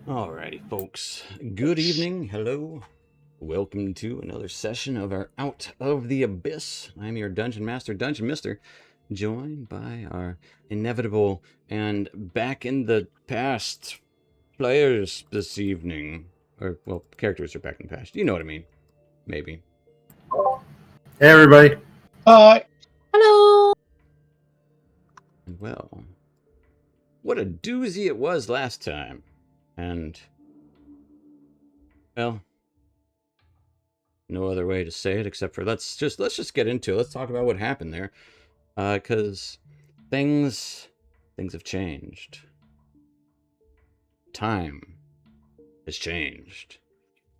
Alrighty, folks. Good evening. Hello. Welcome to another session of our Out of the Abyss. I'm your Dungeon Master, Dungeon Mister, joined by our inevitable and back in the past players this evening. Or, well, characters are back in the past. You know what I mean. Maybe. Hey, everybody. Hello. Well, what a doozy it was last time. And, well, no other way to say it except for let's just get into it. Let's talk about what happened there. Because things have changed. Time has changed.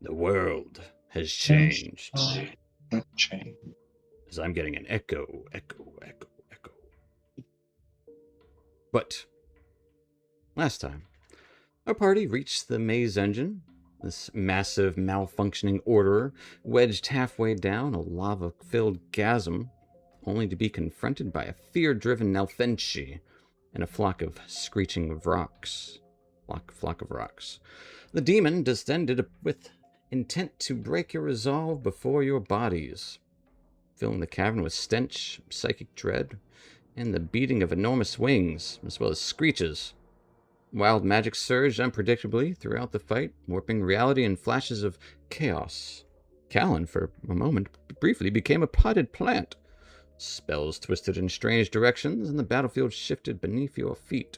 The world has changed. As I'm getting an echo. But last time, our party reached the maze engine. This massive, malfunctioning orderer wedged halfway down a lava-filled chasm, only to be confronted by a fear-driven Nalfenshi and a flock of screeching rocks. Flock of rocks. The demon descended with intent to break your resolve before your bodies, filling the cavern with stench, psychic dread, and the beating of enormous wings, as well as screeches. Wild magic surged unpredictably throughout the fight, warping reality in flashes of chaos. Callan, for a moment, briefly became a potted plant. Spells twisted in strange directions, and the battlefield shifted beneath your feet.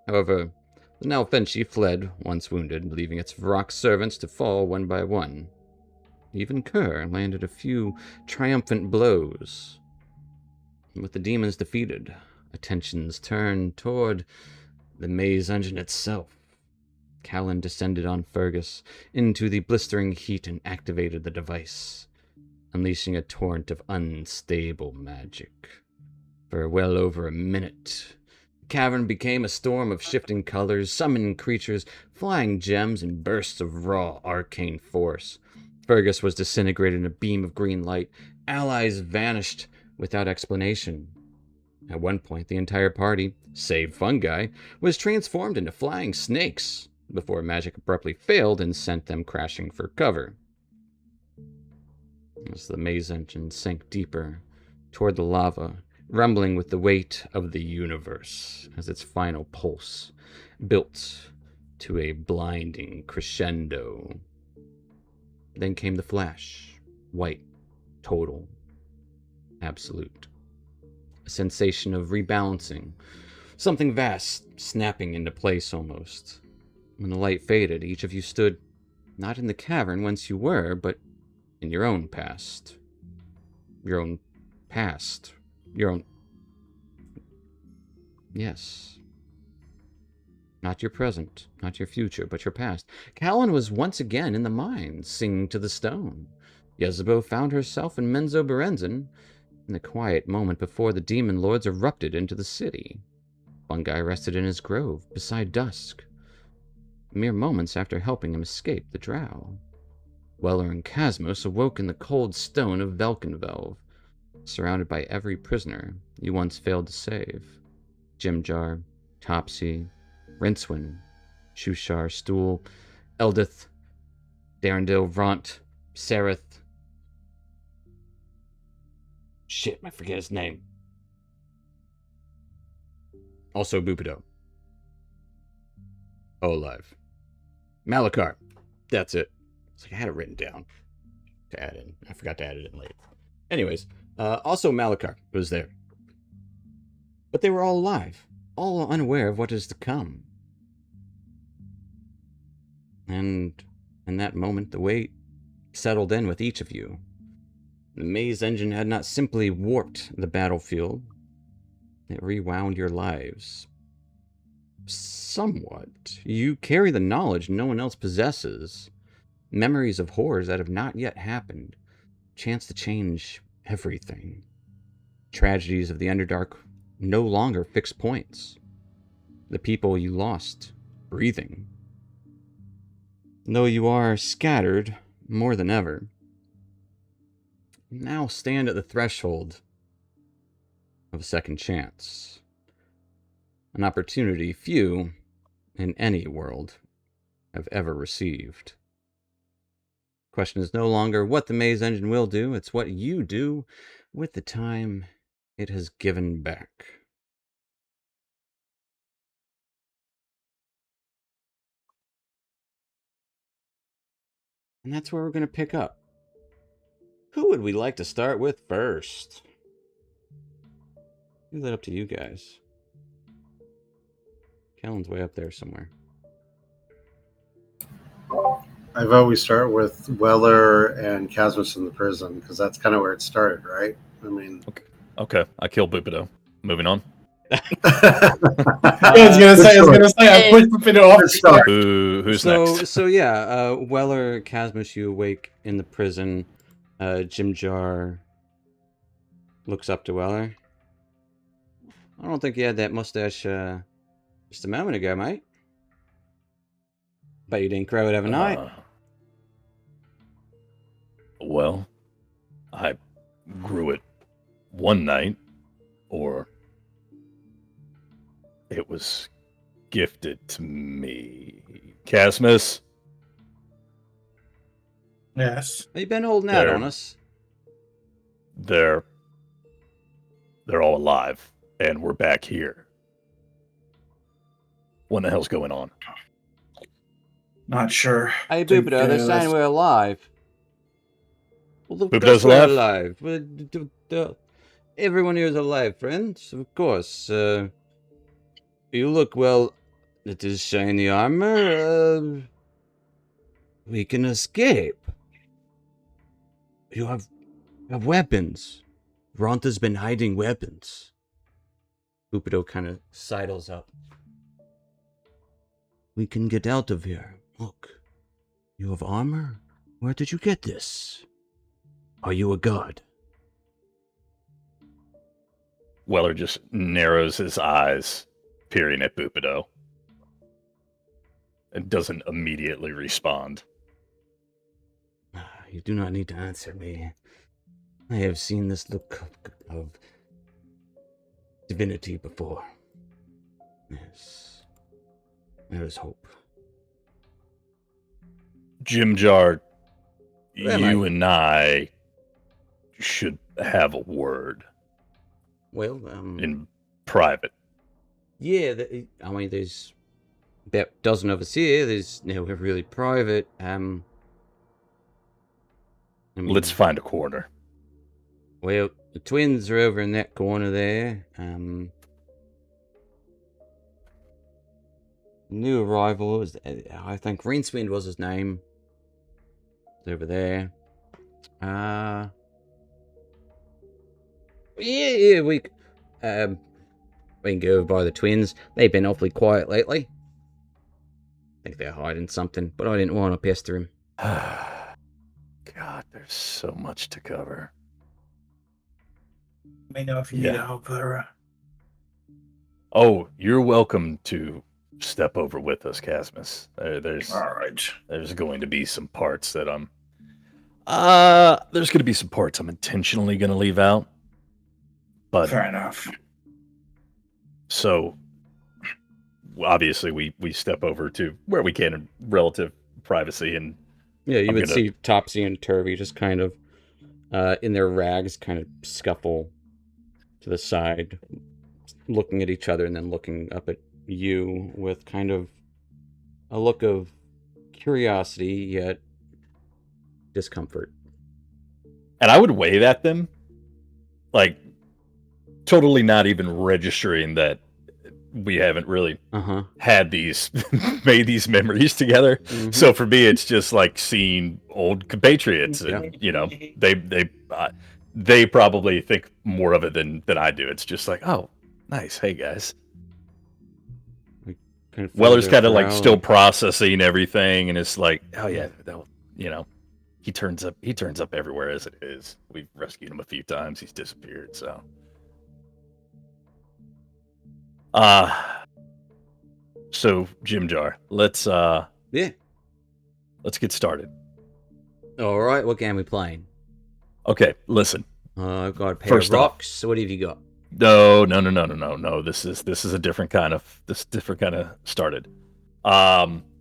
However, the Nalfenshi fled, once wounded, leaving its rock servants to fall one by one. Even Kerr landed a few triumphant blows. With the demons defeated, attentions turned toward the maze engine itself. Callan descended on Fergus into the blistering heat and activated the device, unleashing a torrent of unstable magic. For well over a minute, the cavern became a storm of shifting colors, summoning creatures, flying gems, and bursts of raw arcane force. Fergus was disintegrated in a beam of green light. Allies vanished without explanation. At one point, the entire party, save Fungi, was transformed into flying snakes, before magic abruptly failed and sent them crashing for cover. As the maze engine sank deeper toward the lava, rumbling with the weight of the universe as its final pulse built to a blinding crescendo. Then came the flash, white, total, absolute. A sensation of rebalancing, something vast snapping into place almost. When the light faded, each of you stood not in the cavern whence you were, but in your own past. Your own past. Your own... Yes. Not your present, not your future, but your past. Callan was once again in the mines, singing to the stone. Yezebo found herself in Menzo Berenzin, in the quiet moment before the demon lords erupted into the city. Fungi rested in his grove, beside Dusk, mere moments after helping him escape the drow. Weller and Casmos awoke in the cold stone of Velkenvelv, surrounded by every prisoner you once failed to save. Jimjar, Topsy, Rinswin, Shushar, Stool, Eldith, Darendil, Vront, Sereth. Shit, I forget his name. Also Bupido. Olive. Malakar. That's it. It's like I had it written down to add in. I forgot to add it in later. Anyways, also Malakar was there. But they were all alive, all unaware of what is to come. And in that moment, the weight settled in with each of you. The maze engine had not simply warped the battlefield, it rewound your lives. Somewhat. You carry the knowledge no one else possesses, memories of horrors that have not yet happened, chance to change everything. Tragedies of the Underdark no longer fixed points. The people you lost, breathing. Though you are scattered more than ever, you now stand at the threshold of a second chance. An opportunity few in any world have ever received. Question is no longer what the maze engine will do, it's what you do with the time it has given back. And that's where we're going to pick up. Who would we like to start with first? Leave that up to you guys. Kellen's way up there somewhere. I vote we start with Weller and Casmus in the prison, because that's kind of where it started, right? I mean... Okay. I killed Bupido. Moving on. I was gonna say, I pushed the video off. Let's start. Who's next? So yeah, Weller, Casmus, you awake in the prison. Jim Jar looks up to Weller. I don't think you had that mustache just a moment ago, mate. Bet you didn't grow it overnight. Well, I grew it one night, or it was gifted to me. Casmus? Yes. You've been holding out on us. They're all alive, and we're back here. What the hell's going on? Not sure. Hey, Bupido, they're saying we're alive. Well, of Bupido's course we're alive? Everyone here is alive, friends. Of course. You look, well, it is shiny armor. We can escape. You have weapons. Ronta's been hiding weapons. Bupido kind of sidles up. We can get out of here. Look, you have armor? Where did you get this? Are you a god? Weller just narrows his eyes, peering at Bupido, and doesn't immediately respond. You do not need to answer me. I have seen this look of divinity before. Yes. There is hope. Jim Jar, Where am you I? and I should have a word Well, in private. yeah, I mean, there's about a dozen of us here. There's we're really private. I mean, Let's find a corner. Well, the twins are over in that corner there. New arrival is, I think, Greenswind was his name. It's over there. Yeah, we can go by the twins. They've been awfully quiet lately. I think they're hiding something, but I didn't want to pester him. God, there's so much to cover. Let me know if you need help there. Oh, you're welcome to step over with us, Casmus. There's going to be some parts that there's going to be some parts I'm intentionally going to leave out. But fair enough. So obviously we step over to where we can in relative privacy, and yeah, you would see Topsy and Turvy just kind of in their rags kind of scuffle to the side, looking at each other and then looking up at you with kind of a look of curiosity yet discomfort. And I would wave at them, like totally not even registering that we haven't really had these made these memories together. Mm-hmm. So for me, it's just like seeing old compatriots, and you know, they probably think more of it than I do. It's just like, oh, nice, hey guys. Weller's kind of like still processing everything, and it's like, oh yeah, you know, he turns up everywhere as it is. We've rescued him a few times. He's disappeared, so. So Jim Jar, let's get started. All right, what game are we playing? Okay, listen. I've got a pair of rocks. So what have you got? No. This is a different kind of started.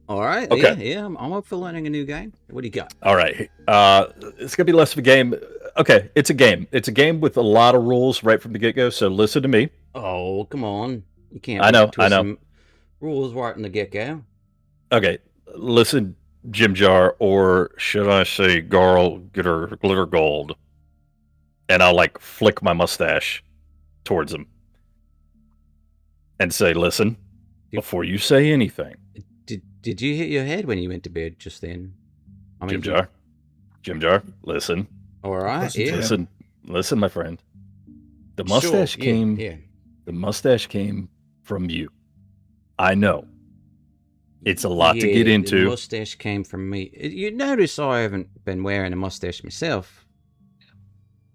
All right. Okay. Yeah. I'm up for learning a new game. What do you got? All right. It's gonna be less of a game. Okay, it's a game. It's a game with a lot of rules right from the get-go. So listen to me. Oh, come on. You can't I be know. twisting rules right in the get-go. Okay, listen, Jim Jar, or should I say, Garl Glitter Gold, and I'll like flick my mustache towards him and say, "Listen, before you say anything." Did you hit your head when you went to bed just then? I mean, Jim Jar, listen. All right. Listen, my friend. The mustache came. Yeah. The mustache came from you. I know. It's a lot to get into. The mustache came from me. You notice I haven't been wearing a mustache myself.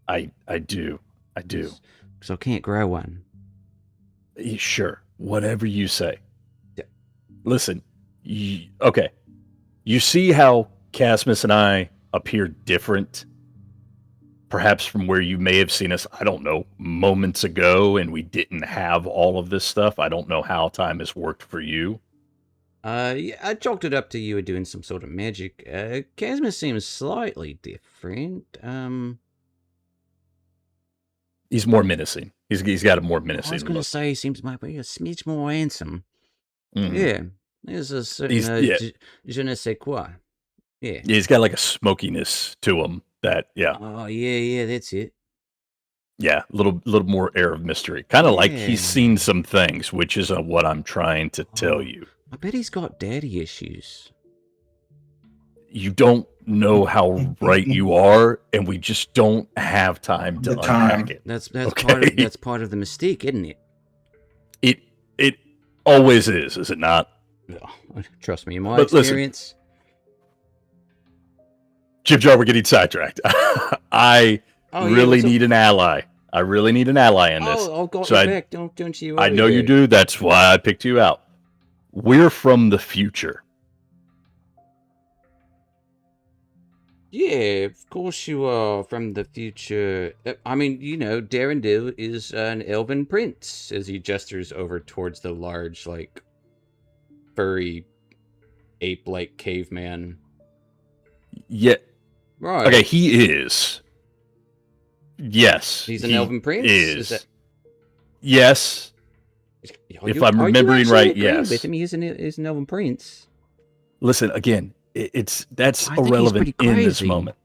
I do. Because I can't grow one. Sure. Whatever you say. Yeah. Listen. Okay. You see how Casmus and I appear different? Perhaps from where you may have seen us, I don't know, moments ago, and we didn't have all of this stuff. I don't know how time has worked for you. Yeah, I chalked it up to you were doing some sort of magic. Casmus seems slightly different. He's more menacing. He's got a more menacing I was going to look. say he seems might be a smidge more handsome. Mhm. Yeah, there's a certain je ne sais quoi. Yeah, he's got like a smokiness to him that, yeah. Oh, yeah, that's it. Yeah, a little more air of mystery. Kind of like he's seen some things, which is what I'm trying to tell you. I bet he's got daddy issues. You don't know how right you are, and we just don't have time to unpack it. That's okay? part of the mystique, isn't it? It always is it not? Oh, trust me, in my experience. Jim Jar, we're getting sidetracked. I really need an ally. I really need an ally in this. Oh, I've got you back. Don't you worry. I know you do. That's why I picked you out. We're from the future. Yeah, of course you are from the future. I mean, you know, Darendil is an elven prince, as he gestures over towards the large, like, furry, ape-like caveman. Yeah. Right. Okay, he is. Yes. He's an elven prince? Is that... Yes. If I'm remembering right, yes. With him, he's an elven prince. Listen, again, that's irrelevant in this moment.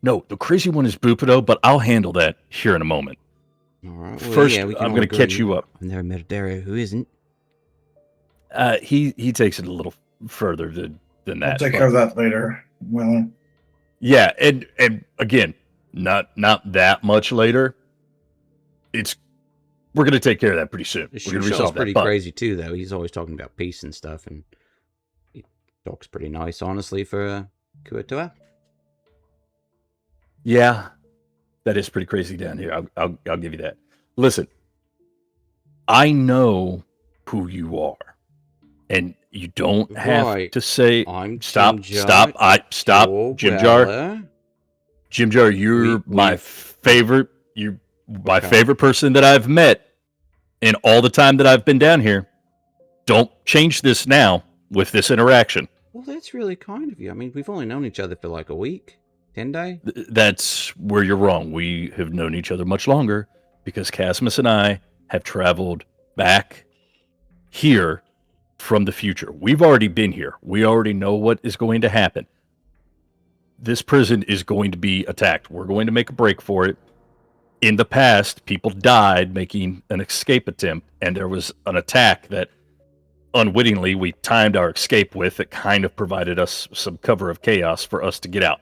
No, the crazy one is Bupido, but I'll handle that here in a moment. All right. Well, first, I'm going to catch you up. I've never met a Dario who isn't. He takes it a little further than that. I'll take care of that later. Well, yeah, and again, not that much later. We're going to take care of that pretty soon. We're going to resolve that. Pretty crazy too, though. He's always talking about peace and stuff, and he talks pretty nice, honestly, for Kuatua. Yeah, that is pretty crazy down here. I'll give you that. Listen, I know who you are, and you don't have to say. Stop, Jim Jar. Jim Jar, you're my favorite. You're my favorite person that I've met in all the time that I've been down here. Don't change this now with this interaction. Well, that's really kind of you. I mean, we've only known each other for like a week, 10 days. That's where you're wrong. We have known each other much longer because Casmus and I have traveled back here from the future. We've already been here. We already know what is going to happen. This prison is going to be attacked. We're going to make a break for it. In the past, people died making an escape attempt, and there was an attack that unwittingly we timed our escape with that kind of provided us some cover of chaos for us to get out.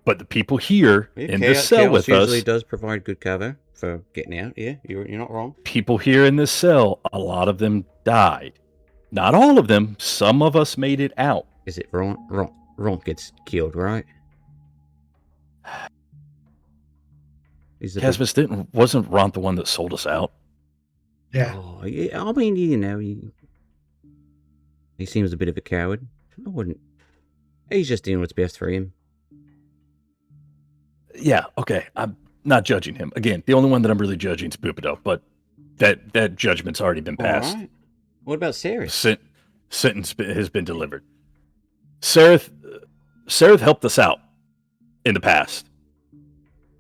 But the people here in this cell with us usually does provide good cover for getting out. Yeah, you're not wrong. People here in this cell, a lot of them died. Not all of them. Some of us made it out. Is it Ron gets killed, right? Casmus wasn't Ron the one that sold us out? Yeah. Oh, yeah. I mean, you know, he seems a bit of a coward. I wouldn't. He's just doing what's best for him. Yeah, okay. I'm not judging him. Again, the only one that I'm really judging is Bupido, but that judgment's already been passed. All right. What about Ceres? sentence has been delivered. Sareth helped us out in the past.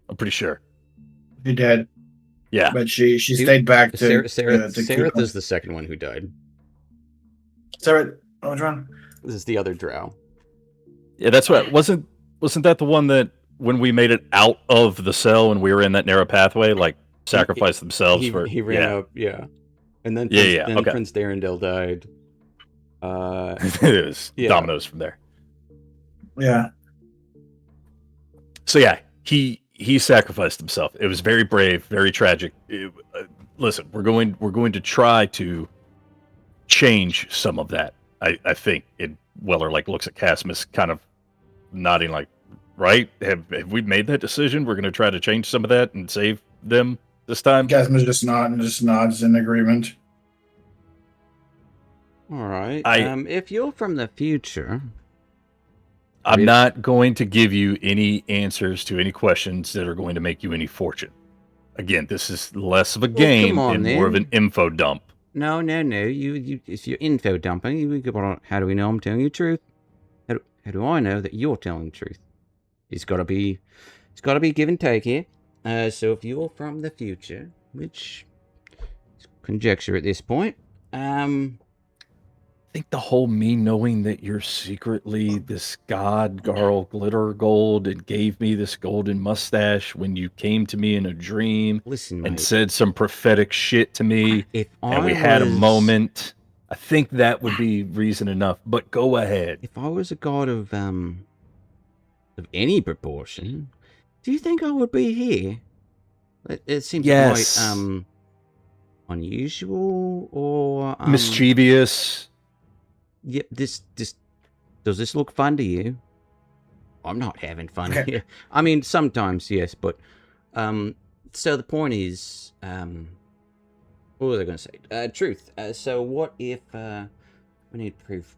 I'm pretty sure. She did. Yeah. But she stayed back to Sareth is the second one who died. Sareth, which one? This is the other drow. Yeah, that's what wasn't that the one that when we made it out of the cell and we were in that narrow pathway, like sacrificed themselves for he ran up, yeah. And then Prince Darendale died. It was dominoes from there. Yeah. So yeah, he sacrificed himself. It was very brave, very tragic. Listen, we're going to try to change some of that. I think. Weller like looks at Casmus, kind of nodding, like, right? Have we made that decision? We're going to try to change some of that and save them this time. Casmus just nods in agreement. All right. If you're from the future, I'm not going to give you any answers to any questions that are going to make you any fortune. Again, this is less of a game and more of an info dump. No. You if you're info dumping, how do we know I'm telling you the truth? How do I know that you're telling the truth? It's got to be give and take here. So if you're from the future, which is conjecture at this point, I think the whole me knowing that you're secretly this god, Garl Glitter Gold, and gave me this golden mustache when you came to me in a dream and said some prophetic shit to me, and we had a moment. I think that would be reason enough, but go ahead. If I was a god of any proportion, do you think I would be here? It seems quite unusual or mischievous. Yep, this does this look fun to you? I'm not having fun here. I mean, sometimes yes, but so the point is, what was I going to say? Truth. So what if we need proof?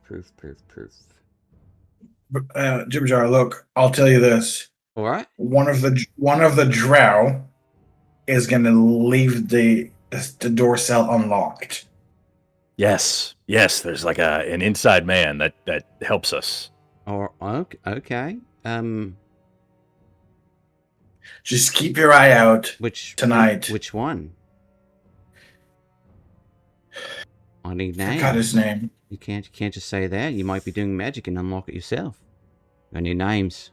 Jibjar, look, I'll tell you this. All right. One of the drow is going to leave the door cell unlocked. Yes, there's like an inside man that helps us. Or okay. Just keep your eye out tonight. Which one? I need names. Forgot his name. You can't just say that. You might be doing magic and unlock it yourself. I need names.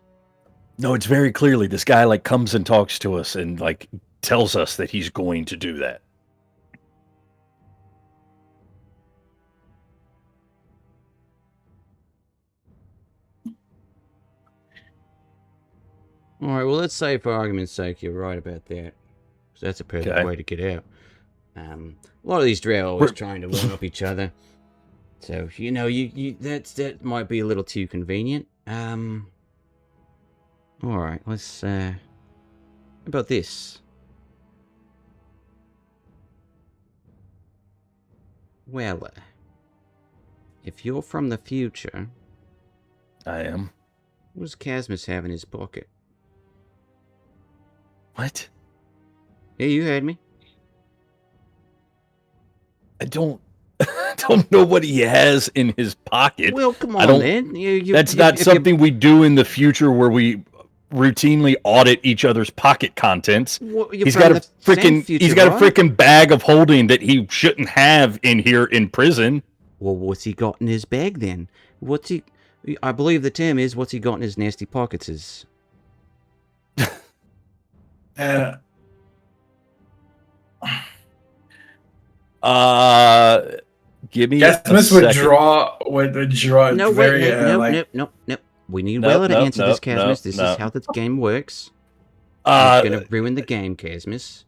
No, it's very clearly this guy like comes and talks to us and like tells us that he's going to do that. All right, well, let's say for argument's sake you're right about that. So that's a perfect way to get out. A lot of these drow are always trying to one-up each other. So, you know, that might be a little too convenient. All right, let's, how about this? Well, if you're from the future... I am. What does Casmus have in his pocket? What? Yeah, you heard me. I don't know what he has in his pocket. Well, come on, man. That's not something we do in the future where we routinely audit each other's pocket contents. Well, he's got a freaking bag of holding that he shouldn't have in here in prison. Well, what's he got in his bag then? I believe the term is what's he got in his nasty pockets is. Give me Casmus would draw. No, wait, no. We need Weller to answer this, Casmus. This is how this game works. It's going to ruin the game, Casmus.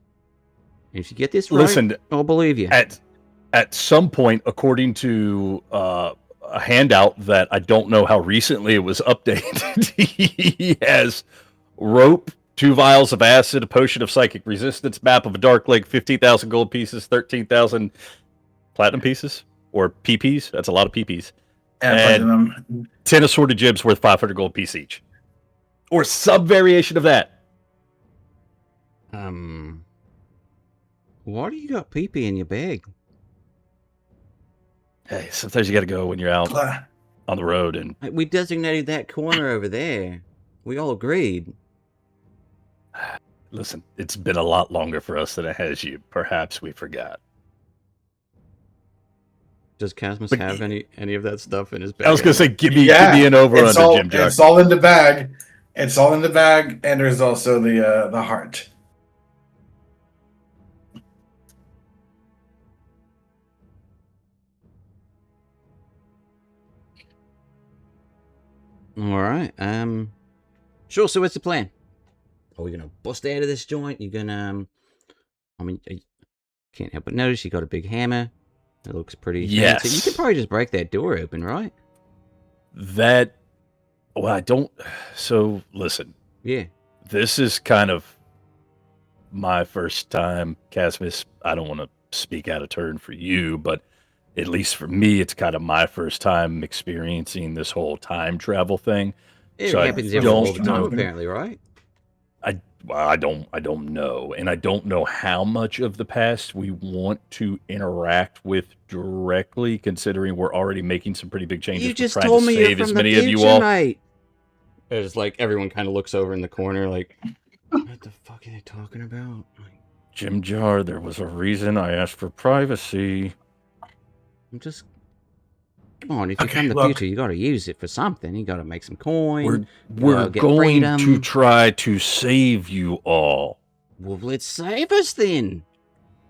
And if you get this right, I'll believe you. At some point, according to a handout that I don't know how recently it was updated, he has rope, 2 vials of acid, a potion of psychic resistance, map of a dark lake, 15,000 gold pieces, 13,000 platinum pieces, or PPs. That's a lot of PPs. And 10 assorted jibs worth 500 gold piece each. Or some variation of that. Why do you got PP in your bag? Hey, sometimes you got to go when you're out on the road. And We designated that corner over there. We all agreed. listen, it's been a lot longer for us than it has you. Perhaps we forgot. Does Casmus But have any of that stuff in his bag? I was gonna say, give me an over it's under, all, Jim Jar. It's all in the bag. It's all in the bag, and there's also the heart. All right. Sure. So what's the plan? Are we gonna bust out of this joint? You gonna? I mean, you can't help but notice you got a big hammer. It looks pretty fancy. You could probably just break that door open, right? That. Well, I don't. So listen. Yeah. This is kind of my first time, Casmus. I don't want to speak out of turn for you, but at least for me, it's kind of my first time experiencing this whole time travel thing. It So happens all the time, apparently, right? I don't know, and I don't know how much of the past we want to interact with directly, considering we're already making some pretty big changes. You just told me you're from the future, mate. It's like everyone kind of looks over in the corner, like, what the fuck are they talking about? Jim Jar, there was a reason I asked for privacy. I'm just. Come on, if you're from the future, you got to use it for something. You got to make some coin. We're going to try to save you all. Well, let's save us then.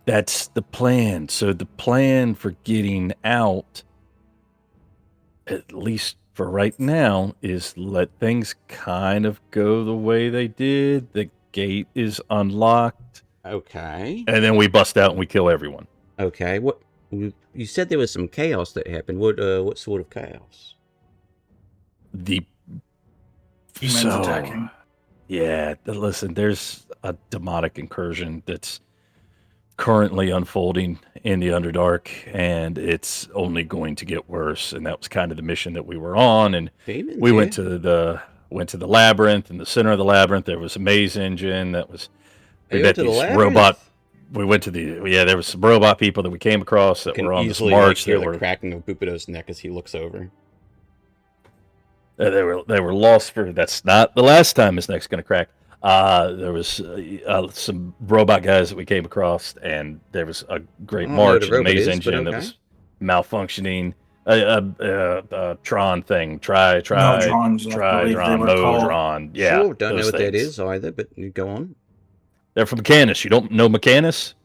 That's the plan. So the plan for getting out, at least for right now, is let things kind of go the way they did. The gate is unlocked. Okay. And then we bust out and we kill everyone. Okay. What? You said there was some chaos that happened. What sort of chaos? Demons attacking. Yeah, listen, there's a demonic incursion that's currently unfolding in the Underdark, and it's only going to get worse. And that was kind of the mission that we were on. And Demons, we went to the labyrinth. In the center of the labyrinth, there was a maze engine that was. We met these robot. We went to there was some robot people that we came across that were on this march. Hear the cracking of Bupido's neck as he looks over. They were lost for. That's not the last time his neck's going to crack. There was some robot guys that we came across, and there was a great march in the maze engine that was malfunctioning. Tron thing. Modron. Yeah. Sure, don't know what that is either, but you go on. They're from Mechanus. You don't know Mechanus?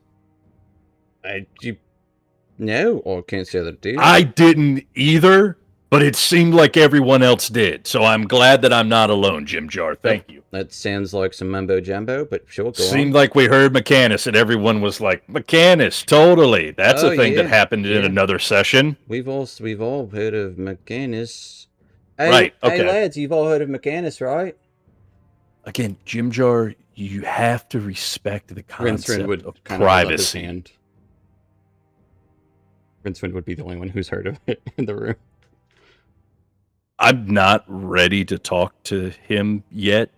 No, or can't say that do. I didn't either, but it seemed like everyone else did. So I'm glad that I'm not alone, Jim Jar. Thank you. That sounds like some mumbo jumbo, but sure, go on. Seemed like we heard Mechanus, and everyone was like, Mechanus, totally. That's a thing that happened in another session. We've all heard of Mechanus. Hey, right, okay. Hey, lads, you've all heard of Mechanus, right? Again, Jim Jar, you have to respect the concept of privacy. Rincewind would be the only one who's heard of it in the room. I'm not ready to talk to him yet,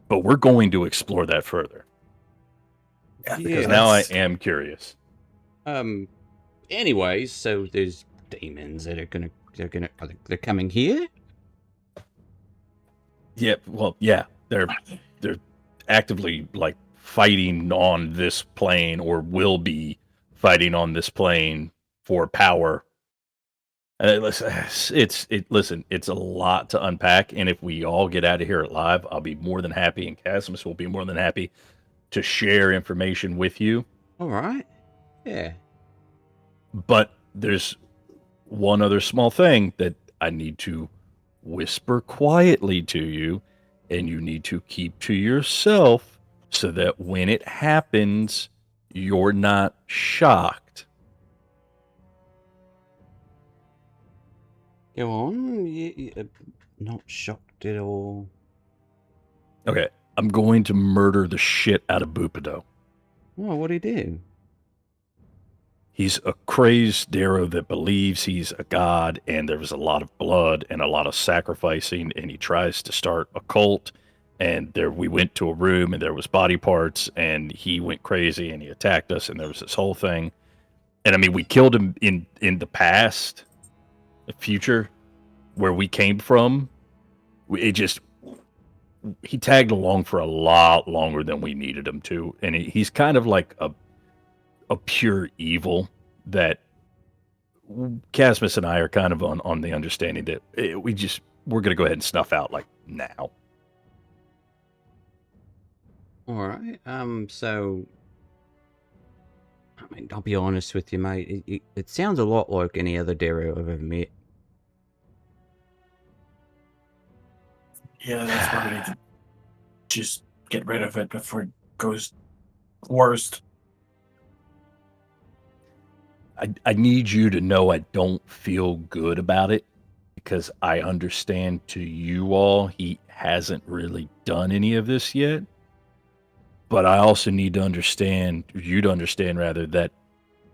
but we're going to explore that further. Because now I am curious. Anyways, so there's demons that they're coming here? Yeah, well, yeah. They're actively like fighting on this plane, or will be fighting on this plane for power. Listen, it's a lot to unpack, and if we all get out of here alive, I'll be more than happy, and Casmus will be more than happy to share information with you. All right. Yeah. But there's one other small thing that I need to whisper quietly to you, and you need to keep to yourself so that when it happens, you're not shocked. Go on. Not shocked at all. Okay. I'm going to murder the shit out of Bupido. Oh, what'd he do? He's a crazed Darrow that believes he's a god, and there was a lot of blood and a lot of sacrificing, and he tries to start a cult. And we went to a room, and there was body parts, and he went crazy, and he attacked us, and there was this whole thing. And I mean, we killed him in the past, the future, where we came from. He tagged along for a lot longer than we needed him to, and he's kind of like a pure evil that Casmus and I are kind of on the understanding that we're going to go ahead and snuff out like now. All right. So, I mean, I'll be honest with you, mate. It sounds a lot like any other Darrow I've ever met. Yeah, that's why we need to just get rid of it before it goes worst. I need you to know I don't feel good about it because I understand to you all he hasn't really done any of this yet. But I also need to understand, you to understand rather, that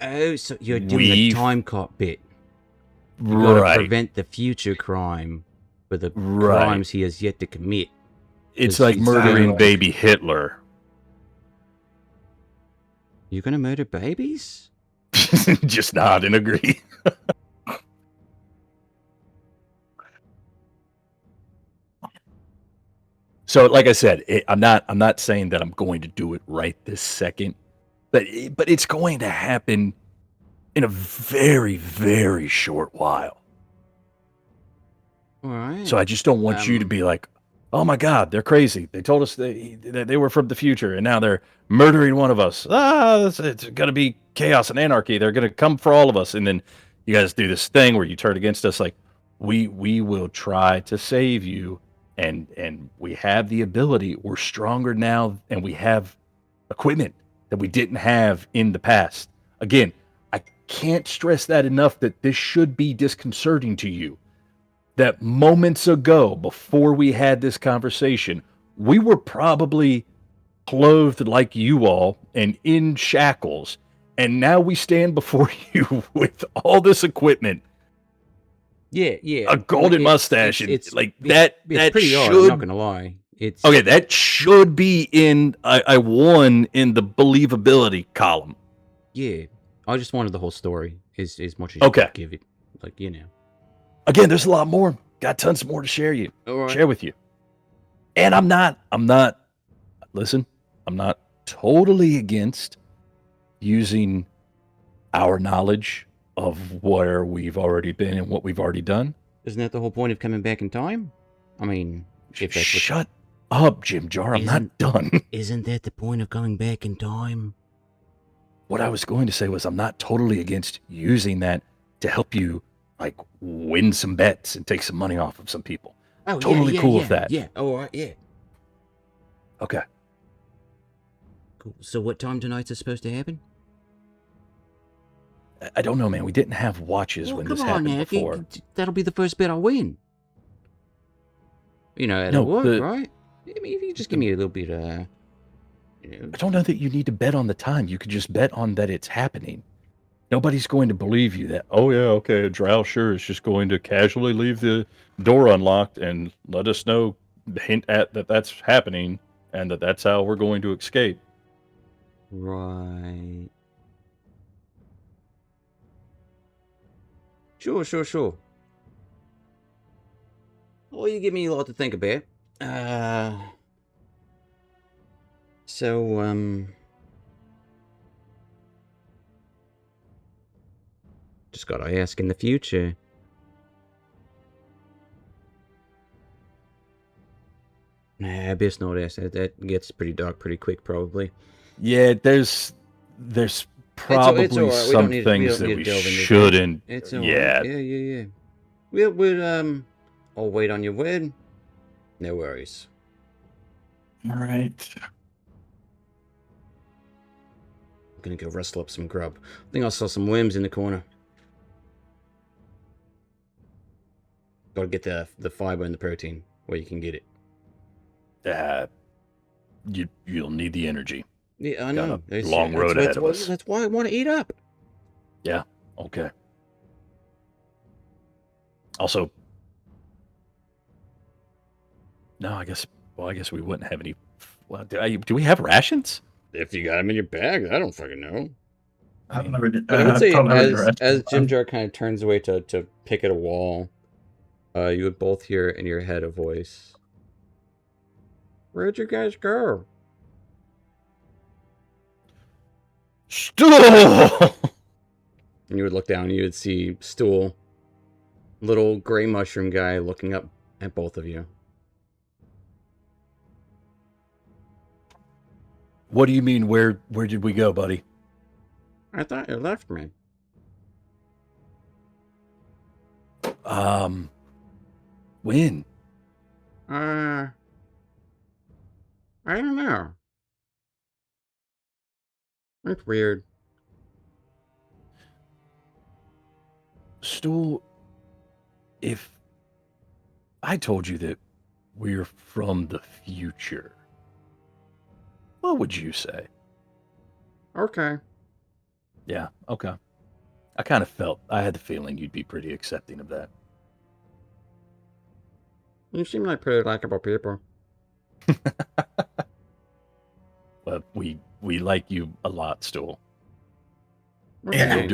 Oh, so you're doing the time cop bit. You gotta prevent the future crime for the crimes he has yet to commit. It's like murdering baby Hitler. You're gonna murder babies? Just nod and agree. So, like I said, I'm not saying that I'm going to do it right this second, but it's going to happen in a very, very short while. All right. So I just don't want you to be like, oh my God, they're crazy. They told us they were from the future, and now they're murdering one of us. It's going to be chaos and anarchy. They're going to come for all of us. And then you guys do this thing where you turn against us. Like, we will try to save you, and we have the ability. We're stronger now, and we have equipment that we didn't have in the past. Again, I can't stress that enough that this should be disconcerting to you. That moments ago, before we had this conversation, we were probably clothed like you all and in shackles. And now we stand before you with all this equipment. Yeah. A golden mustache. It's pretty odd, I'm not going to lie. Okay, that should be in I won in the believability column. Yeah. I just wanted the whole story as much as you could give it. Like, you know. Again, there's a lot more. Got tons more to share with you. And I'm not totally against using our knowledge of where we've already been and what we've already done. Isn't that the whole point of coming back in time? I mean, if that's Shut up, Jim Jar. I'm not done. Isn't that the point of coming back in time? What I was going to say was I'm not totally against using that to help you like win some bets and take some money off of some people. Oh, totally cool with that. Yeah. All right. Yeah. Okay. Cool. So what time tonight's is supposed to happen? I don't know, man. We didn't have watches when this happened before. That'll be the first bet I win. You know, it'll work, right? I mean, if you just give me a little bit, I don't know that you need to bet on the time. You could just bet on that it's happening. Nobody's going to believe you that, oh, yeah, okay, Drow sure is just going to casually leave the door unlocked and let us know, hint at that that's happening and that that's how we're going to escape. Right. Sure. Well, you give me a lot to think about. Just gotta ask in the future. Nah, best not ask. That gets pretty dark pretty quick, probably. Yeah, there's probably some things that we shouldn't. It's all right. Yeah. We'll I'll wait on your word. No worries. All right. I'm gonna go rustle up some grub. I think I saw some worms in the corner. Gotta get the fiber and the protein where you can get it. You'll need the energy. Yeah, I know. Got a long road ahead of us. That's why I want to eat up. Yeah. Okay. Also, no, I guess we wouldn't have any. Well, do we have rations? If you got them in your bag, I don't fucking know. I've never did. But I would say I've never as did. Jimjar kind of turns away to pick at a wall, you would both hear in your head a voice. Where'd you guys go? Stool! And you would look down and you would see Stool, little gray mushroom guy looking up at both of you. What do you mean, where did we go, buddy? I thought you left me. When? I don't know. It's weird. Stool, if I told you that we're from the future, what would you say? Okay. Yeah, okay. I kind of felt, I had the feeling you'd be pretty accepting of that. You seem like pretty likable people. Well, we like you a lot, Stool. Yeah.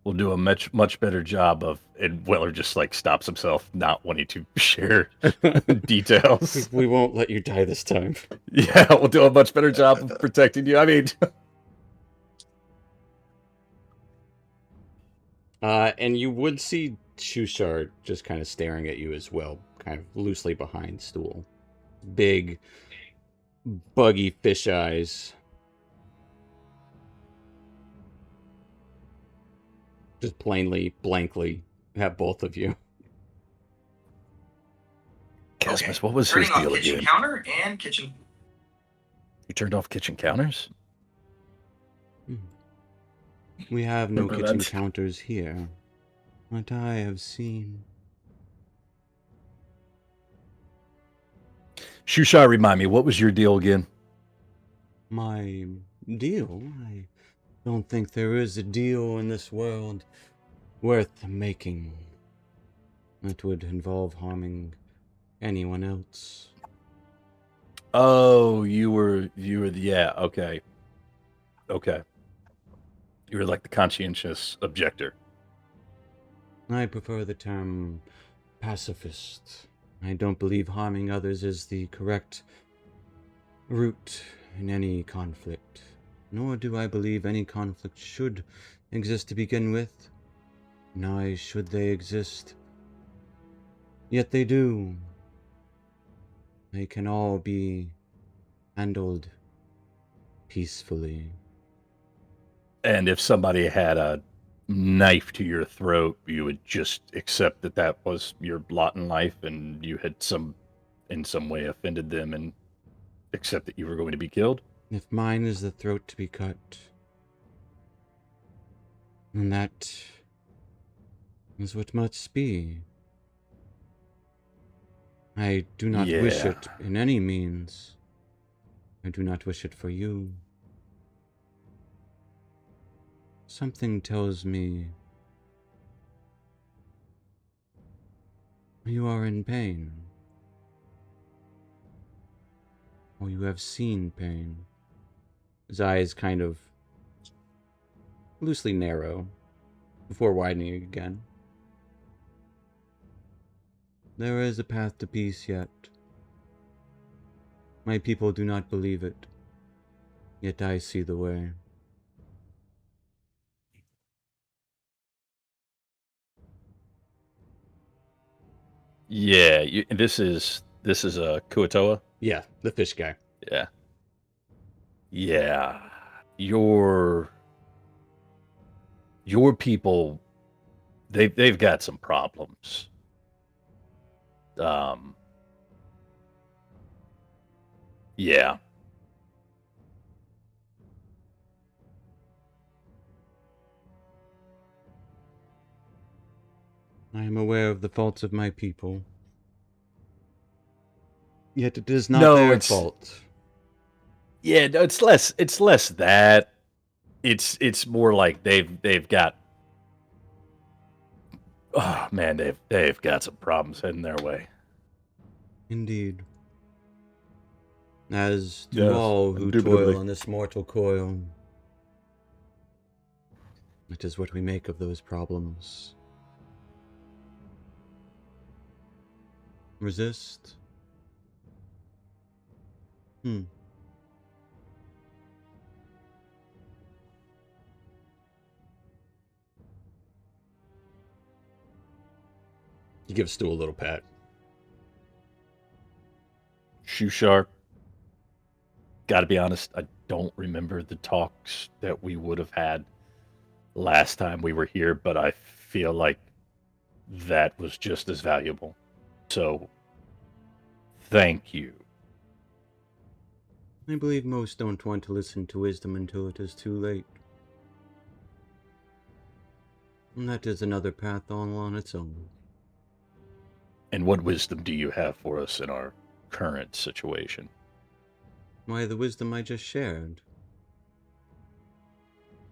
We'll do a much better job of, and Weller just like stops himself, not wanting to share details. We won't let you die this time. Yeah, we'll do a much better job of protecting you. I mean, and you would see Shushard just kind of staring at you as well, kind of loosely behind Stool. Big, buggy fish eyes. Just plainly, blankly at both of you. Casmus, what was his Turning deal off kitchen again? counter and kitchen. You turned off kitchen counters? We have no Remember kitchen that? counters here. What I have seen. Shusha, remind me, what was your deal again? My deal? I don't think there is a deal in this world worth making. It would involve harming anyone else. Oh, you were yeah, okay. Okay. You were like the conscientious objector. I prefer the term pacifist. I don't believe harming others is the correct route in any conflict. Nor do I believe any conflict should exist to begin with. Nor should they exist. Yet they do. They can all be handled peacefully. And if somebody had a knife to your throat, you would just accept that that was your lot in life and you had in some way offended them and accept that you were going to be killed? If mine is the throat to be cut, then that is what must be. I do not wish Yeah. it in any means. I do not wish it for you. Something tells me you are in pain. Or you have seen pain. His eyes kind of loosely narrow before widening again. There is a path to peace yet. My people do not believe it, yet I see the way. Yeah, this is a Kuatoa? Yeah, the fish guy. Yeah. Yeah. Your people, they've got some problems. Yeah. I am aware of the faults of my people. Yet it is not No, their it's- fault. Yeah, no, it's less that. It's more like they've got, oh man, they've got some problems heading their way. Indeed. As do Yes, all who indubitably. toil on this mortal coil. It is what we make of those problems. Resist. Hmm. He gives Stu a little pat. Shoe sharp. Gotta be honest, I don't remember the talks that we would have had last time we were here, but I feel like that was just as valuable. So, thank you. I believe most don't want to listen to wisdom until it is too late. And that is another path all on its own. And what wisdom do you have for us in our current situation? Why, the wisdom I just shared.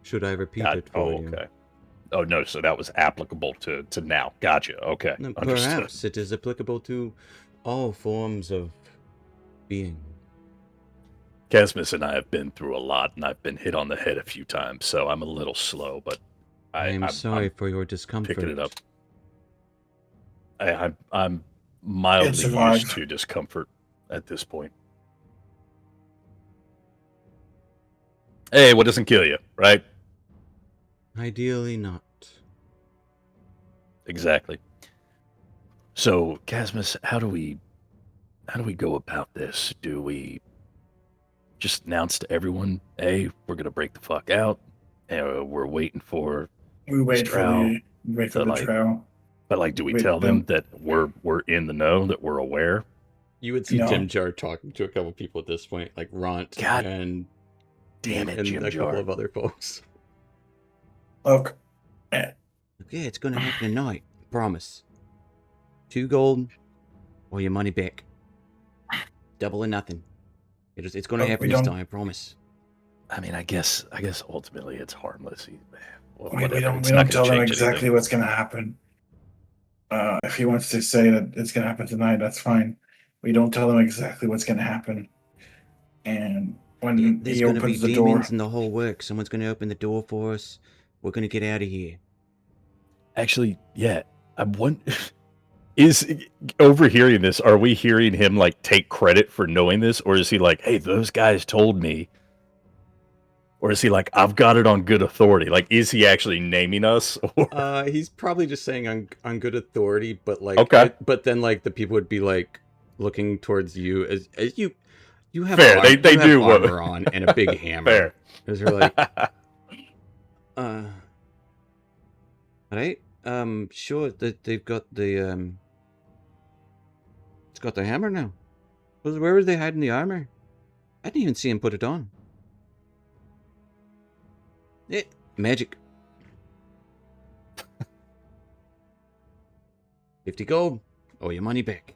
Should I repeat it for you? Okay. Oh, no, so that was applicable to now. Gotcha. Okay. Understood. Perhaps it is applicable to all forms of being. Casmus and I have been through a lot, and I've been hit on the head a few times, so I'm a little slow, but I'm sorry I'm for your discomfort. picking it up. I'm mildly used to discomfort at this point. Hey, what doesn't kill you, right? Ideally not. Exactly. So, Casmus, how do we go about this? Do we just announce to everyone, hey, we're gonna break the fuck out, and we're waiting for We wait for the trial. But like, do we tell them that we're in the know, that we're aware? You would see Jim Jar talking to a couple people at this point, like Ront and damn it, and Jim a Jar. couple of other folks. Look. Yeah, it's gonna happen tonight. Promise. 2 gold or your money back. Double or nothing. It's gonna happen this time, I promise. I mean, I guess ultimately it's harmless. We don't tell them exactly what's gonna happen. If he wants to say that it's gonna happen tonight, that's fine. We don't tell them exactly what's gonna happen. And when there's he gonna opens be the door, demons in the whole work. Someone's gonna open the door for us. We're gonna get out of here. Actually, yeah. Is overhearing this, are we hearing him like take credit for knowing this, or is he like, hey, those guys told me? Or is he like, I've got it on good authority? Like, is he actually naming us? Or... He's probably just saying on good authority, but like, okay. But then like the people would be like looking towards you as you have fair. They do armor on and a big hammer. Fair. Because they're like, right? Sure. They've got the It's got the hammer now. Where was they hiding the armor? I didn't even see him put it on. Magic. 50 gold or your money back.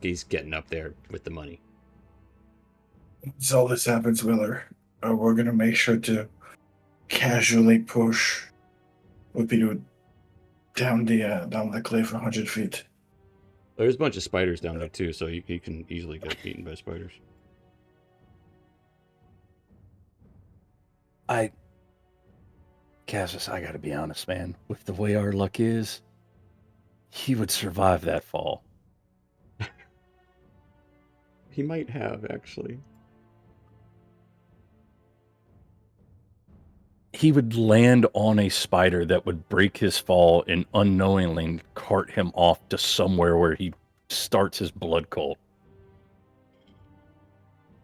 he's getting up there with the money. as all this happens, Willer, we're gonna make sure to casually push Whippy down the cliff 100 feet. There's a bunch of spiders down there too, so you can easily get beaten by spiders. Cassius, I gotta be honest, man. With the way our luck is, he would survive that fall. He might have, actually. He would land on a spider that would break his fall and unknowingly cart him off to somewhere where he starts his blood cult.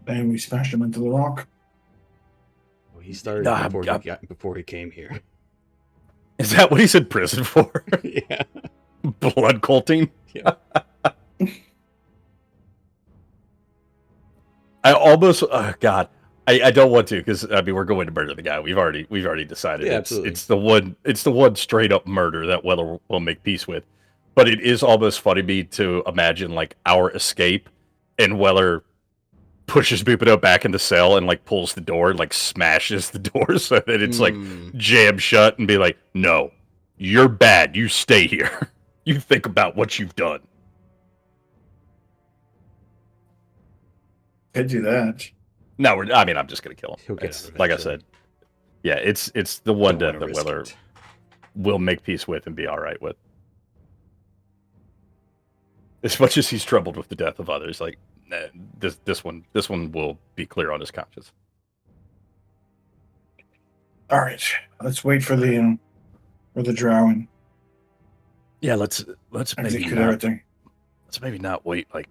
And we smashed him into the rock. Well, he started before he came here. Is that what he's in prison for? Yeah. Blood culting? Yeah. I almost, God, I don't want to, because I mean we're going to murder the guy. We've already decided. Yeah, it's the one straight up murder that Weller will make peace with. But it is almost funny to me to imagine like our escape, and Weller pushes Bupido back in the cell and like pulls the door, like smashes the door so that it's like jammed shut, and be like, "No, you're bad. You stay here. You think about what you've done." Could do that. No, I'm just gonna kill him. He'll get out Like I said, Yeah, it's the one Don't death wanna that risk Weller it. will make peace with and be all right with. As much as he's troubled with the death of others, like this one will be clear on his conscience. All right, let's wait for the drowning. Yeah, let's maybe Execute not. everything. Let's maybe not wait like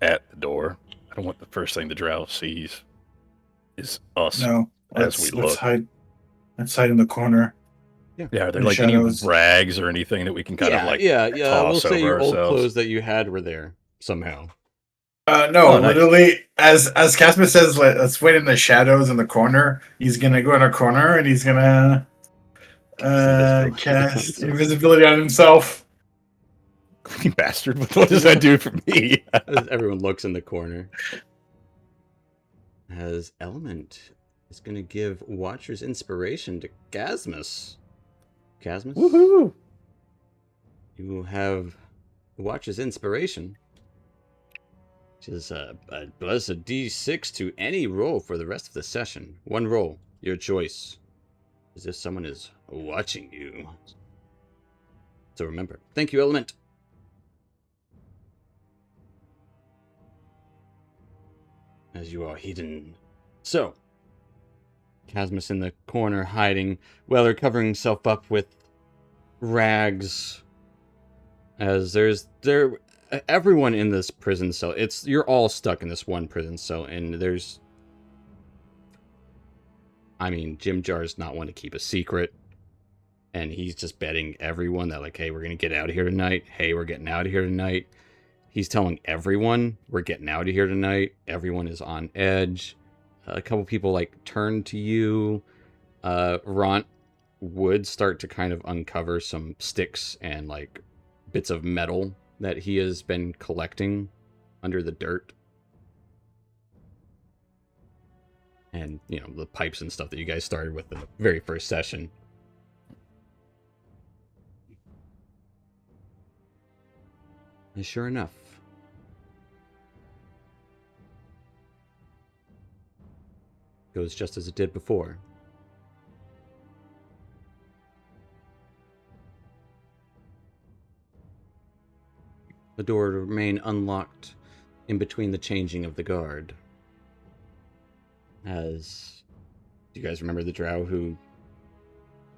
at the door. I don't want the first thing the drow sees is us No, as we let's look. hide. Let's hide in the corner. Yeah, are there In the like any shadows. rags or anything that we can kind of like Yeah. We'll toss say over your old ourselves? clothes that you had were there somehow. No, Oh, nice. literally, as Casper says, let's wait in the shadows in the corner. He's gonna go in a corner and he's gonna cast invisibility on himself. You bastard! What does that do for me? As everyone looks in the corner. As Element is going to give Watcher's inspiration to Gasmus. Gasmus? Woohoo! You will have Watcher's inspiration, which is plus a d6 to any roll for the rest of the session. One roll, your choice. As if someone is watching you. So remember. Thank you, Element. As you are hidden. So, Casmus in the corner hiding, Weller covering himself up with rags. As everyone in this prison cell, you're all stuck in this one prison cell, and Jim Jar's not one to keep a secret, and he's just betting everyone that like, hey, we're gonna get out of here tonight. Hey, we're getting out of here tonight. He's telling everyone we're getting out of here tonight. Everyone is on edge. A couple people like turn to you. Ront would start to kind of uncover some sticks and like bits of metal that he has been collecting under the dirt. And, the pipes and stuff that you guys started with in the very first session. And sure enough, goes just as it did before. The door would remain unlocked in between the changing of the guard. As, do you guys remember the drow who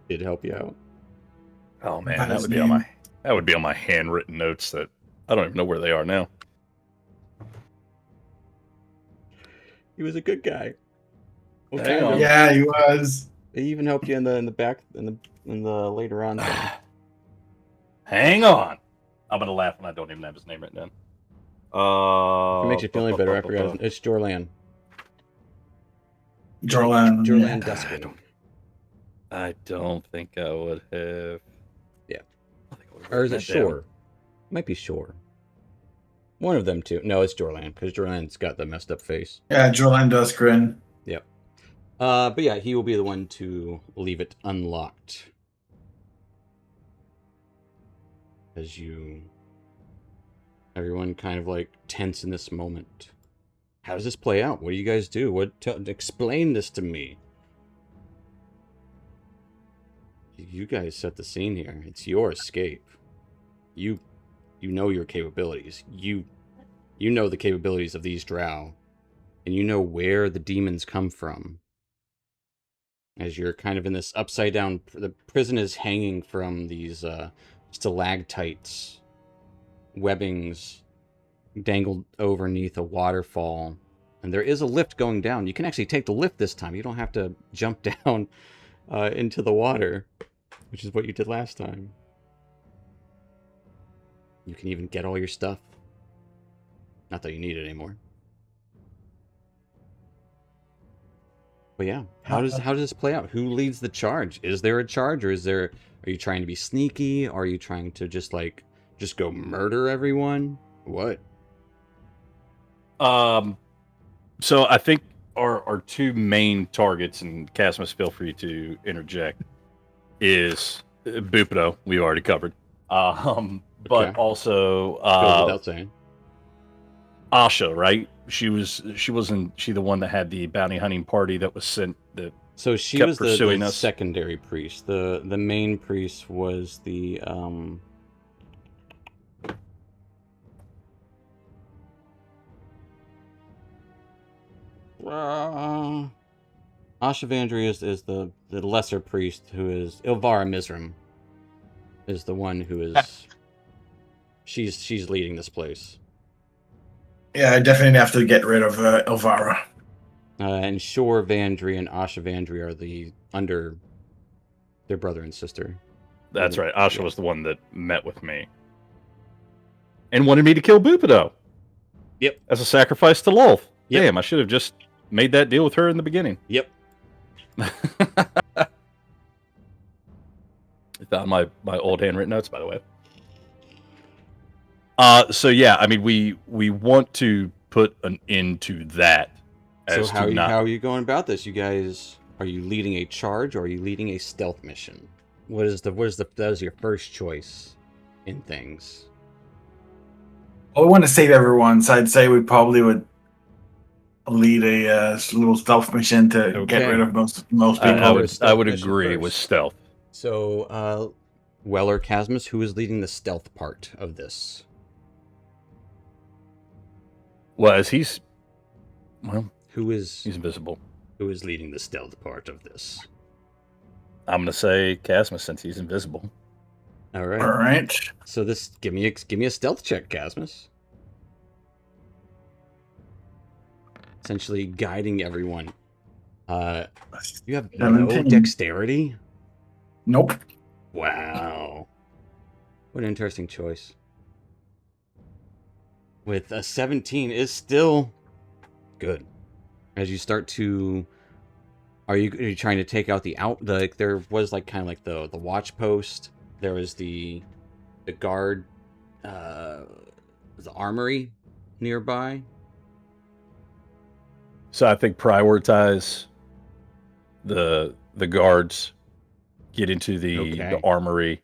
did help you out? Oh man, that would be on my handwritten notes that I don't even know where they are now. He was a good guy. Well, hang on. Yeah, he was. He even helped you in the back in the later on. Hang on. I'm gonna laugh when I don't even have his name written down. If it makes you feel any better, I forgot. It's Jorlan. Jorlan Duskin. I don't think I would have. Yeah. Or is it Shore? Might be Shore. One of them two. No, it's Jorlan, because Jorlan's got the messed up face. Yeah, Jorlan does grin. Yep. But yeah, he will be the one to leave it unlocked. As everyone kind of like tense in this moment. How does this play out? What do you guys do? Explain this to me. You guys set the scene here. It's your escape. You know your capabilities. You know the capabilities of these drow. And you know where the demons come from. As you're kind of in this upside down, the prison is hanging from these stalactites, webbings dangled overneath a waterfall. And there is a lift going down. You can actually take the lift this time. You don't have to jump down into the water, which is what you did last time. You can even get all your stuff. Not that you need it anymore. But yeah, how does this play out? Who leads the charge? Is there a charge, or are you trying to be sneaky? Are you trying to just go murder everyone? What? So I think our two main targets, and Casmus, feel free to interject, is Bupido, we already covered. But also Goes without saying. Asha, right? Wasn't she the one that had the bounty hunting party that was sent, that So she kept was pursuing the us. secondary priest. The main priest was the Ashavandri is the lesser priest, who is Ilvara Mizram is the one who is she's leading this place. Yeah, I definitely have to get rid of Elvira. And Shore Vandri and Ashavandri are under their brother and sister. That's right. Asha was the one that met with me and wanted me to kill Bupido. Yep. As a sacrifice to Lolth. Yep. Damn, I should have just made that deal with her in the beginning. Yep. I found my old handwritten notes, by the way. So yeah, I mean, we want to put an end to that. So how are you going about this? You guys, are you leading a charge or are you leading a stealth mission? That is your first choice in things? Well, we want to save everyone, so I'd say we probably would lead a little stealth mission to get rid of most people. I would agree with stealth. So, Weller Casmus, who is leading the stealth part of this? Well, as he's invisible. Who is leading the stealth part of this? I'm gonna say Casmus, since he's invisible. All right. All right. So give me a stealth check, Casmus. Essentially guiding everyone. You have 17. no dexterity? Nope. Wow. What an interesting choice. With a 17 is still good. As you start to... Are you trying to take out there was like kind of like the watch post. There was the guard, the armory nearby. So I think prioritize the guards, get into the armory.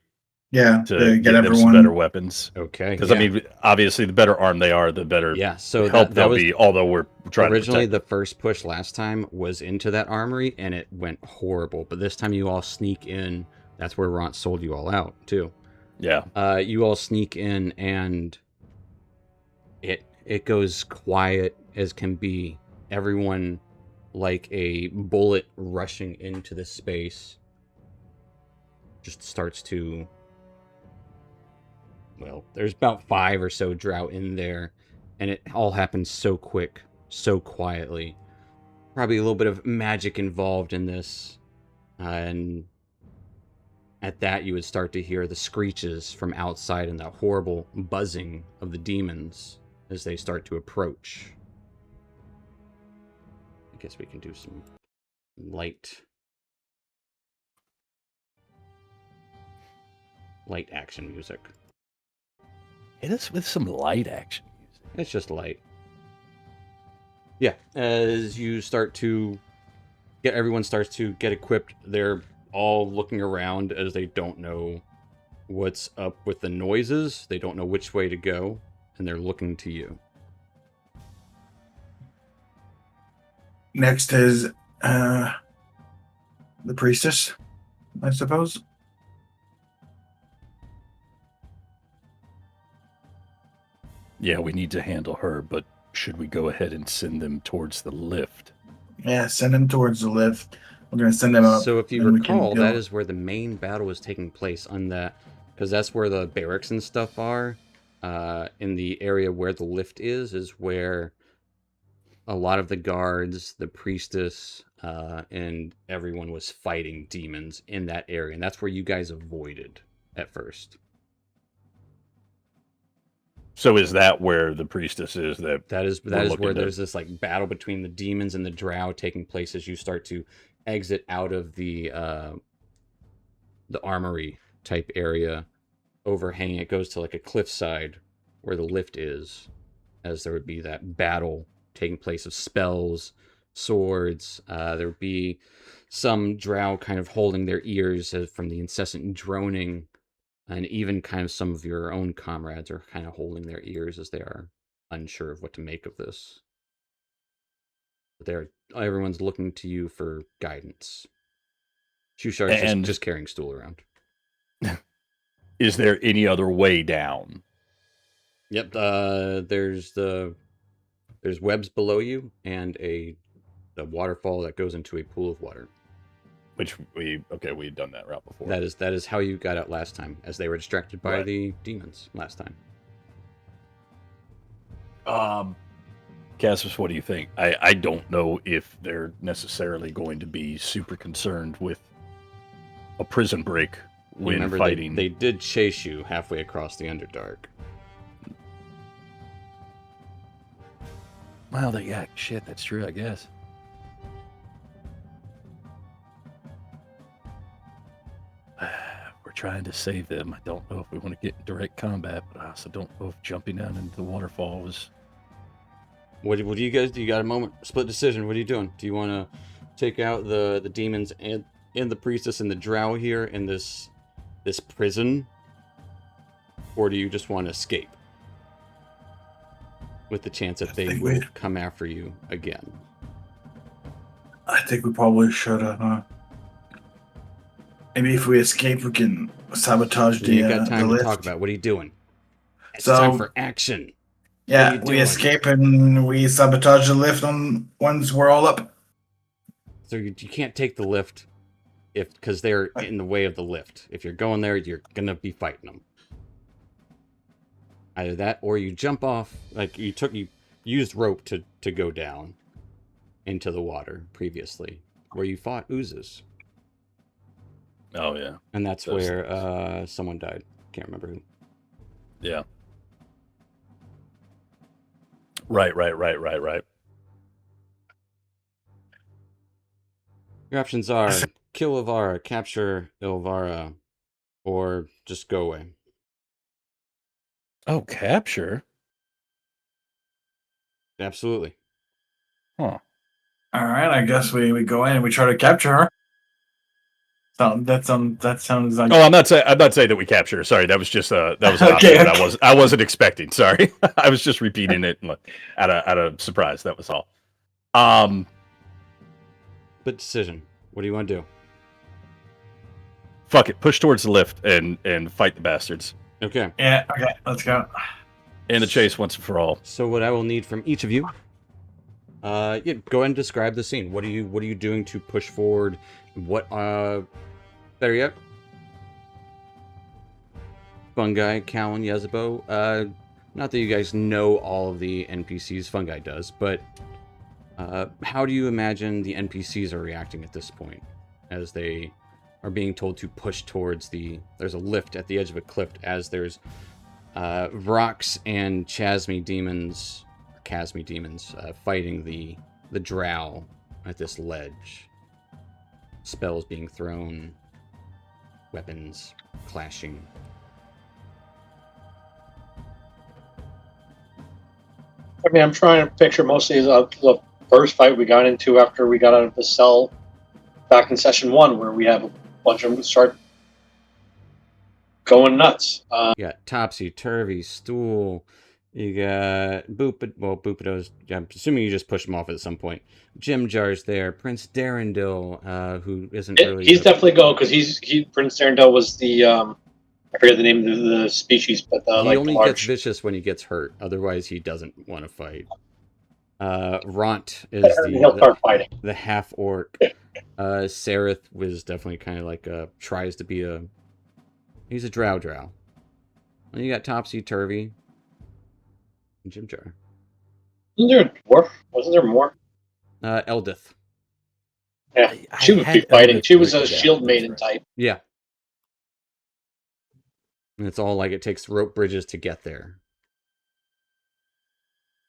Yeah, to get everyone them some better weapons. Okay. Because I mean, obviously, the better armed they are, the better so help they'll be. Although we're trying originally to the first push last time was into that armory and it went horrible. But this time you all sneak in. That's where Ront sold you all out too. Yeah. You all sneak in and it goes quiet as can be. Everyone like a bullet rushing into the space just starts to... Well, there's about 5 or so drow in there, and it all happens so quick, so quietly. Probably a little bit of magic involved in this, and at that you would start to hear the screeches from outside and the horrible buzzing of the demons as they start to approach. I guess we can do some light action music. Hit us with some light action music. It's just light. Yeah, as you start to everyone starts to get equipped, they're all looking around as they don't know what's up with the noises. They don't know which way to go, and they're looking to you. Next is the priestess, I suppose. Yeah, we need to handle her, but should we go ahead and send them towards the lift? Yeah, send them towards the lift. We're going to send them up. So if you recall, that is where the main battle was taking place on that, because that's where the barracks and stuff are. In the area where the lift is where a lot of the guards, the priestess, and everyone was fighting demons in that area. And that's where you guys avoided at first. So is that where the priestess is? That is where there's this like battle between the demons and the drow taking place as you start to exit out of the armory type area, overhanging. It goes to like a cliffside where the lift is, as there would be that battle taking place of spells, swords. There would be some drow kind of holding their ears from the incessant droning. And even kind of some of your own comrades are kind of holding their ears as they are unsure of what to make of this. But everyone's looking to you for guidance. Shushar's just carrying stool around. Is there any other way down? Yep. There's webs below you and a waterfall that goes into a pool of water. Which we'd done that route before. That is how you got out last time, as they were distracted by the demons last time. Cassius, what do you think? I don't know if they're necessarily going to be super concerned with a prison break when Remember, fighting. They did chase you halfway across the Underdark. Well, shit, that's true, I guess. We're trying to save them. I don't know if we want to get in direct combat, but I also don't know if jumping down into the waterfall was... What do you guys do? You got a moment? Split decision. What are you doing? Do you want to take out the demons and the priestess and the drow here in this prison? Or do you just want to escape? With the chance that they will come after you again. I think we probably should have. Maybe if we escape, we can sabotage the You got time to lift. talk about. What are you doing? It's So, time for action. Yeah, we escape and we sabotage the lift once we're all up. So you can't take the lift because they're in the way of the lift. If you're going there, you're gonna be fighting them. Either that, or you jump off. Like you used rope to go down into the water previously, where you fought oozes. Oh yeah, and that's where someone died. Can't remember who. Yeah. Right. Your options are kill Ilvara, capture Ilvara, or just go away. Oh, capture? Absolutely. Huh. All right, I guess we go in and we try to capture her. So that sounds like. Oh, I'm not saying that we capture her. Sorry, that was just an option that I wasn't expecting. Sorry, I was just repeating it out of surprise. That was all. But decision. What do you want to do? Fuck it. Push towards the lift and fight the bastards. Okay. Yeah. Okay. Let's go. And the chase once and for all. So what I will need from each of you. Go ahead and describe the scene. What are you doing to push forward? What better yet? Fungi, Callan, Yezebo. Not that you guys know all of the NPCs Fungi does, but how do you imagine the NPCs are reacting at this point as they are being told to push towards there's a lift at the edge of a cliff as there's Vrox and Chasmi demons fighting the drow at this ledge. Spells being thrown, weapons clashing. I mean, I'm trying to picture mostly the first fight we got into after we got out of the cell back in session 1, where we have a bunch of them start going nuts. You got Topsy-Turvy, Stool. You got Boopidos. I'm assuming you just push him off at some point. Jim Jar's there. Prince Darendil, who isn't really... He's definitely go, because Prince Darendil was the... I forget the name of the species, but he only gets vicious when he gets hurt. Otherwise, he doesn't want to fight. Ront is he'll start fighting. The half orc. Sareth was definitely kind of like tries to be he's a drow. And you got Topsy-Turvy and Jim Jar. Wasn't there a dwarf? Wasn't there more? Eldith. Yeah, she would be fighting. She was a shield maiden type. Yeah. And it's all like it takes rope bridges to get there.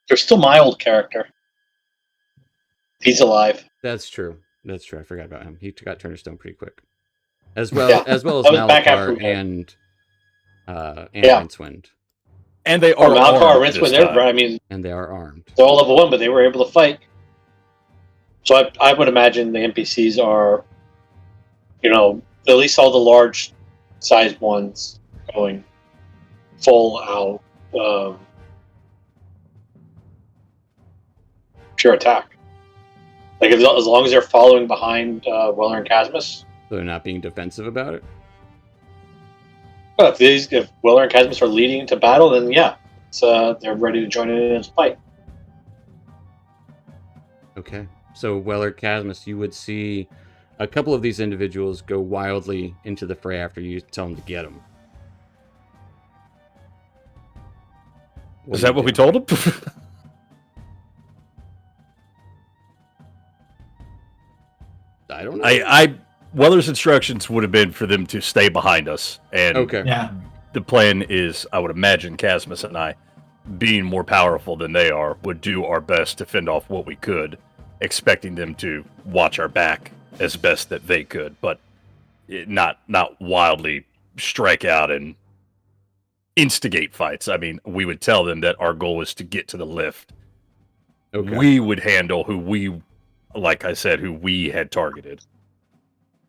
There's still my old character. He's alive. That's true. I forgot about him. He got turned to stone pretty quick. As well as Malachar and Rincewind. And they are Malachar, Rincewind, and they are armed. They're all level 1, but they were able to fight. So I would imagine the NPCs are, at least all the large sized ones going full out pure attack. Like as long as they're following behind Weller and Casmus. So they're not being defensive about it? But if Weller and Casmus are leading into battle, then yeah, they're ready to join in a fight. Okay. So Weller, Casmus, you would see a couple of these individuals go wildly into the fray after you tell them to get them. Is that what we told him? I don't know. Weller's instructions would have been for them to stay behind us. And Okay. Yeah. the plan is, I would imagine, Casmus and I, being more powerful than they are, would do our best to fend off what we could, expecting them to watch our back as best that they could, but not wildly strike out and instigate fights. I mean, we would tell them that our goal is to get to the lift. Okay. We would handle who we had targeted.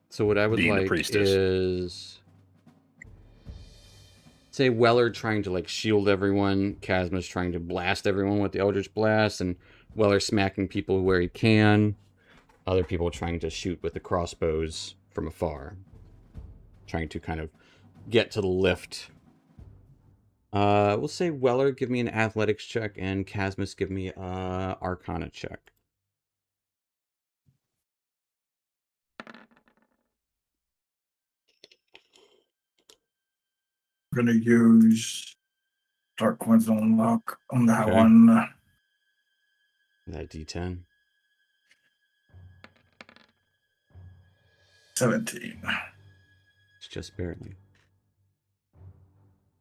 So what I would being the like priestess. is, say, Weller trying to like shield everyone, Casmus trying to blast everyone with the Eldritch Blast, and Weller smacking people where he can. Other people trying to shoot with the crossbows from afar, trying to kind of get to the lift. We'll say Weller, give me an athletics check, and Casmus, give me a Arcana check. I'm going to use Dark One's Unlock on that Okay. one. That D10. 17. It's just barely.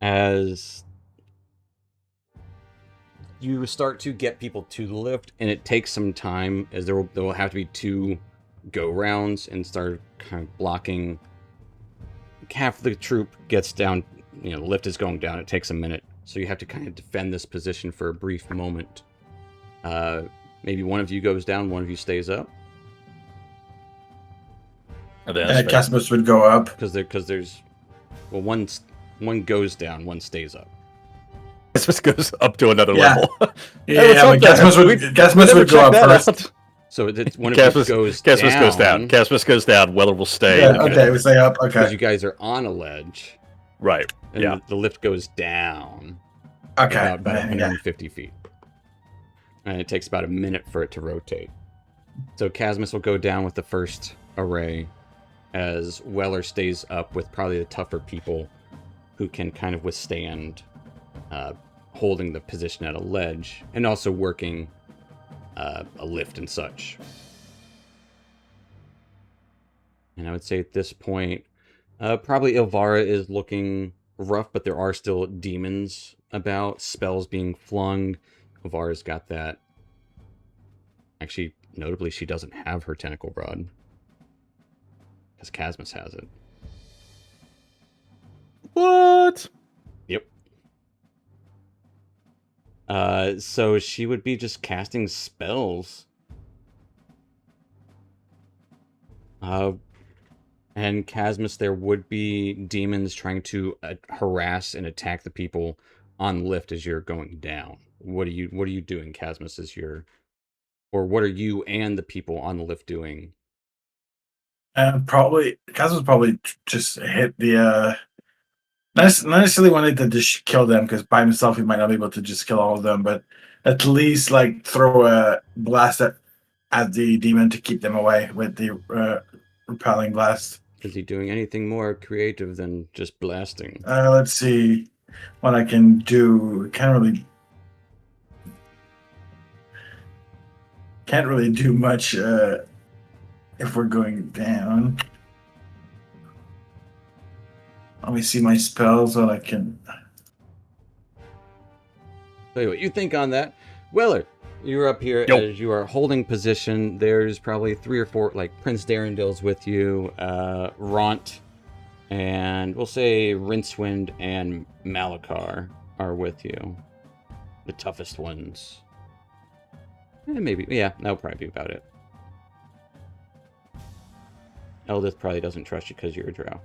As you start to get people to the lift, and it takes some time, as there will have to be 2 go rounds and start kind of blocking. Half the troop gets down, the lift is going down. It takes a minute, so you have to kind of defend this position for a brief moment. Maybe one of you goes down, one of you stays up. Casmus would go up. Because there's one goes down, one stays up. Casmus goes up to another level. Yeah, but Casmus would go up first. So it's one of you goes down. Casmus goes down. Casmus goes down. Weller will stay. Yeah, okay, we stay up. Okay. Because you guys are on a ledge. Right. And the lift goes down. Okay. About 150 feet. And it takes about a minute for it to rotate. So Casmus will go down with the first array, as Weller stays up with probably the tougher people who can kind of withstand holding the position at a ledge and also working a lift and such. And I would say at this point, probably Ilvara is looking rough, but there are still demons about, spells being flung. Ilvara's got that. Actually, notably, she doesn't have her tentacle rod, because Casmus has it. What? Yep. So she would be just casting spells. And Casmus, there would be demons trying to harass and attack the people on the lift as you're going down. What are you doing, Casmus, or what are you and the people on the lift doing? Casmus probably just hit the not necessarily wanted to just kill them, because by himself he might not be able to just kill all of them, but at least like throw a blast at the demon to keep them away with the repelling blast. Is he doing anything more creative than just blasting? Let's see what I can do. Can't really do much if we're going down. Let me see my spells, what I can. Tell you what you think on that. Weller, you're up here. Yo. As you are holding position. There's probably 3 or 4, like Prince Darendale's with you, Ront, and we'll say Rincewind and Malakar are with you. The toughest ones. Maybe, yeah, that'll probably be about it. Eldith probably doesn't trust you because you're a drow.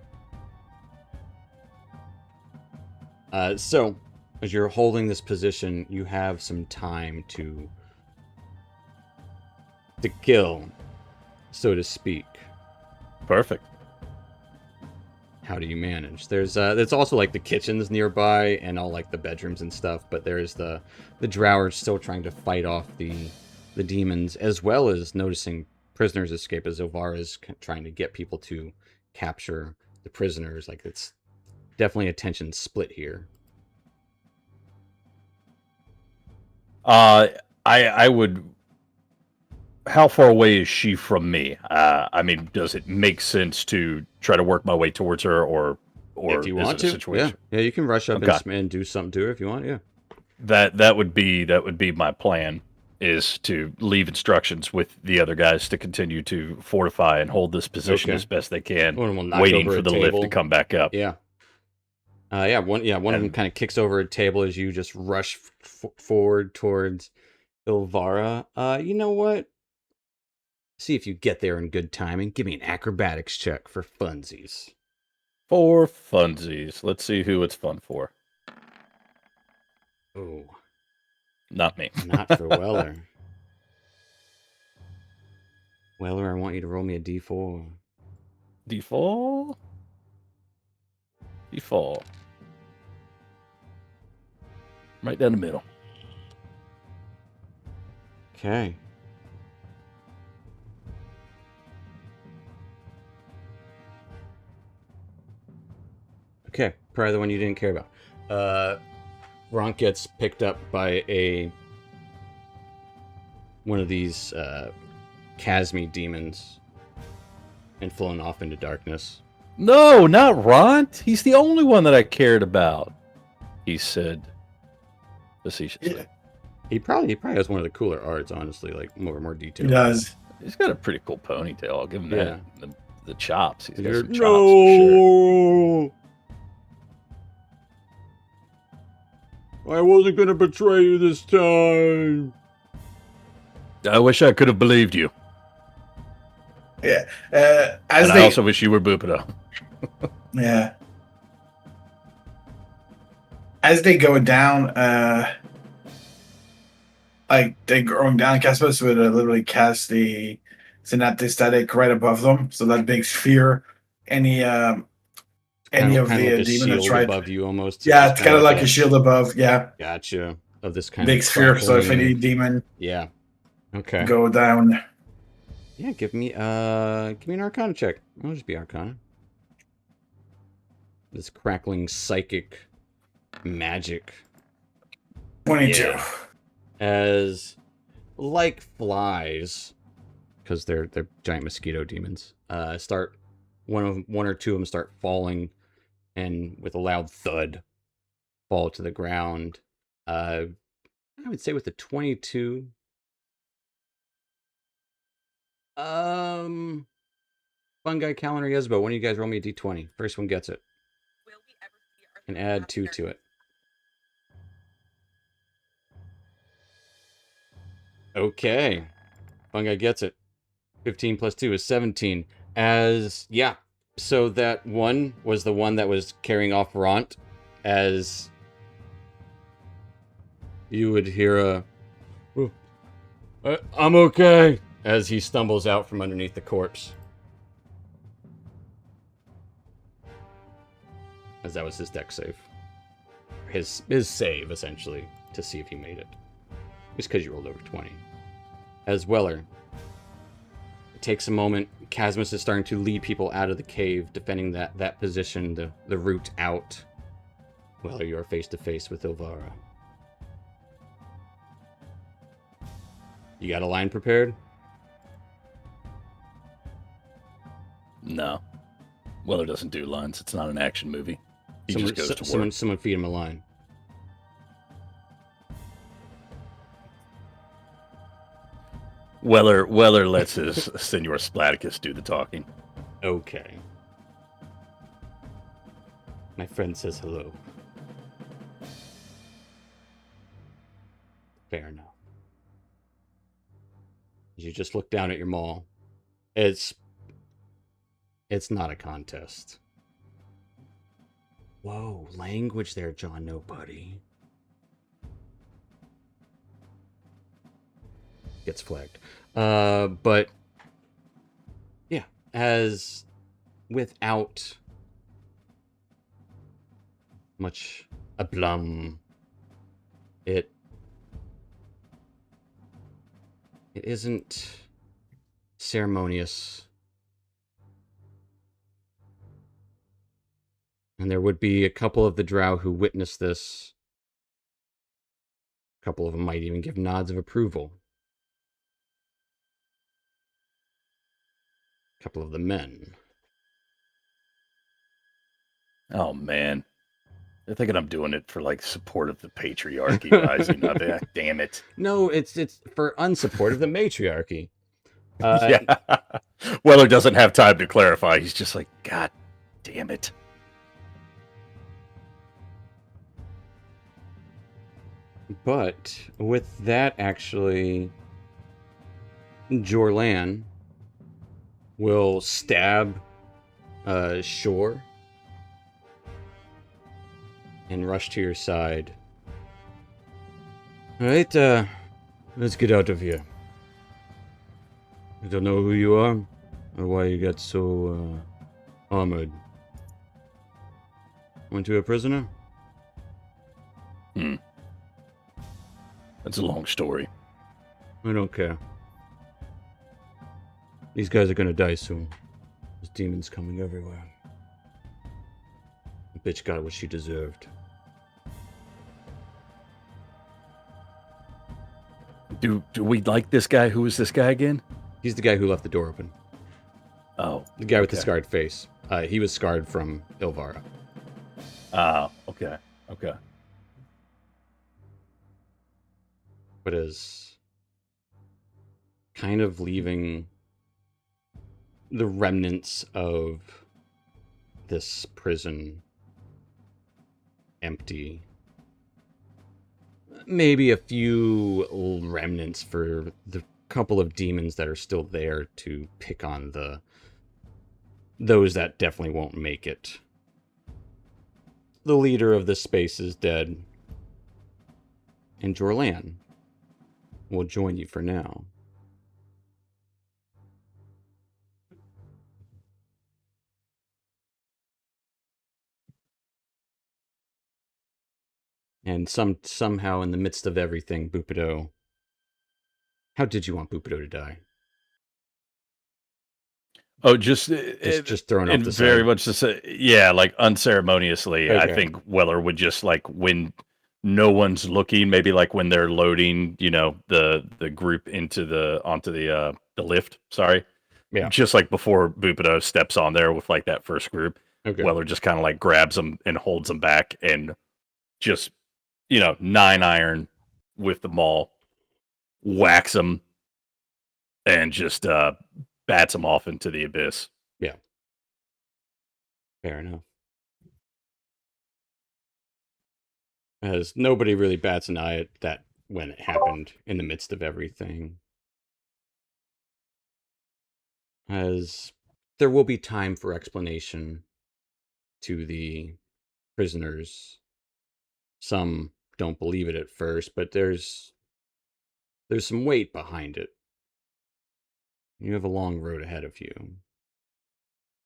So, as you're holding this position, you have some time to to kill, so to speak. Perfect. How do you manage? There's also like the kitchens nearby and all like the bedrooms and stuff, but there's the drow still trying to fight off the demons, as well as noticing prisoners escape as Ovara is trying to get people to capture the prisoners. Like, it's definitely a tension split here. I would. How far away is she from me? I mean, does it make sense to try to work my way towards her, or if you want is it a to, situation? yeah, you can rush up Okay. and do something to her if you want. Yeah, That would be my plan, is to leave instructions with the other guys to continue to fortify and hold this position as best they can, one of them will knock waiting over for a the table. lift to come back up. Yeah. One of them kind of kicks over a table as you just rush forward towards Ilvara. You know what? See if you get there in good time and give me an acrobatics check for funsies. For funsies. Let's see who it's fun for. Oh. Not me. Not for Weller. Weller, I want you to roll me a d4. D4? D4. Right down the middle. Okay. Okay, probably the one you didn't care about. Ronk gets picked up by one of these Casmi demons and flown off into darkness. No, not Ront. He's the only one that I cared about, he said facetiously. Yeah. He probably has one of the cooler arts, honestly, like more detail. He does. He's got a pretty cool ponytail. I'll give him that. The chops. He's got some chops no! for sure. I wasn't gonna betray you this time. I wish I could have believed you. Yeah. I also wish you were Bupido. Yeah. As they go down, like they're going down, Caspus would literally cast the synaptic static right above them, so that big sphere. Any of kind of the like a demon that's shield right above you, almost. Yeah, it's kind of like a shield above. Yeah. Gotcha. Of this kind big of sphere. So if any crackling- demon, yeah. Okay. go down. Yeah, give me an Arcana check. I'll just be Arcana. This crackling psychic magic. 22. Yeah. As like flies, because they're giant mosquito demons. Start one or two of them start falling, and with a loud thud, fall to the ground. I would say with a 22. Fungi Calendar Yesbo, one of you guys roll me a d20. First one gets it. And add 2 to it. Okay. Fungi gets it. 15 plus 2 is 17. So that one was the one that was carrying off Ront. As you would hear I'm okay, as he stumbles out from underneath the corpse. As that was his deck save. His save, essentially, to see if he made it. It's because you rolled over 20. As Weller, it takes a moment. Casmus is starting to lead people out of the cave, defending that position, the route out. Weller, you are face to face with Ilvara. You got a line prepared? No. Weller doesn't do lines. It's not an action movie. He just goes to work. Someone feed him a line. Weller lets his Senor Splaticus do the talking. Okay. My friend says hello. Fair enough. You just look down at your maul. It's not a contest. Whoa, language there, John Nobody. gets flagged. But yeah, as without much aplomb, it isn't ceremonious. And there would be a couple of the drow who witnessed this. A couple of them might even give nods of approval. A couple of the men. Oh, man. They're thinking I'm doing it for, like, support of the patriarchy rising up. Damn it. No, it's for unsupport of the matriarchy. Yeah. Weller doesn't have time to clarify. He's just like, God damn it. But with that, actually, Jorlan will stab Shore and rush to your side. All right, let's get out of here. I don't know who you are or why you got so armored. Want to be a prisoner? That's a long story. I don't care. These guys are gonna die soon. There's demons coming everywhere. The bitch got what she deserved. Do we like this guy? Who is this guy again? He's the guy who left the door open. Oh. The guy with the scarred face. He was scarred from Ilvara. Okay. Okay. But is kind of leaving the remnants of this prison empty. Maybe a few remnants for the couple of demons that are still there to pick on those that definitely won't make it. The leader of this space is dead, and Jorlan will join you for now. And somehow in the midst of everything, Bupido... How did you want Bupido to die? Oh, just thrown off the side. Very much to say, yeah, like unceremoniously. Okay. I think Weller would just like when no one's looking, maybe like when they're loading, the group onto the lift. Sorry, Yeah. Just like before Bupido steps on there with like that first group, Okay. Weller just kind of like grabs them and holds them back and just 9-iron with the maul, whacks them, and just bats them off into the abyss. Yeah. Fair enough. As nobody really bats an eye at that when it happened in the midst of everything. As there will be time for explanation to the prisoners. Some don't believe it at first, but there's some weight behind it. You have a long road ahead of you.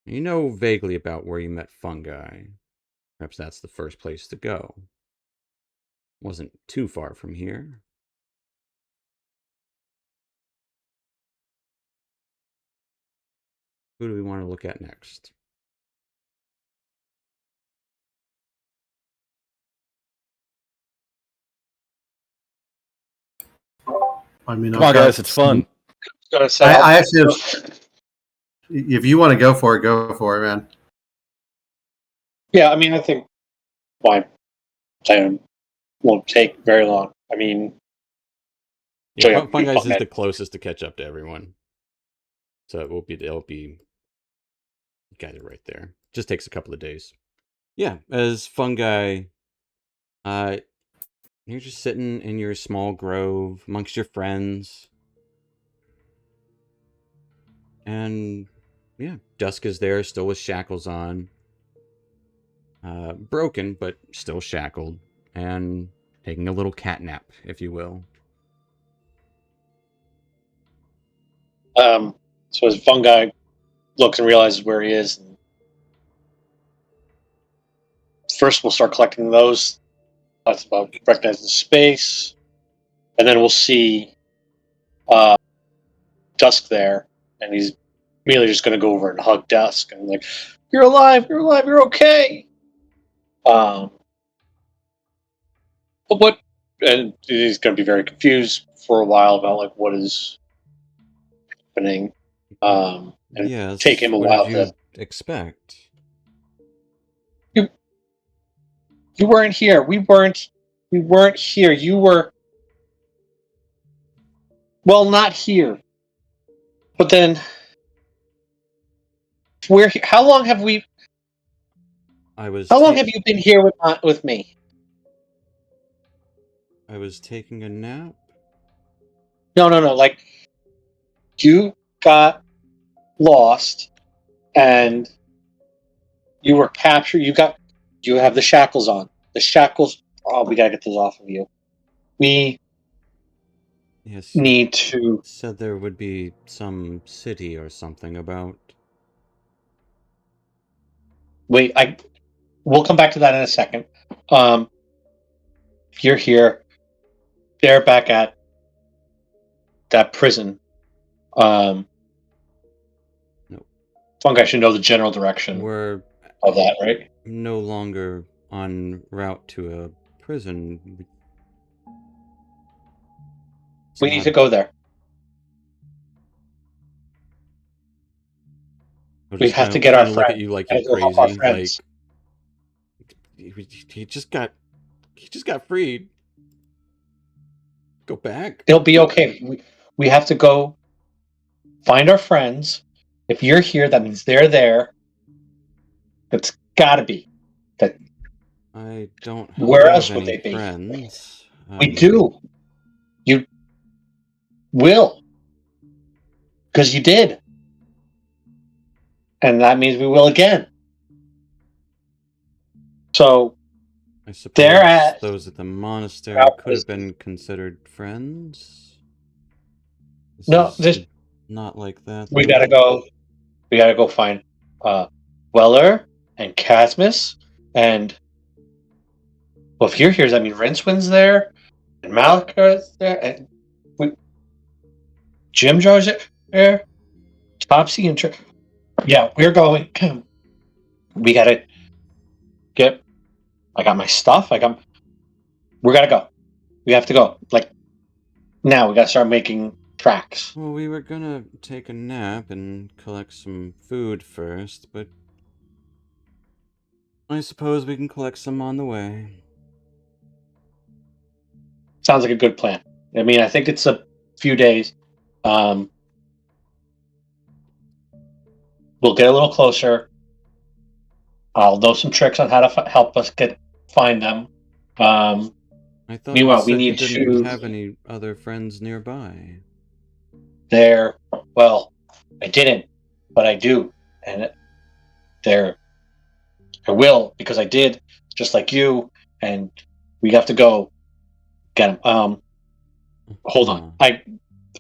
You know vaguely about where you met fungi. Perhaps that's the first place to go. Wasn't too far from here. Who do we want to look at next? I mean, Come on, guys, it's fun. I actually, if you want to go for it, man. Yeah, I mean, I think my time won't take very long. I mean, Yeah, Fungi is the closest to catch up to everyone. So it'll be you guys are right there. Just takes a couple of days. Yeah, as Fungi, you're just sitting in your small grove amongst your friends. And yeah, Dusk is there, still with shackles on. Broken, but still shackled. And taking a little cat nap, if you will. So as Fungi looks and realizes where he is, first we'll start collecting those. That's about recognizing space, and then we'll see Dusk there, and he's immediately just going to go over and hug Dusk and like, "You're alive! You're alive! You're okay!" But what? And he's going to be very confused for a while about like what is happening, and Yes, take him a what while did to. you expect? You weren't here. We weren't here. You were. Well, not here. But then, we're here. How long have we? I was How long have you been here with me? I was taking a nap. No. Like, you got lost, and you were captured. You have the shackles on. The shackles. Oh, we gotta get those off of you. We Yes, you need to. said there would be some city or something about. Wait, we'll come back to that in a second. You're here. They're back at that prison. No. Fungi should know the general direction We're of that, right? no longer en route to a prison. We need to go there. We have to get our look at friend. you like Gotta you're go help our crazy. Like friends. he just got freed. Go back. It'll be okay. We have to go find our friends. If you're here, that means they're there. It's gotta be. That I don't where have else would any they be? friends. We do. You will. Because you did. And that means we will again. So I suppose they're at those at the monastery could have been considered friends. This not like that. we though. gotta go. We gotta go find Weller and Casmus and well, if you're here, does that mean Rincewind's there and Malika's there and Jim Jar's there, Topsy and yeah, we're going. We gotta get. I got my stuff. We gotta go. We have to go. Like now, we gotta start making tracks. Well, we were gonna take a nap and collect some food first, but I suppose we can collect some on the way. Sounds like a good plan. I mean, I think it's a few days. We'll get a little closer. I'll know some tricks on how to help us find them. I thought Meanwhile, you we said you need didn't to. have any other friends nearby. There. Well, I didn't, but I do, and there. I will because I did, just like you, and we have to go get them. Hold on. I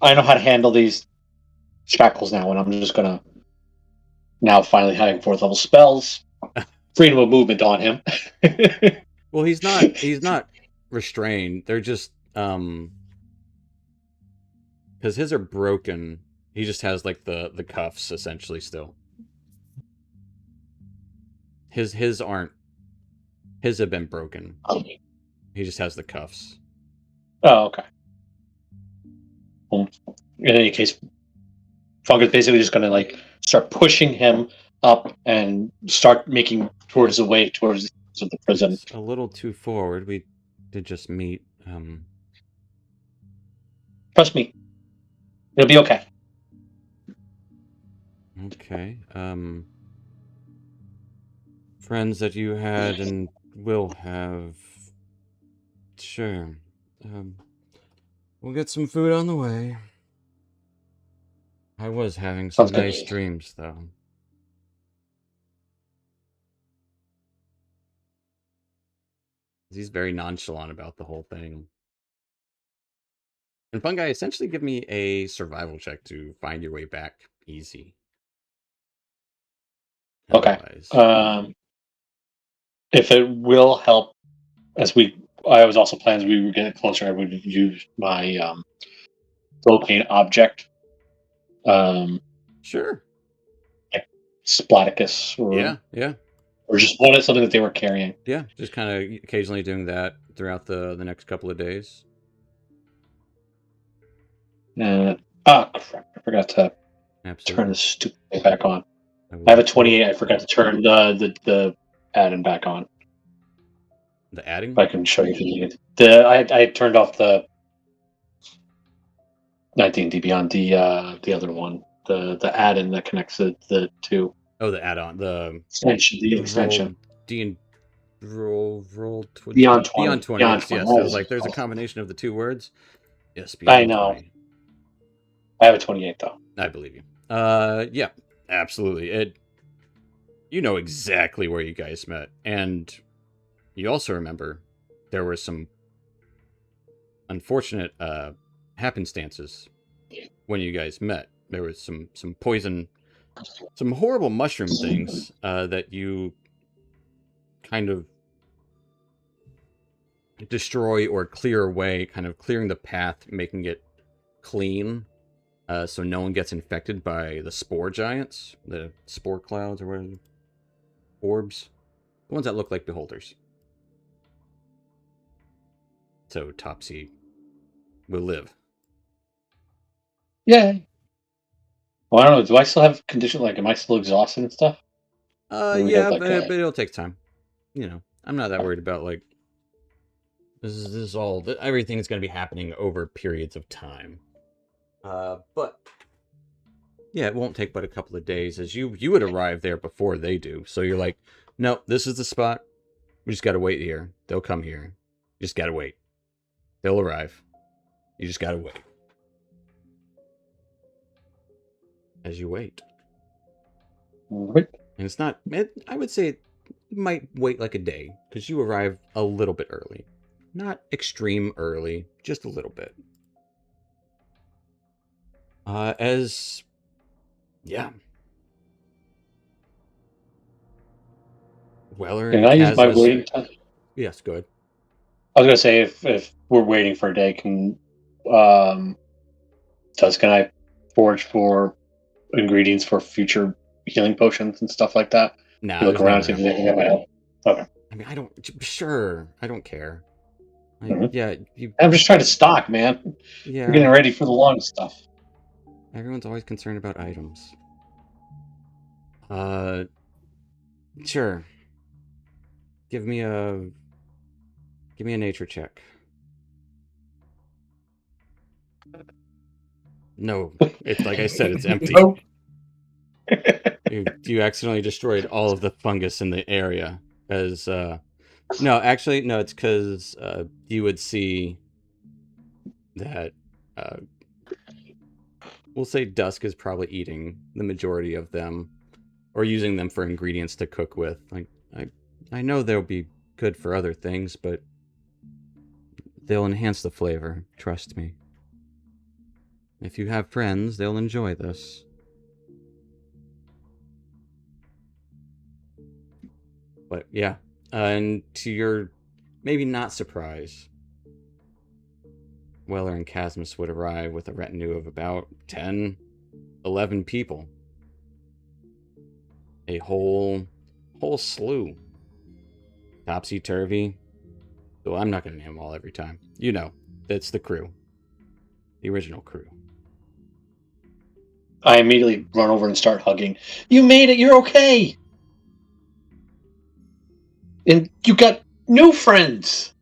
know how to handle these shackles now, and I'm just gonna now finally having fourth level spells, freedom of movement on him. Well, he's not restrained. They're just because his are broken. He just has like the cuffs essentially still. His aren't. His have been broken. He just has the cuffs. Oh, okay. Well, in any case, Fungus basically just gonna like start pushing him up and start making towards the way towards the prison. It's a little too forward. We did just meet. Trust me, it'll be okay. Okay. Friends that you had and will have. Sure. We'll get some food on the way. I was having some Sounds good. nice dreams, though. He's very nonchalant about the whole thing. And Fungi, essentially give me a survival check to find your way back easy. Okay. Otherwise, If it will help, I was also planning as we would get closer, I would use my propane object, sure. like Splaticus, Yeah. or just one something that they were carrying. Yeah, just kind of occasionally doing that throughout the next couple of days. Crap! I forgot to turn the stupid thing back on. I have a 28. I forgot to turn the add-in back on. The adding? If I can show you if you need it. I turned off the 19D Beyond the other one, the add-in that connects the two. Oh, the add-on, the extension. Roll Beyond 20. Beyond 20. Beyond Yes, 20. yes. That It was was like there's a awesome. combination of the two words. Yes, I Beyond know. 20. I have a 28 though. I believe you. Yeah, absolutely. You know exactly where you guys met, and you also remember there were some unfortunate happenstances when you guys met. There was some poison, some horrible mushroom things that you kind of destroy or clear away, kind of clearing the path, making it clean, so no one gets infected by the spore giants, the spore clouds, or whatever, orbs, the ones that look like beholders. So Topsy will live. Yeah. Well, I don't know. Do I still have condition? Like, am I still exhausted and stuff? Yeah, but it'll take time. You know, I'm not that worried about like this is all everything's going to be happening over periods of time. But yeah, it won't take but a couple of days, as you would arrive there before they do. So you're like, no, this is the spot. We just got to wait here. They'll come here. You just got to wait. They'll arrive. You just got to wait. As you wait. Right. And it's not, I would say it might wait like a day, because you arrive a little bit early. Not extreme early, just a little bit. Yeah. Weller Can and I use my Casmus. waiting time? Yes, go ahead. I was gonna say if we're waiting for a day, can I forge for ingredients for future healing potions and stuff like that? Nah, look around and see if there's anything that might help. Okay. I mean, I don't care. Mhm. Yeah, I'm just trying to stock, man. yeah. We're getting ready for the long stuff. Everyone's always concerned about items. Sure. Give me a nature check. No, it's like I said, it's empty. Nope. You accidentally destroyed all of the fungus in the area. As no, actually, no, it's because you would see that we'll say Dusk is probably eating the majority of them, or using them for ingredients to cook with. Like I know they'll be good for other things, but they'll enhance the flavor. Trust me. If you have friends, they'll enjoy this. But yeah, and to your maybe not surprise, Weller and Casmus would arrive with a retinue of about 10, 11 people. A whole slew. Topsy-turvy. So I'm not going to name them all every time. You know, that's the crew. The original crew. I immediately run over and start hugging. You made it. You're okay. And you got new friends.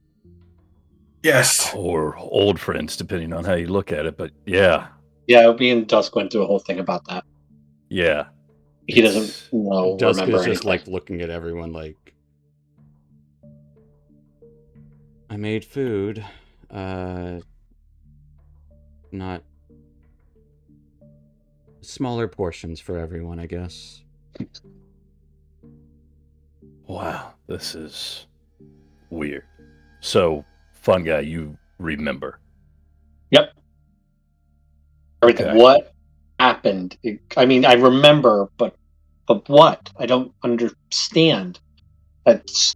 Yes. Or old friends, depending on how you look at it. But yeah. Yeah, me and Dusk went through a whole thing about that. Yeah. He doesn't know. Dusk is just anything. like looking at everyone like, I made food. Not smaller portions for everyone, I guess. Wow, this is weird. So, Fun Guy, you remember? Yep. Everything. Okay. What happened? I mean, I remember, but what? I don't understand. That's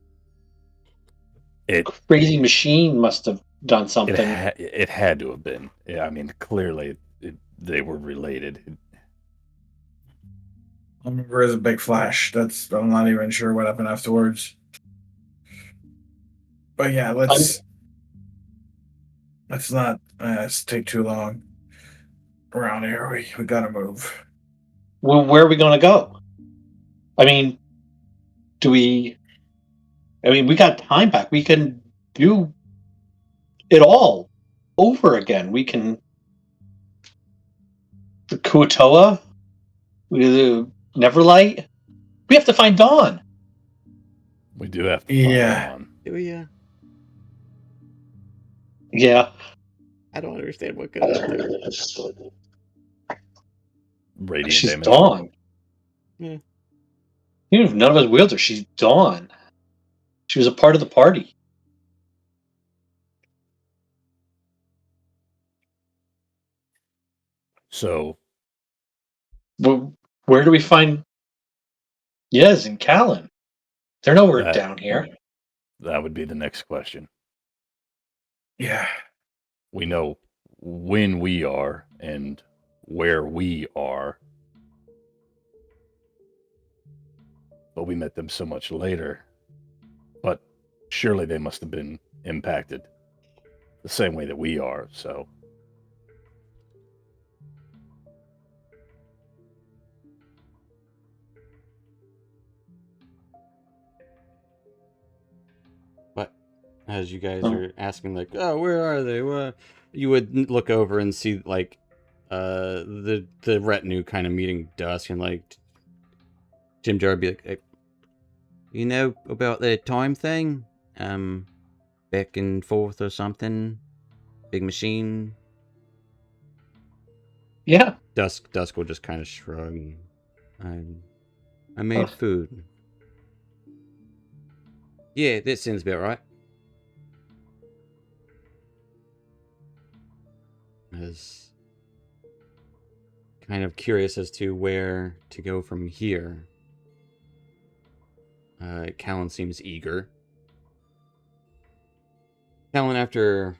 crazy machine must have done something. It had to have been. Yeah, I mean, clearly they were related. I remember as a big flash. I'm not even sure what happened afterwards. But yeah, let's not take too long around here. We gotta move. Well, where are we going to go? I mean, we got time back. We can do it all over again. We can the Kuatoa, the Neverlight. We have to find Dawn. We do have to find Dawn. Do you? Yeah. I don't understand what goes on there. Radiant She's damage. Dawn. Yeah. Even if none of us wield her, she's Dawn. She was a part of the party. So, where do we find Yez and Callan? They're nowhere down here. That would be the next question. Yeah. We know when we are and where we are. But we met them so much later. But surely they must have been impacted the same way that we are, so. But as you guys are asking, like, oh, where are they? You would look over and see, like, the retinue kind of meeting dusk, and, like, Jim Jar would be like, hey, you know about the time thing? Back and forth or something? Big machine? Yeah. Dusk will just kind of shrug. I made food. Yeah, that sounds about right. I was kind of curious as to where to go from here. Callan seems eager. Callan, after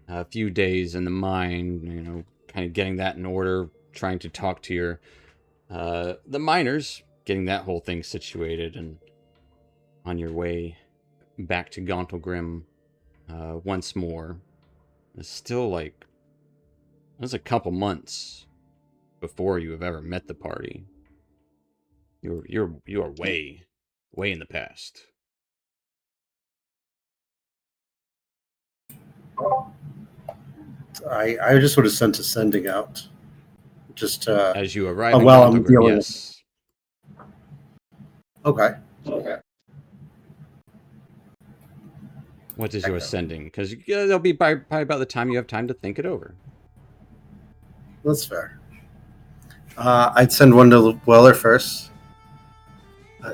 a few days in the mine, kind of getting that in order, trying to talk to your the miners, getting that whole thing situated, and on your way back to Gauntlgrim once more. It's still like that's a couple months before you have ever met the party. You are way in the past. I just would have sent a sending out. Just as you arrive in I'm dealing yes. Okay. What is your sending? Because it'll be probably about the time you have time to think it over. That's fair. I'd send one to Weller first.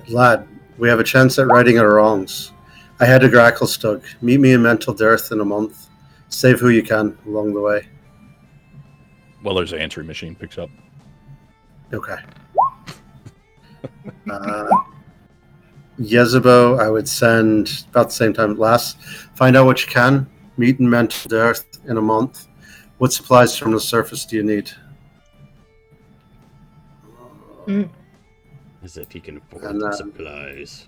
Lad, we have a chance at righting our wrongs. I had a Gracklestug. Meet me in Mental Dearth in a month. Save who you can along the way. Weller's answering machine picks up. Okay. Yezebo, I would send about the same time last. Find out what you can. Meet in Mental Dearth in a month. What supplies from the surface do you need? As if he can afford the supplies.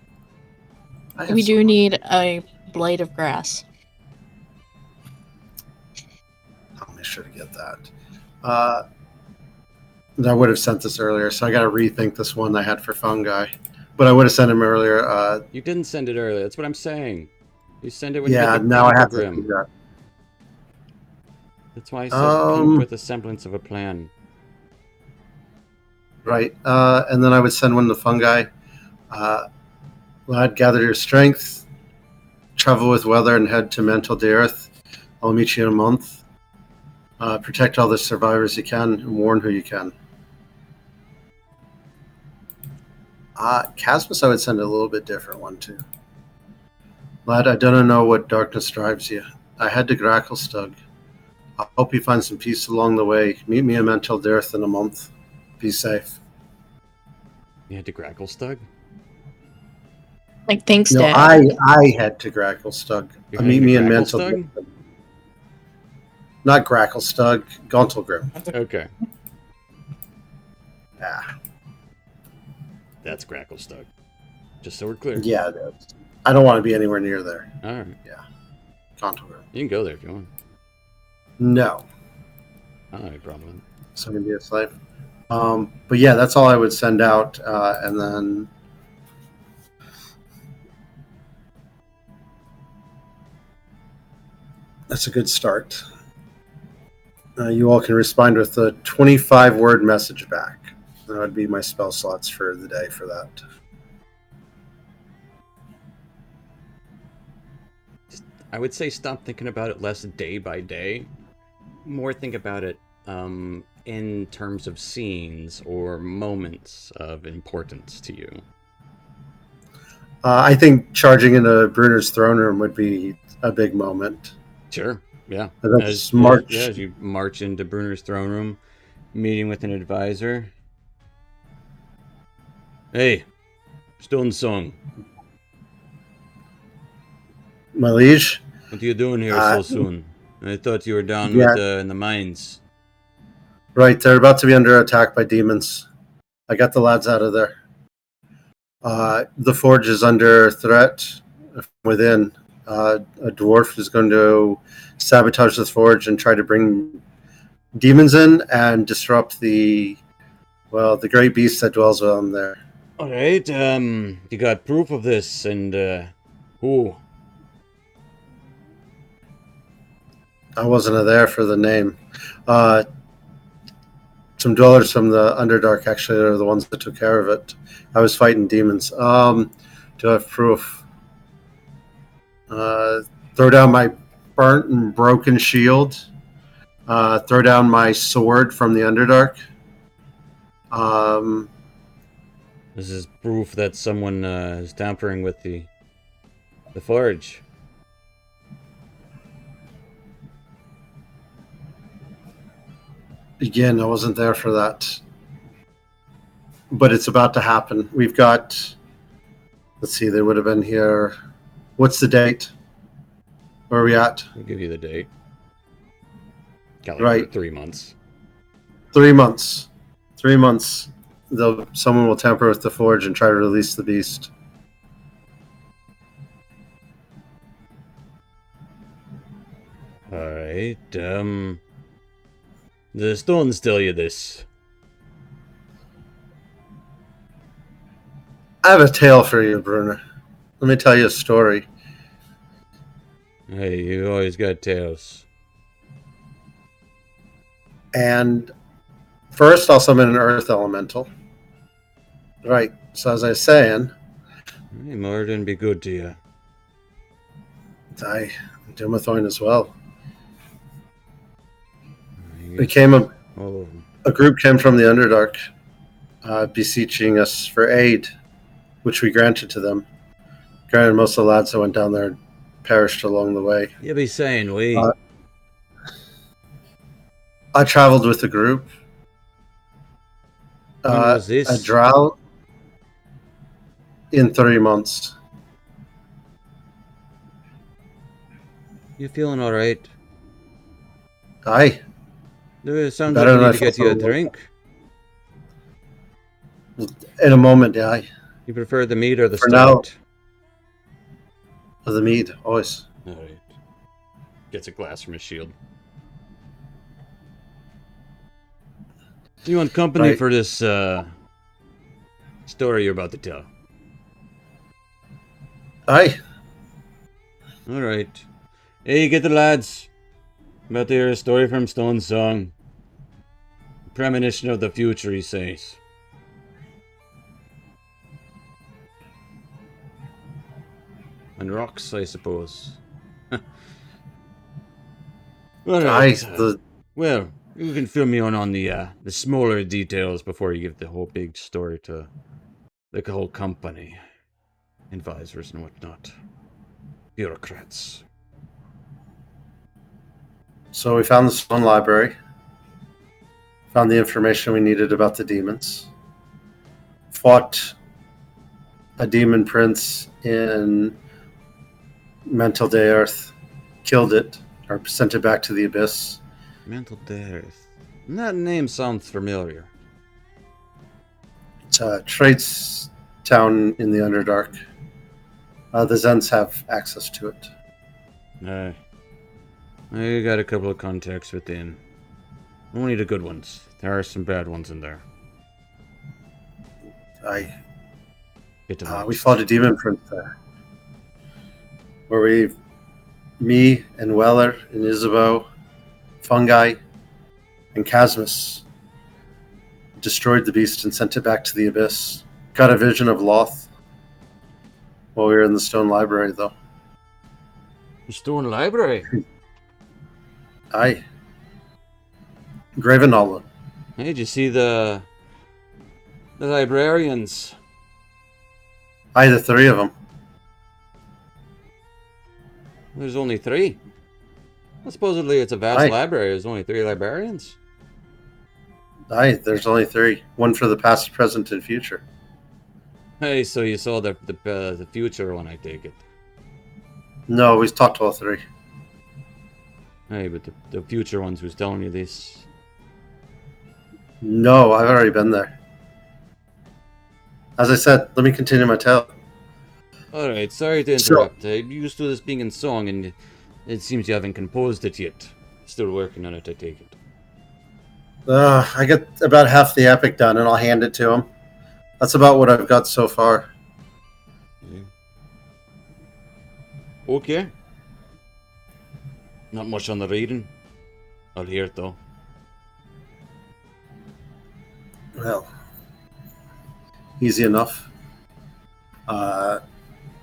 We do need a blade of grass. I'll make sure to get that. I would have sent this earlier, so I got to rethink this one I had for fungi. But I would have sent him earlier. You didn't send it earlier. That's what I'm saying. You send it when you yeah, get the now I have Grim. to do that. That's why I said come up with a semblance of a plan. Right. And then I would send one to fungi. Lad, gather your strength. Travel with Weather and head to Mental Dearth. I'll meet you in a month. Protect all the survivors you can and warn who you can. Casmus, I would send a little bit different one too. Lad, I don't know what darkness drives you. I had to Gracklestug. I hope you find some peace along the way. Meet me in Mental Dearth in a month. Be safe. You had to Gracklestug? Like, thanks, No, Dad. I had to Gracklestug. Meet me in Mental Dearth. Not Gracklestug, Gauntlgrim. Okay. Yeah. That's Gracklestug. Just so we're clear. Yeah, it is. I don't want to be anywhere near there. All right. Yeah. Gauntlgrim. You can go there if you want. No. I don't have any problem with it. So I'm going to be a slave. But yeah, that's all I would send out. And then that's a good start. You all can respond with a 25-word message back. That would be my spell slots for the day for that. I would say stop thinking about it less day by day. More think about it in terms of scenes or moments of importance to you. I think charging into Bruner's throne room would be a big moment. Sure, yeah. As you march into Bruner's throne room, meeting with an advisor. Hey, Stone Song. My liege? What are you doing here so soon? I thought you were down with in the mines. Right, they're about to be under attack by demons. I got the lads out of there. The forge is under threat within. A dwarf is going to sabotage the forge and try to bring demons in and disrupt the great beast that dwells on there. All right, you got proof of this, and who? I wasn't there for the name. Some dwellers from the Underdark actually are the ones that took care of it. I was fighting demons. Do I have proof? Throw down my burnt and broken shield. Throw down my sword from the Underdark. This is proof that someone is tampering with the forge. Again, I wasn't there for that. But it's about to happen. We've got... Let's see, they would have been here... What's the date? Where are we at? I'll give you the date. Got like right. 3 months. 3 months. 3 months. Someone will tamper with the forge and try to release the beast. Alright, the stones tell you this. I have a tale for you, Bruner. Let me tell you a story. Hey, you always got tales. And first, I'll summon an earth elemental. Right, so as I was saying... Hey, Morden, be good to you. I do Thorn as well. A group came from the Underdark, beseeching us for aid, which we granted to them. Granted, most of the lads that went down there perished along the way. You be saying we. I traveled with the group. When was this? A drought in 3 months. You feeling all right? Aye. It sounds like you need to get you a drink. In a moment, aye. You prefer the mead or the For stout? Now, the mead, always. All right. Gets a glass from his shield. You want company for this story you're about to tell? Aye. All right. Hey, get the lads. I'm about to hear a story from Stone Song. Premonition of the future, he says. And rocks, I suppose. All right. Well, you can fill me on the smaller details before you give the whole big story to the whole company, advisors and whatnot, bureaucrats. So we found the stone library, found the information we needed about the demons, fought a demon prince in Mental Day Earth, killed it, or sent it back to the Abyss. Mental Death. That name sounds familiar. It's a trades town in the Underdark. The Zens have access to it. I got a couple of contacts within. Only the good ones. There are some bad ones in there. We fought a demon prince there. Where me and Weller and Isabeau, Fungi, and Casmus destroyed the beast and sent it back to the Abyss. Got a vision of Loth while we were in the stone library, though. The stone library? Aye. Gravenhollow. Hey, did you see the librarians? Aye, the three of them. There's only 3. Well, supposedly it's a vast library. There's only 3 librarians. Aye, there's only 3. One for the past, present, and future. Hey, so you saw the future one, I take it. No, we talked to all 3. Hey, but the future ones who's telling you this. No, I've already been there. As I said, let me continue my tale. Alright, sorry to interrupt. I'm used to this being in song, and it seems you haven't composed it yet. Still working on it, I take it. I get about half the epic done, and I'll hand it to him. That's about what I've got so far. Yeah. Okay. Not much on the reading. I'll hear it, though. Well, easy enough.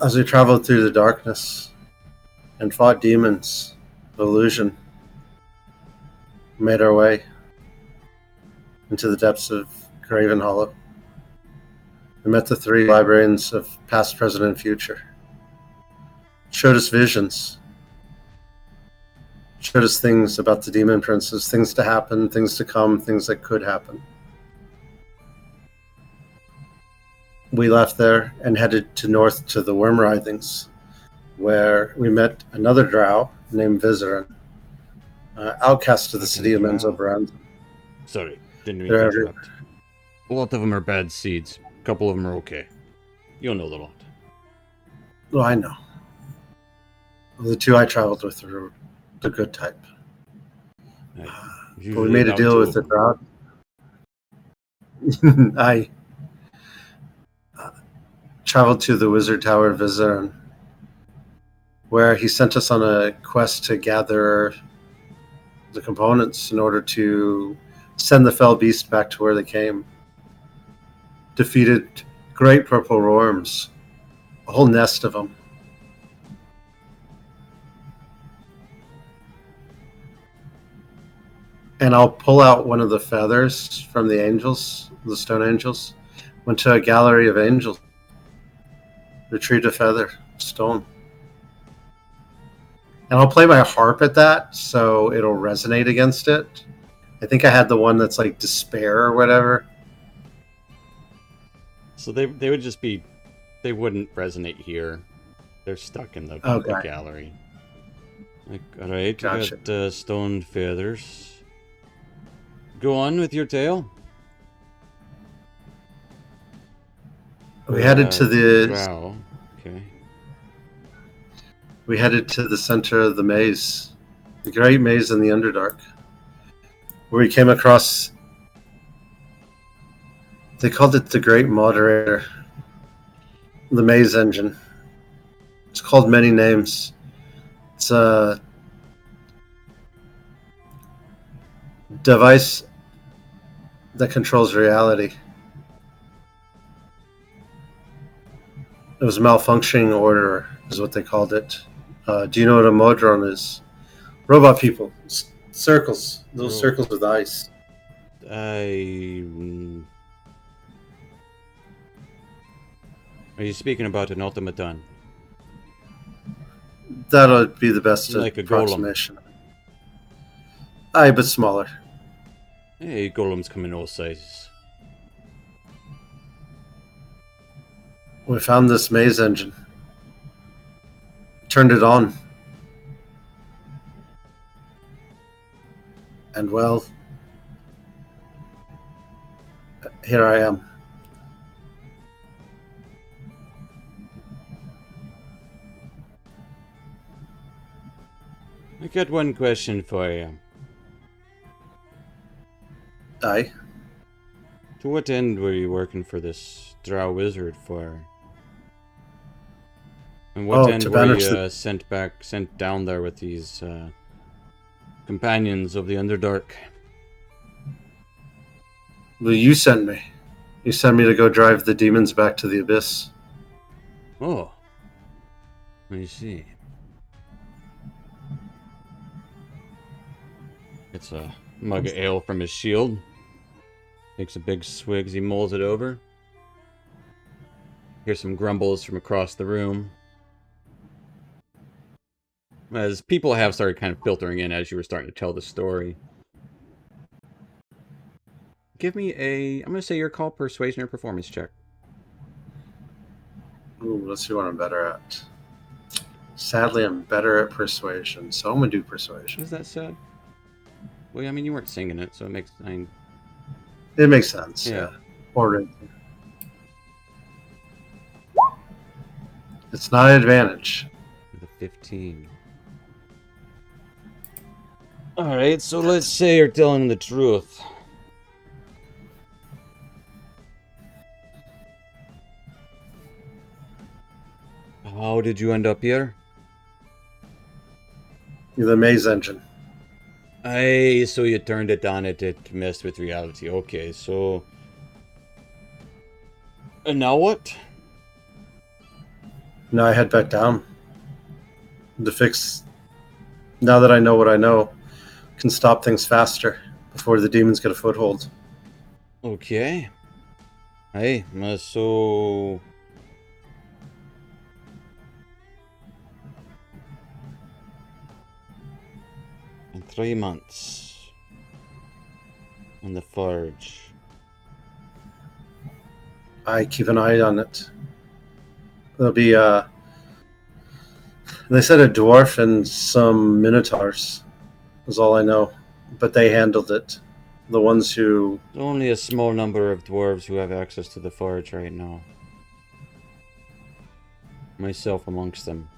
As we traveled through the darkness and fought demons, illusion, made our way into the depths of Gravenhollow. We met the 3 librarians of past, present, and future. Showed us visions. Showed us things about the demon princes, things to happen, things to come, things that could happen. We left there and headed to north to the Worm Writhings, where we met another drow named Vizerin, outcast of the city of Menzoberranzan. Sorry, didn't mean to interrupt. A lot of them are bad seeds. A couple of them are okay. You'll know the lot. Well, I know. The 2 I traveled with were the good type. But we made a deal with the drow. I traveled to the Wizard Tower of Vizerin, where he sent us on a quest to gather the components in order to send the fell beast back to where they came. Defeated great purple worms, a whole nest of them. And I'll pull out one of the feathers from the angels, the stone angels. Went to a gallery of angels. Retrieved a feather, stone. And I'll play my harp at that, so it'll resonate against it. I think I had the one that's like despair or whatever. So they would just be... They wouldn't resonate here. They're stuck in the gallery. Like, alright, Gotcha. you got stone feathers. Go on with your tale. We headed to the... Wow. Okay. We headed to the center of the maze. The great maze in the Underdark. Where we came across... They called it the Great Moderator. The maze engine. It's called many names. It's a device that controls reality. It was a malfunctioning order, is what they called it. Do you know what a modron is? Robot people. Circles. Those circles with eyes. Are you speaking about an automaton? That'll be the best Like a approximation. Aye, but smaller. Hey, golems come in all sizes. We found this maze engine. Turned it on. And well, here I am. I got one question for you. Aye. To what end were you working for this drow wizard for? And what end to were banish you sent down there with these companions of the Underdark? Well, you sent me. You sent me to go drive the demons back to the abyss. Oh, I see. It's a mug of ale from his shield. Takes a big swig as he mulls it over. Hear some grumbles from across the room. As people have started kind of filtering in as you were starting to tell the story. Give me I'm going to say your call persuasion or performance check. Ooh, let's see what I'm better at. Sadly, I'm better at persuasion, so I'm going to do persuasion. Is that sad? Well, I mean, you weren't singing it, so it makes... It makes sense, yeah. Or it's not an advantage. The 15. Alright, so let's say you're telling the truth. How did you end up here? The maze engine. Aye, so you turned it on, it messed with reality. Okay, so... And now what? Now I head back down. To fix... Now that I know what I know, can stop things faster before the demons get a foothold. Okay. Hey, so... In 3 months. On the forge. I keep an eye on it. There'll be, they said a dwarf and some minotaurs is all I know. But they handled it. The ones who... Only a small number of dwarves who have access to the forge right now. Myself amongst them.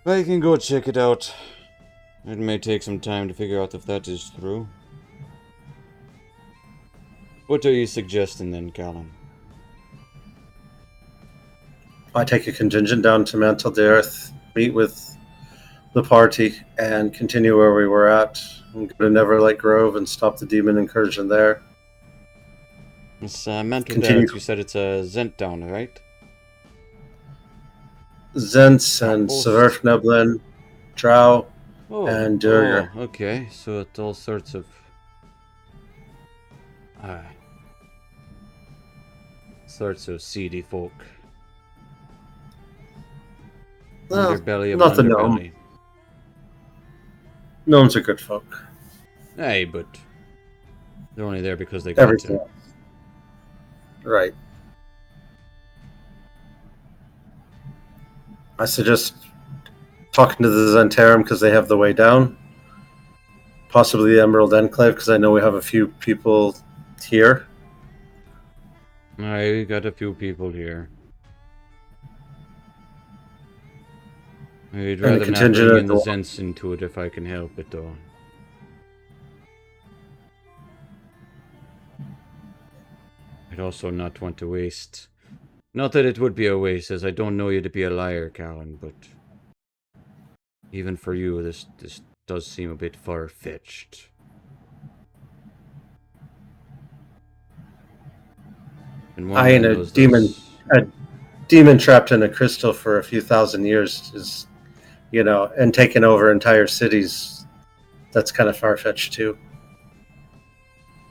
I can go check it out. It may take some time to figure out if that is true. What are you suggesting then, Callan? I take a contingent down to Mantle the Earth, meet with the party, and continue where we were at. And go to Neverlight Grove and stop the demon incursion there. It's Mantle the Earth. You said it's a Zent down, right? Zents and Severfneblin, Drow, and Durger. Oh, okay. So it's all sorts of... sorts of seedy folk. Well, Underbelly of not the underbelly. gnome. Gnomes are good folk. Hey, but they're only there because they got to. Right. I suggest talking to the Zentarum because they have the way down. Possibly the Emerald Enclave because I know we have a few people here. I got a few people here. I'd rather not bring in the Zents into it if I can help it, though. I'd also not want to waste... Not that it would be a waste, as I don't know you to be a liar, Callan, but... Even for you, this does seem a bit far-fetched. I ain't a demon trapped in a crystal for a few thousand years is, you know, and taking over entire cities. That's kind of far-fetched too.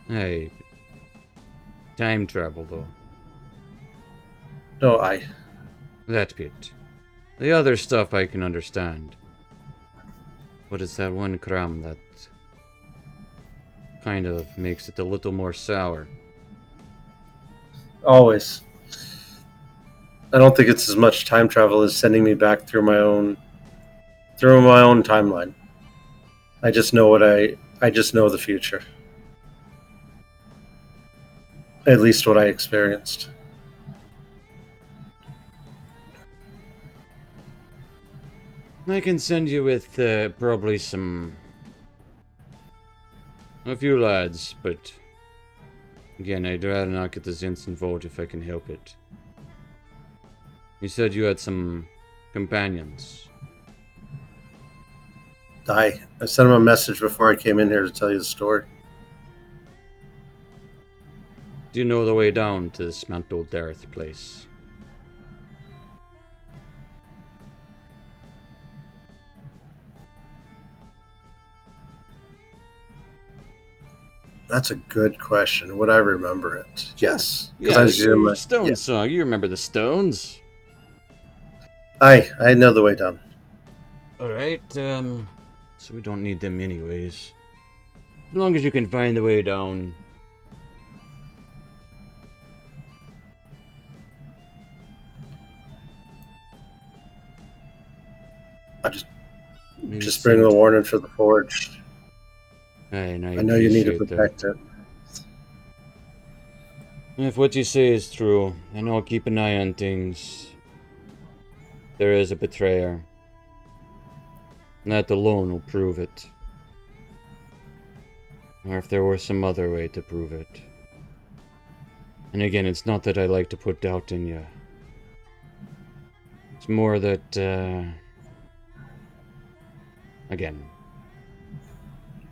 Hey, time travel though. No, that bit. The other stuff I can understand. What is that one crumb that kind of makes it a little more sour? Always. I don't think it's as much time travel as sending me back through my own timeline. I just know I just know the future. At least what I experienced. I can send you with probably a few lads, but again, I'd rather not get this instant vote if I can help it. You said you had some companions. I sent him a message before I came in here to tell you the story. Do you know the way down to this Mount Darth place? That's a good question. Would I remember it? Yes. Yeah, it's your Stones song. You remember the Stones? I know the way down. Alright, so we don't need them anyways. As long as you can find the way down. I just bring the warning for the forge. I know you need to protect it. If what you say is true, then I'll keep an eye on things. There is a betrayer. That alone will prove it. Or if there were some other way to prove it. And again, it's not that I like to put doubt in you. It's more that, again.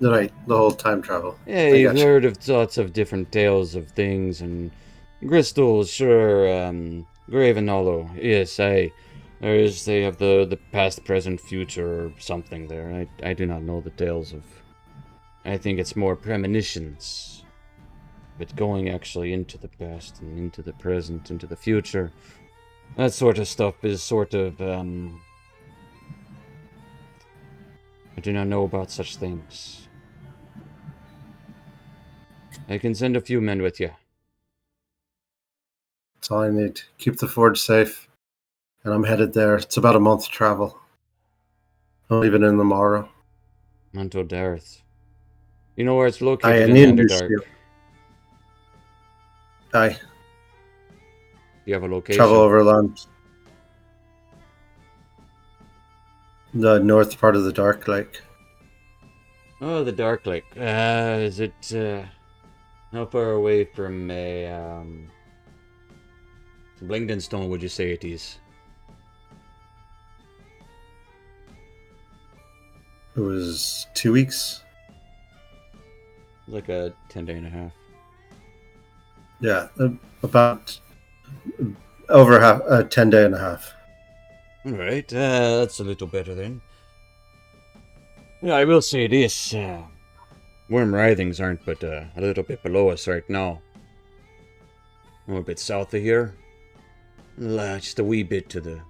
Right, the whole time travel. Yeah, you've heard of lots of different tales of things and crystals, sure, Graven Hollow. Yes, they have the past, present, future, or something there. I do not know the tales of. I think it's more premonitions. But going actually into the past and into the present, into the future, that sort of stuff is sort of, I do not know about such things. I can send a few men with you. That's all I need. Keep the forge safe. And I'm headed there. It's about a month travel. I'm leaving in tomorrow. Mount Darth. You know where it's located in Underdark? Aye. You have a location? Travel overland. The north part of the Dark Lake. Oh, the Dark Lake. Is it, how far away from Blingdenstone would you say it is? It was 2 weeks. Like a 10-day and a half. Yeah, about over half, 10-day and a half. Alright, that's a little better then. Yeah, I will say this. Worm writhings aren't but a little bit below us right now. We're a bit south of here. Just a wee bit to the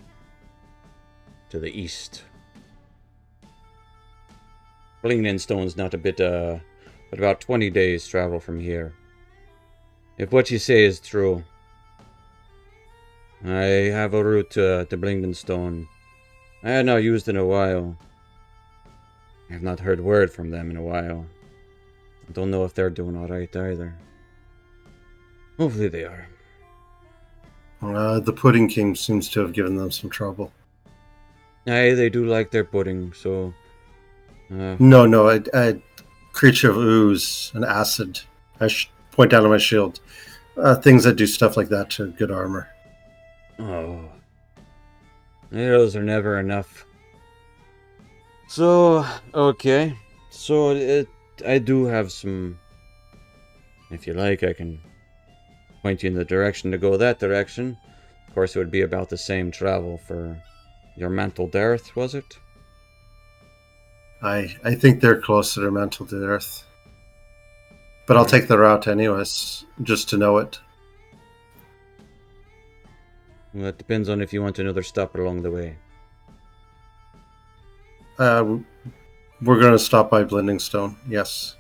east. Blingdenstone's not a bit, but about 20 days travel from here. If what you say is true, I have a route to Blingdenstone. I had not used in a while. I have not heard word from them in a while. I don't know if they're doing alright either. Hopefully they are. The Pudding King seems to have given them some trouble. Aye, they do like their pudding, so... No, a creature of ooze and acid. I point down on my shield. Things that do stuff like that to good armor. Oh. Arrows are never enough. So, okay. So, I do have some... If you like, I can point you in the direction to go that direction. Of course, it would be about the same travel for your Mantle Darth, was it? I think they're closer to Mantle Darth. But I'll take the route anyways, just to know it. Well, it depends on if you want another stop along the way. We're going to stop by Blending Stone, yes.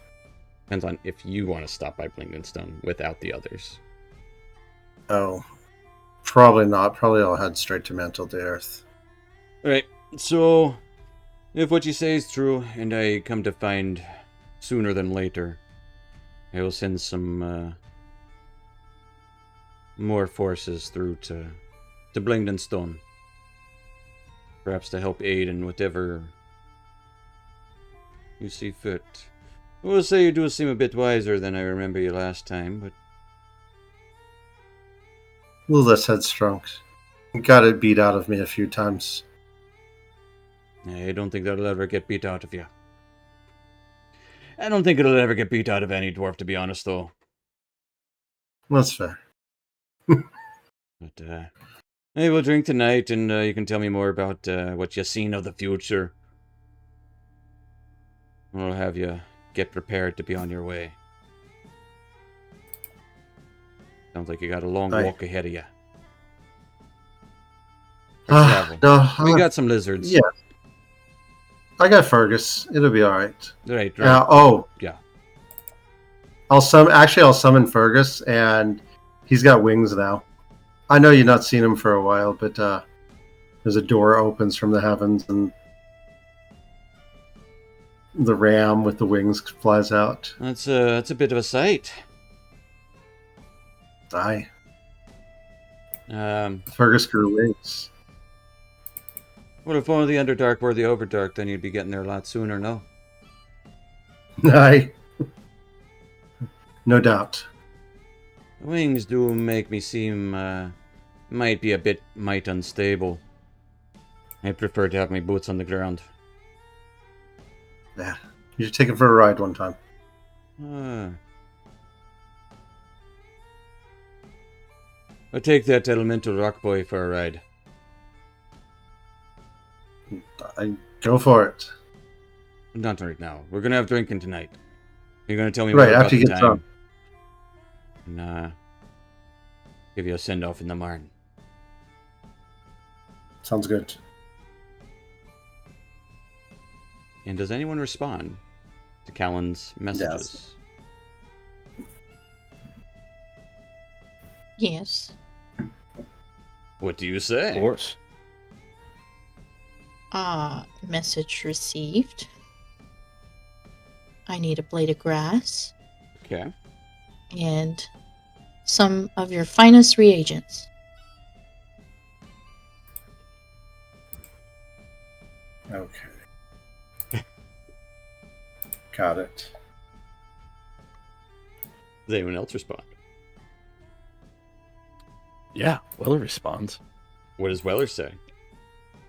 Depends on if you want to stop by Blingdenstone without the others. Oh, probably not. Probably I'll head straight to Mantle to Earth. Alright, so if what you say is true, and I come to find sooner than later, I will send some more forces through to Blingdenstone. Perhaps to help aid in whatever you see fit. I will say you do seem a bit wiser than I remember you last time, but... A little less headstrong. Got it beat out of me a few times. I don't think that'll ever get beat out of you. I don't think it'll ever get beat out of any dwarf, to be honest, though. That's fair. But, hey, we'll drink tonight, and you can tell me more about what you've seen of the future. I'll have you get prepared to be on your way. Sounds like you got a long walk ahead of you. No, We got some lizards. Yeah. I got Fergus. It'll be alright. Right. Yeah. I'll summon Fergus, and he's got wings now. I know you've not seen him for a while, but there's a door opens from the heavens, and the ram with the wings flies out. That's a bit of a sight. Aye. Fergus grew wings. Well, if only the Underdark were the Overdark, then you'd be getting there a lot sooner, no? Aye. No doubt. Wings do make me seem, might be a bit might unstable. I prefer to have my boots on the ground. Yeah. You should take him for a ride one time. I'll take that elemental rock boy for a ride. I go for it. Not right now. We're gonna have drinking tonight. You're gonna tell me more Right, about after the you get time. drunk. And give you a send off in the morning. Sounds good. And does anyone respond to Callan's messages? Yes. What do you say? Of course. Message received. I need a blade of grass. Okay. And some of your finest reagents. Okay. Got it. Does anyone else respond? Yeah, Weller responds. What does Weller say?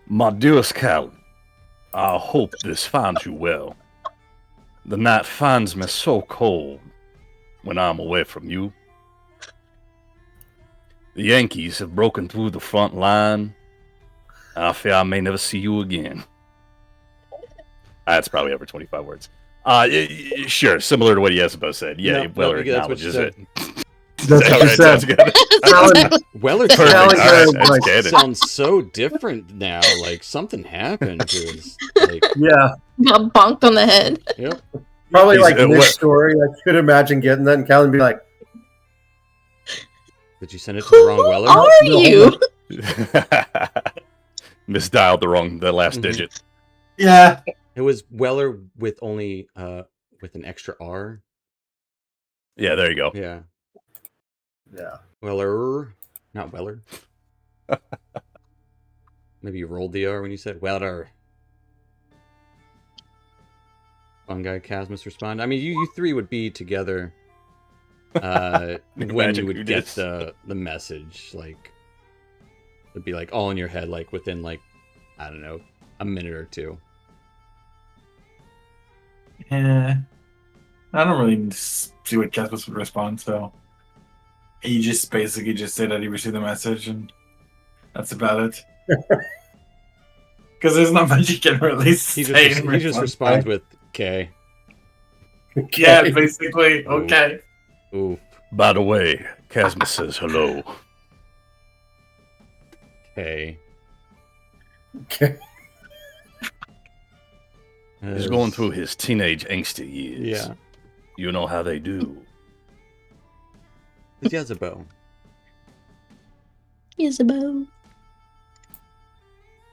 My dearest Callan, I hope this finds you well. The night finds me so cold when I'm away from you. The Yankees have broken through the front line. I fear I may never see you again. That's probably over 25 words. Sure, similar to what Yesibo said. Yeah, Weller acknowledges it. That's what you said. Sounds good. Weller sounds so different now. Like something happened to his. Like, yeah. Got bonked on the head. Yep. Probably like this story. I could imagine getting that and Callan be like, did you send it to the wrong Weller? Who are you? Misdialed the last digit. Yeah. It was Weller with only with an extra R. Yeah, there you go. Yeah. Yeah. Weller. Not Weller. Maybe you rolled the R when you said Weller. One guy, Casmus, respond. I mean, you three would be together when you would get the message. Like, it'd be like all in your head, like within like, I don't know, a minute or two. Yeah. I don't really see what Casmus would respond, so he just basically just said that he received the message, and that's about it. Because there's not much he can really say. He just responds with K. Yeah, basically. Okay. Ooh. By the way, Casmus says hello. K. Okay. He's going through his teenage angsty years. Yeah. You know how they do. He has a bow. He has a bow.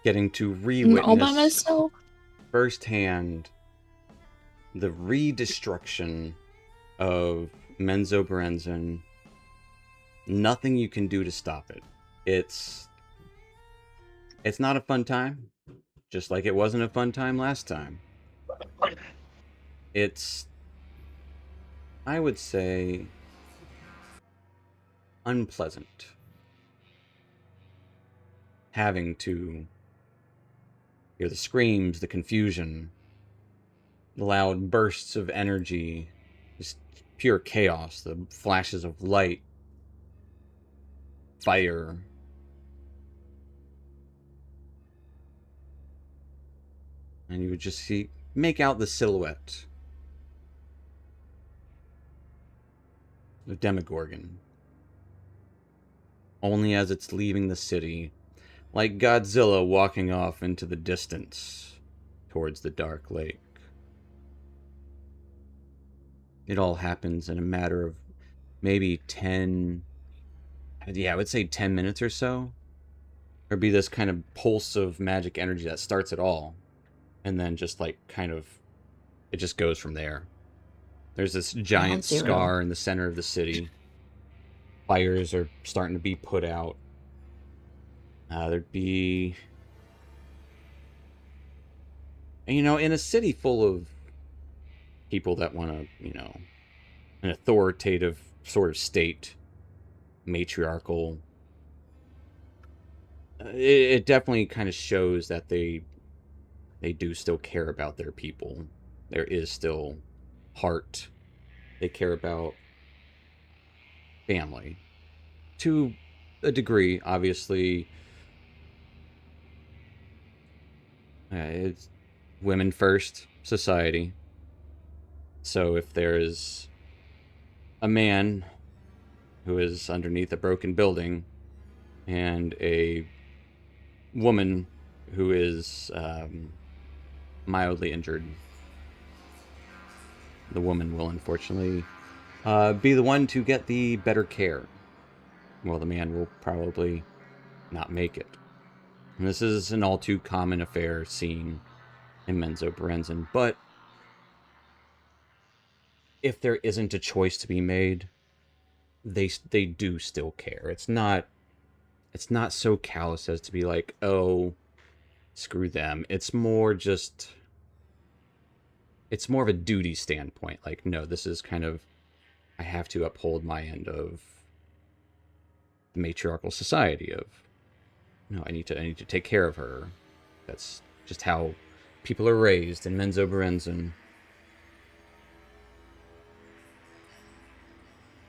Getting to I'm re-witness all by myself. firsthand the redestruction of Menzo Berenzin. Nothing you can do to stop it. It's not a fun time, just like it wasn't a fun time last time. It's, I would say, unpleasant having to hear the screams, the confusion, the loud bursts of energy, just pure chaos, the flashes of light, fire. And you would just make out the silhouette of Demogorgon, only as it's leaving the city, like Godzilla walking off into the distance towards the dark lake. It all happens in a matter of maybe 10, I would say 10 minutes or so. There'd be this kind of pulse of magic energy that starts it all, and then just like kind of, it just goes from there. There's this giant scar in the center of the city. Fires are starting to be put out. There'd be, in a city full of people that want to, an authoritative sort of state, matriarchal, it definitely kind of shows that they do still care about their people. There is still heart. They care about family. To a degree, obviously, it's women first society. So if there is a man who is underneath a broken building and a woman who is mildly injured, the woman will unfortunately be the one to get the better care, while the man will probably not make it. And this is an all too common affair seen in Menzo Berenzin, but if there isn't a choice to be made, they do still care. It's not so callous as to be like, oh, screw them. It's more of a duty standpoint. Like, no, this is kind of, I have to uphold my end of the matriarchal society of, no, I need to take care of her. That's just how people are raised in Menzo Berenzin.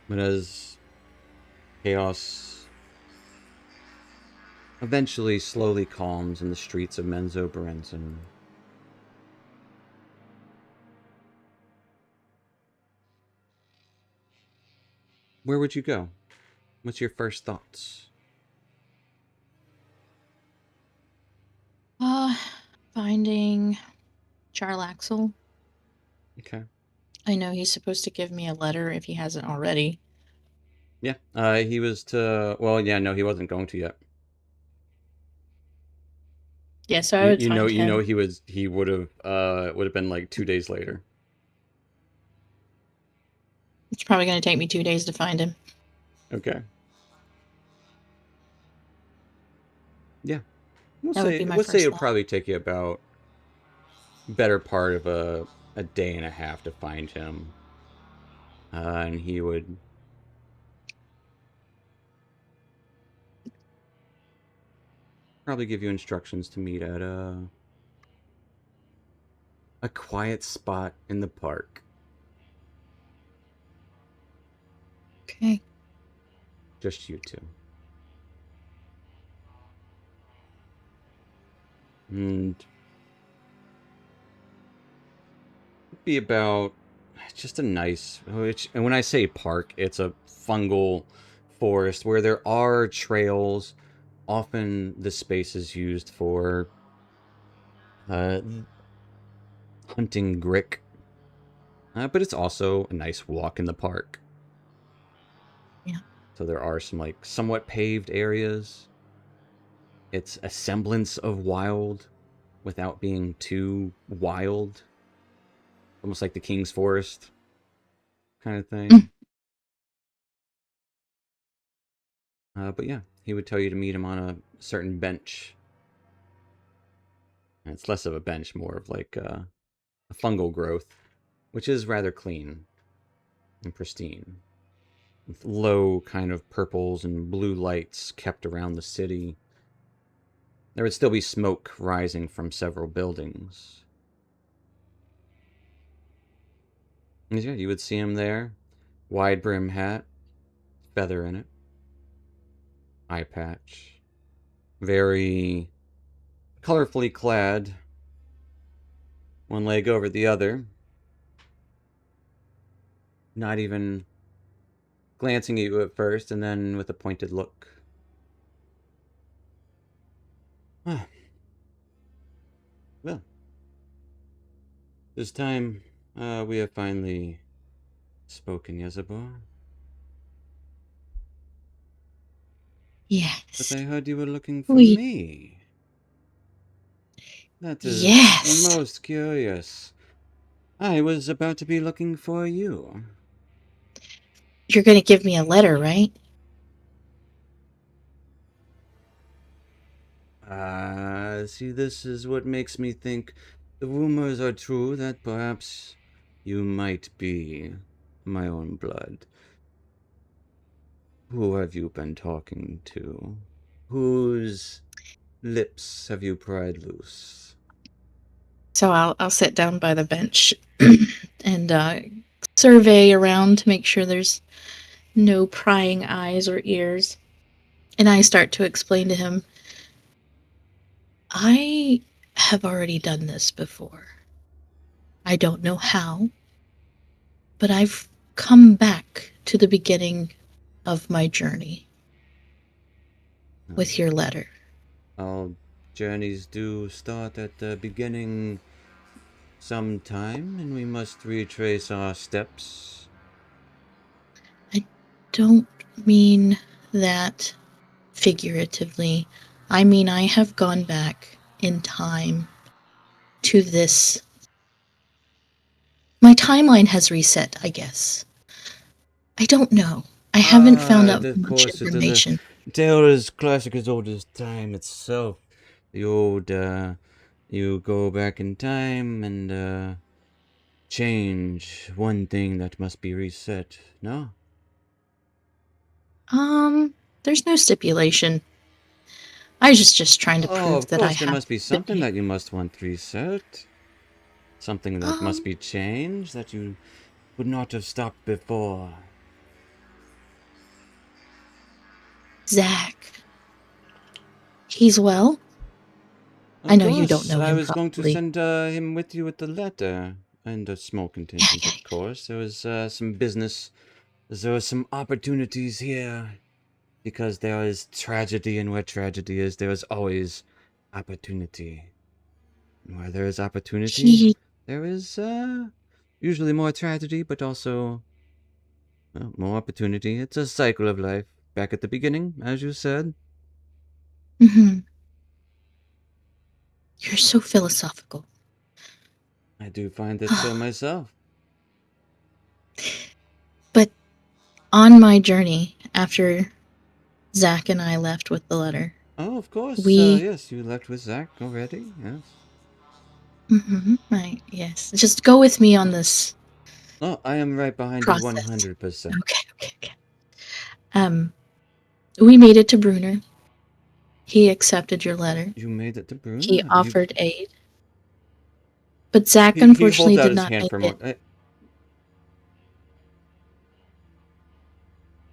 But as chaos eventually slowly calms in the streets of Menzo Berenzin, where would you go? What's your first thoughts? Finding Charlaxle. Okay. I know he's supposed to give me a letter if he hasn't already. Yeah, he was to, well, yeah, no, he wasn't going to yet. Yeah, so I would find him. He would have been like 2 days later. It's probably going to take me 2 days to find him. Okay. Yeah. We'll That would be my say first it'll thought. probably take you about better part of a day and a half to find him. And he would probably give you instructions to meet at a quiet spot in the park. Okay. Just you two. And it'd be about just a nice, and when I say park, it's a fungal forest where there are trails. Often the space is used for hunting grick. But it's also a nice walk in the park. Yeah. So there are some like somewhat paved areas. It's a semblance of wild without being too wild. Almost like the King's Forest kind of thing. But yeah, he would tell you to meet him on a certain bench. And it's less of a bench, more of like a fungal growth, which is rather clean and pristine, with low kind of purples and blue lights kept around the city. There would still be smoke rising from several buildings. And yeah, you would see him there. Wide brim hat, feather in it, eye patch. Very colorfully clad, one leg over the other. Not even glancing at you at first, and then with a pointed look. Ah. Well, this time we have finally spoken, Yezabor. Yes. But I heard you were looking for me. That is most curious. I was about to be looking for you. You're going to give me a letter, right? See, this is what makes me think the rumors are true that perhaps you might be my own blood. Who have you been talking to? Whose lips have you pried loose? So I'll sit down by the bench and survey around to make sure there's no prying eyes or ears. And I start to explain to him, I have already done this before. I don't know how, but I've come back to the beginning of my journey with your letter. All journeys do start at the beginning sometime, and we must retrace our steps. I don't mean that figuratively. I mean, I have gone back in time to this. My timeline has reset, I guess. I don't know. I haven't found out much information. Tale is classic as old as time itself. The old, you go back in time and, change one thing that must be reset, no? There's no stipulation. I was just trying to prove that I have. Of course, there must be something that you must want reset. Something that must be changed that you would not have stopped before. Zach. He's well? I know you don't know him. I was going to send him with you with the letter. And a small contingent, of course. There was some business. There were some opportunities here. Because there is tragedy, and where tragedy is, there is always opportunity. And where there is opportunity, there is usually more tragedy, but also more opportunity. It's a cycle of life. Back at the beginning, as you said. Mm-hmm. You're so philosophical. I do find that so myself. But on my journey, after Zach and I left with the letter. Oh, of course. Yes, you left with Zach already. Yes. Mm-hmm. Right. Yes. Just go with me on this. Oh, I am right behind you 100%. Okay. We made it to Brunner. He accepted your letter. You made it to Brunner? He offered aid. But Zach unfortunately did not make it.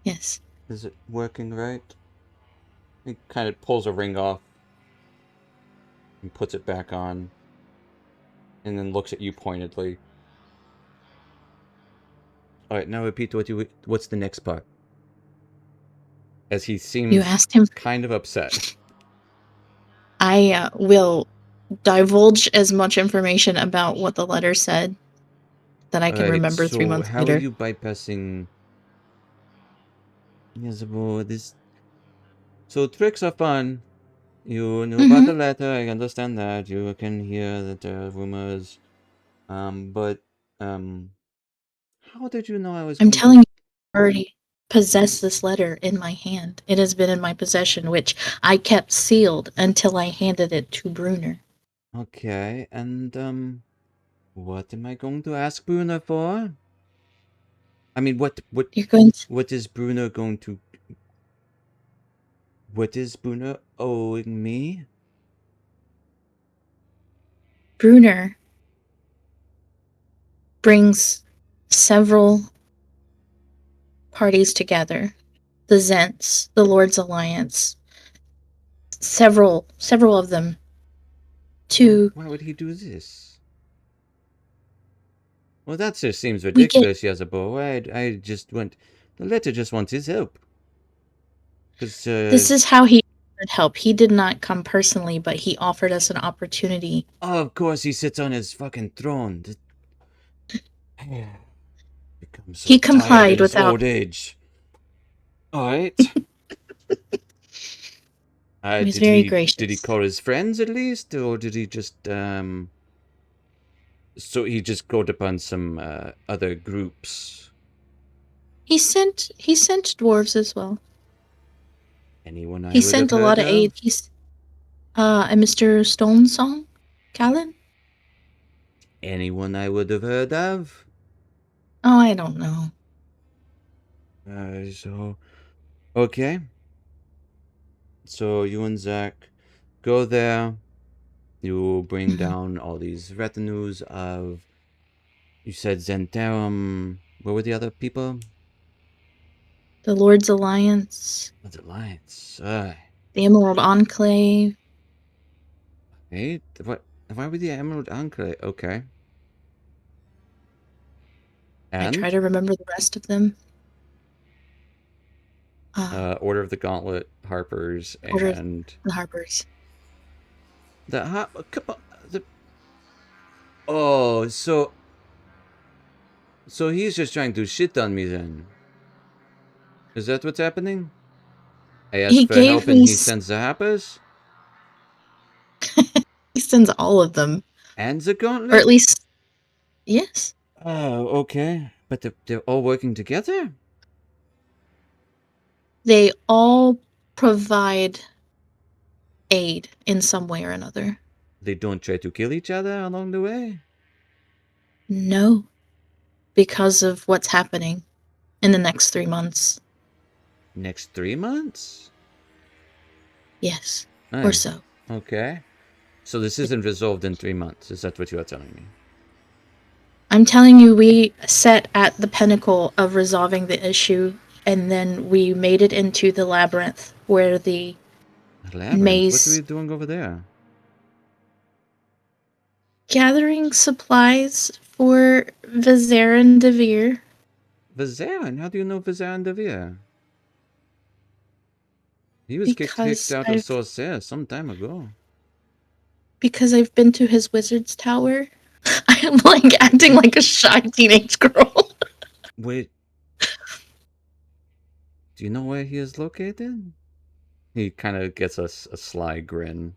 Yes. Is it working right? He kind of pulls a ring off and puts it back on, and then looks at you pointedly. All right, now repeat what's the next part? As he seems you asked him kind of upset. I will divulge as much information about what the letter said that I can Alright, remember 3 so months how later. are you bypassing... Yes, well, this... So tricks are fun. You knew about the letter, I understand that. You can hear that there are rumors. But, how did you know I was I'm going telling to... you, I already possess this letter in my hand. It has been in my possession, which I kept sealed until I handed it to Bruner. Okay, and, what am I going to ask Bruno for? I mean, You're going to... what is Bruno going to... What is Bruno owing me? Bruner brings several parties together. The Zents, the Lord's Alliance, several of them to... Why would he do this? Well, that just seems we get... ridiculous, Yazabo. I just want... The letter just wants his help. Because, This is how he offered help. He did not come personally, but he offered us an opportunity. Oh, of course, he sits on his fucking throne. Becomes so He tired in complied his without... old age. Alright. He was very Did he gracious. call his friends at least? Or did he just, So he just called upon some, other groups? He sent dwarves as well. Anyone I He would have sent a lot heard of aid. of? He's a Mr. Stonesong, Callan? Anyone I would have heard of? Oh, I don't know. So... Okay. So you and Zach go there. You bring down all these retinues of... You said Zentarum. What were the other people? The Lord's Alliance, The Alliance. the Emerald Enclave. Hey, what? Why were the Emerald Enclave? Okay. I try And? to remember the rest of them. Order of the Gauntlet, Harper's, Order of and... the Harpers. Oh, so... So he's just trying to shit on me then. Is that what's happening? I ask He for gave help and me... he sends the Harpers? He sends all of them. And the Gauntlet? Or at least... Yes. Oh, okay. But they're all working together? They all provide aid in some way or another. They don't try to kill each other along the way? No. Because of what's happening in the next 3 months. Next 3 months? Yes. Oh, Or so. okay. So this isn't resolved in 3 months, is that what you are telling me? I'm telling you, we sat at the pinnacle of resolving the issue, and then we made it into the labyrinth, where the Labyrinth? maze... What are we doing over there? Gathering supplies for Vizarin Devere. Vizarin? How do you know Vizarin Devere? He was kicked Because out of Sorcerre some time ago. Because I've been to his wizard's tower. I'm like acting like a shy teenage girl. Wait. Do you know where he is located? He kind of gets a sly grin.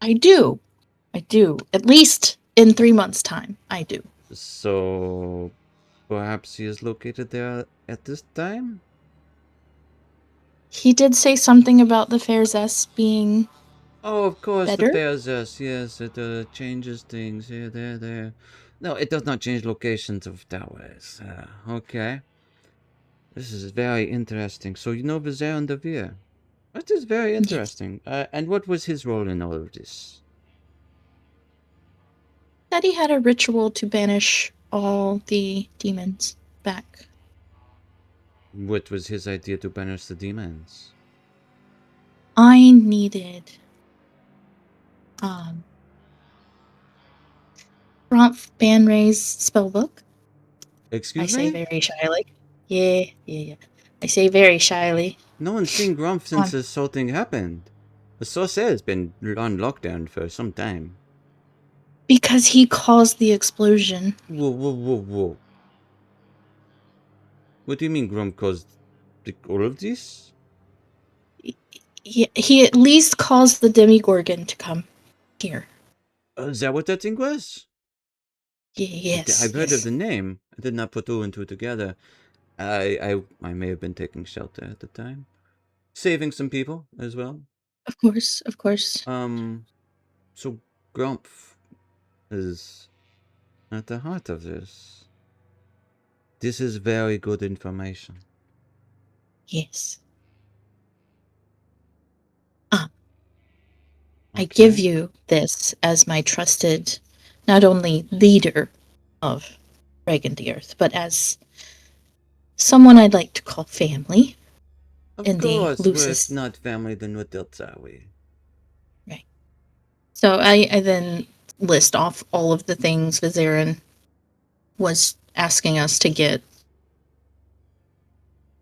I do. At least in 3 months' time, I do. So, perhaps he is located there at this time? He did say something about the Fairzess being... Oh, of course, better? the Fairzess. Yes, it changes things. Here, there. No, it does not change locations of towers. Okay. This is very interesting. So you know Vizarin Devere. That is very interesting. Yes. And what was his role in all of this? That he had a ritual to banish all the demons back. What was his idea to banish the demons? I needed... Romph Banray's spellbook. Excuse me? I say me? very shyly. Yeah. I say very shyly. No one's seen Grumph since this whole thing happened. The sorcerer has been on lockdown for some time. Because he caused the explosion. Whoa. What do you mean Grom caused all of this? He at least caused the Demigorgon to come here. Is that what that thing was? Yes. I've heard of the name. I did not put two and two together. I may have been taking shelter at the time. Saving some people as well. Of course. So Grumpf is at the heart of this. This is very good information. Yes. Okay. I give you this as my trusted, not only leader of Reagan the Earth, but as someone I'd like to call family. Of in course, the we're loosest. not family, then what else are we? Right. So I then list off all of the things Vizarin was asking us to get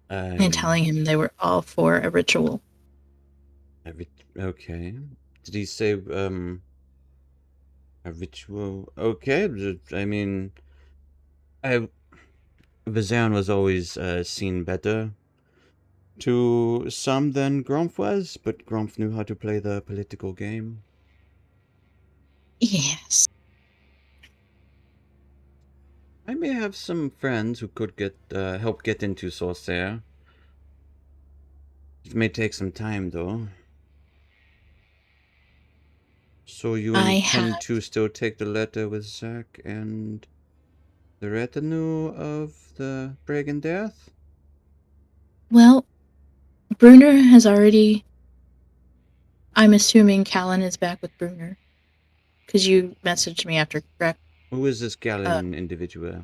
and telling him they were all for a ritual. Okay. Did he say a ritual? Okay. I mean, Vizarin was always seen better to some than Grumpf was, but Grumpf knew how to play the political game. Yes. I may have some friends who could help get into Sorcerer. It may take some time, though. So you intend to still take the letter with Zack and the retinue of the Brigand Death? Well, Brunner has already... I'm assuming Callan is back with Brunner. Because you messaged me after, correct? Who is this Callan individual?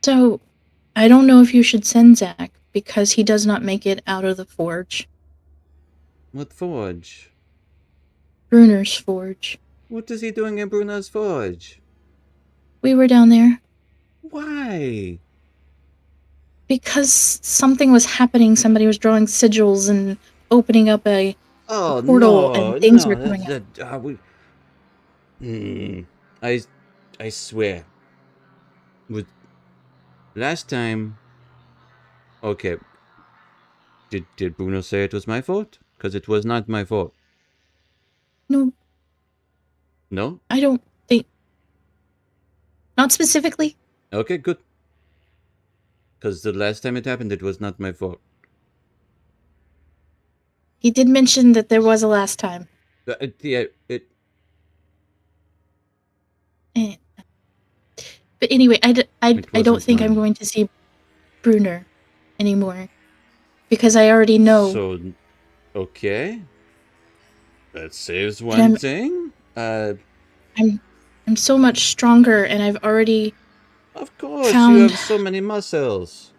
So, I don't know if you should send Zack, because he does not make it out of the forge. What forge? Brunner's forge. What is he doing in Brunner's forge? We were down there. Why? Because something was happening. Somebody was drawing sigils and opening up a portal, and things were coming out. I swear. Last time... Okay. Did Bruno say it was my fault? Because it was not my fault. No. No? I don't think... Not specifically. Okay, good. Because the last time it happened, it was not my fault. He did mention that there was a last time. Yeah, But anyway, I don't think mine. I'm going to see Brunner anymore. Because I already know. So, okay. That saves one thing. I'm so much stronger, and I've already... Of course, you have so many muscles.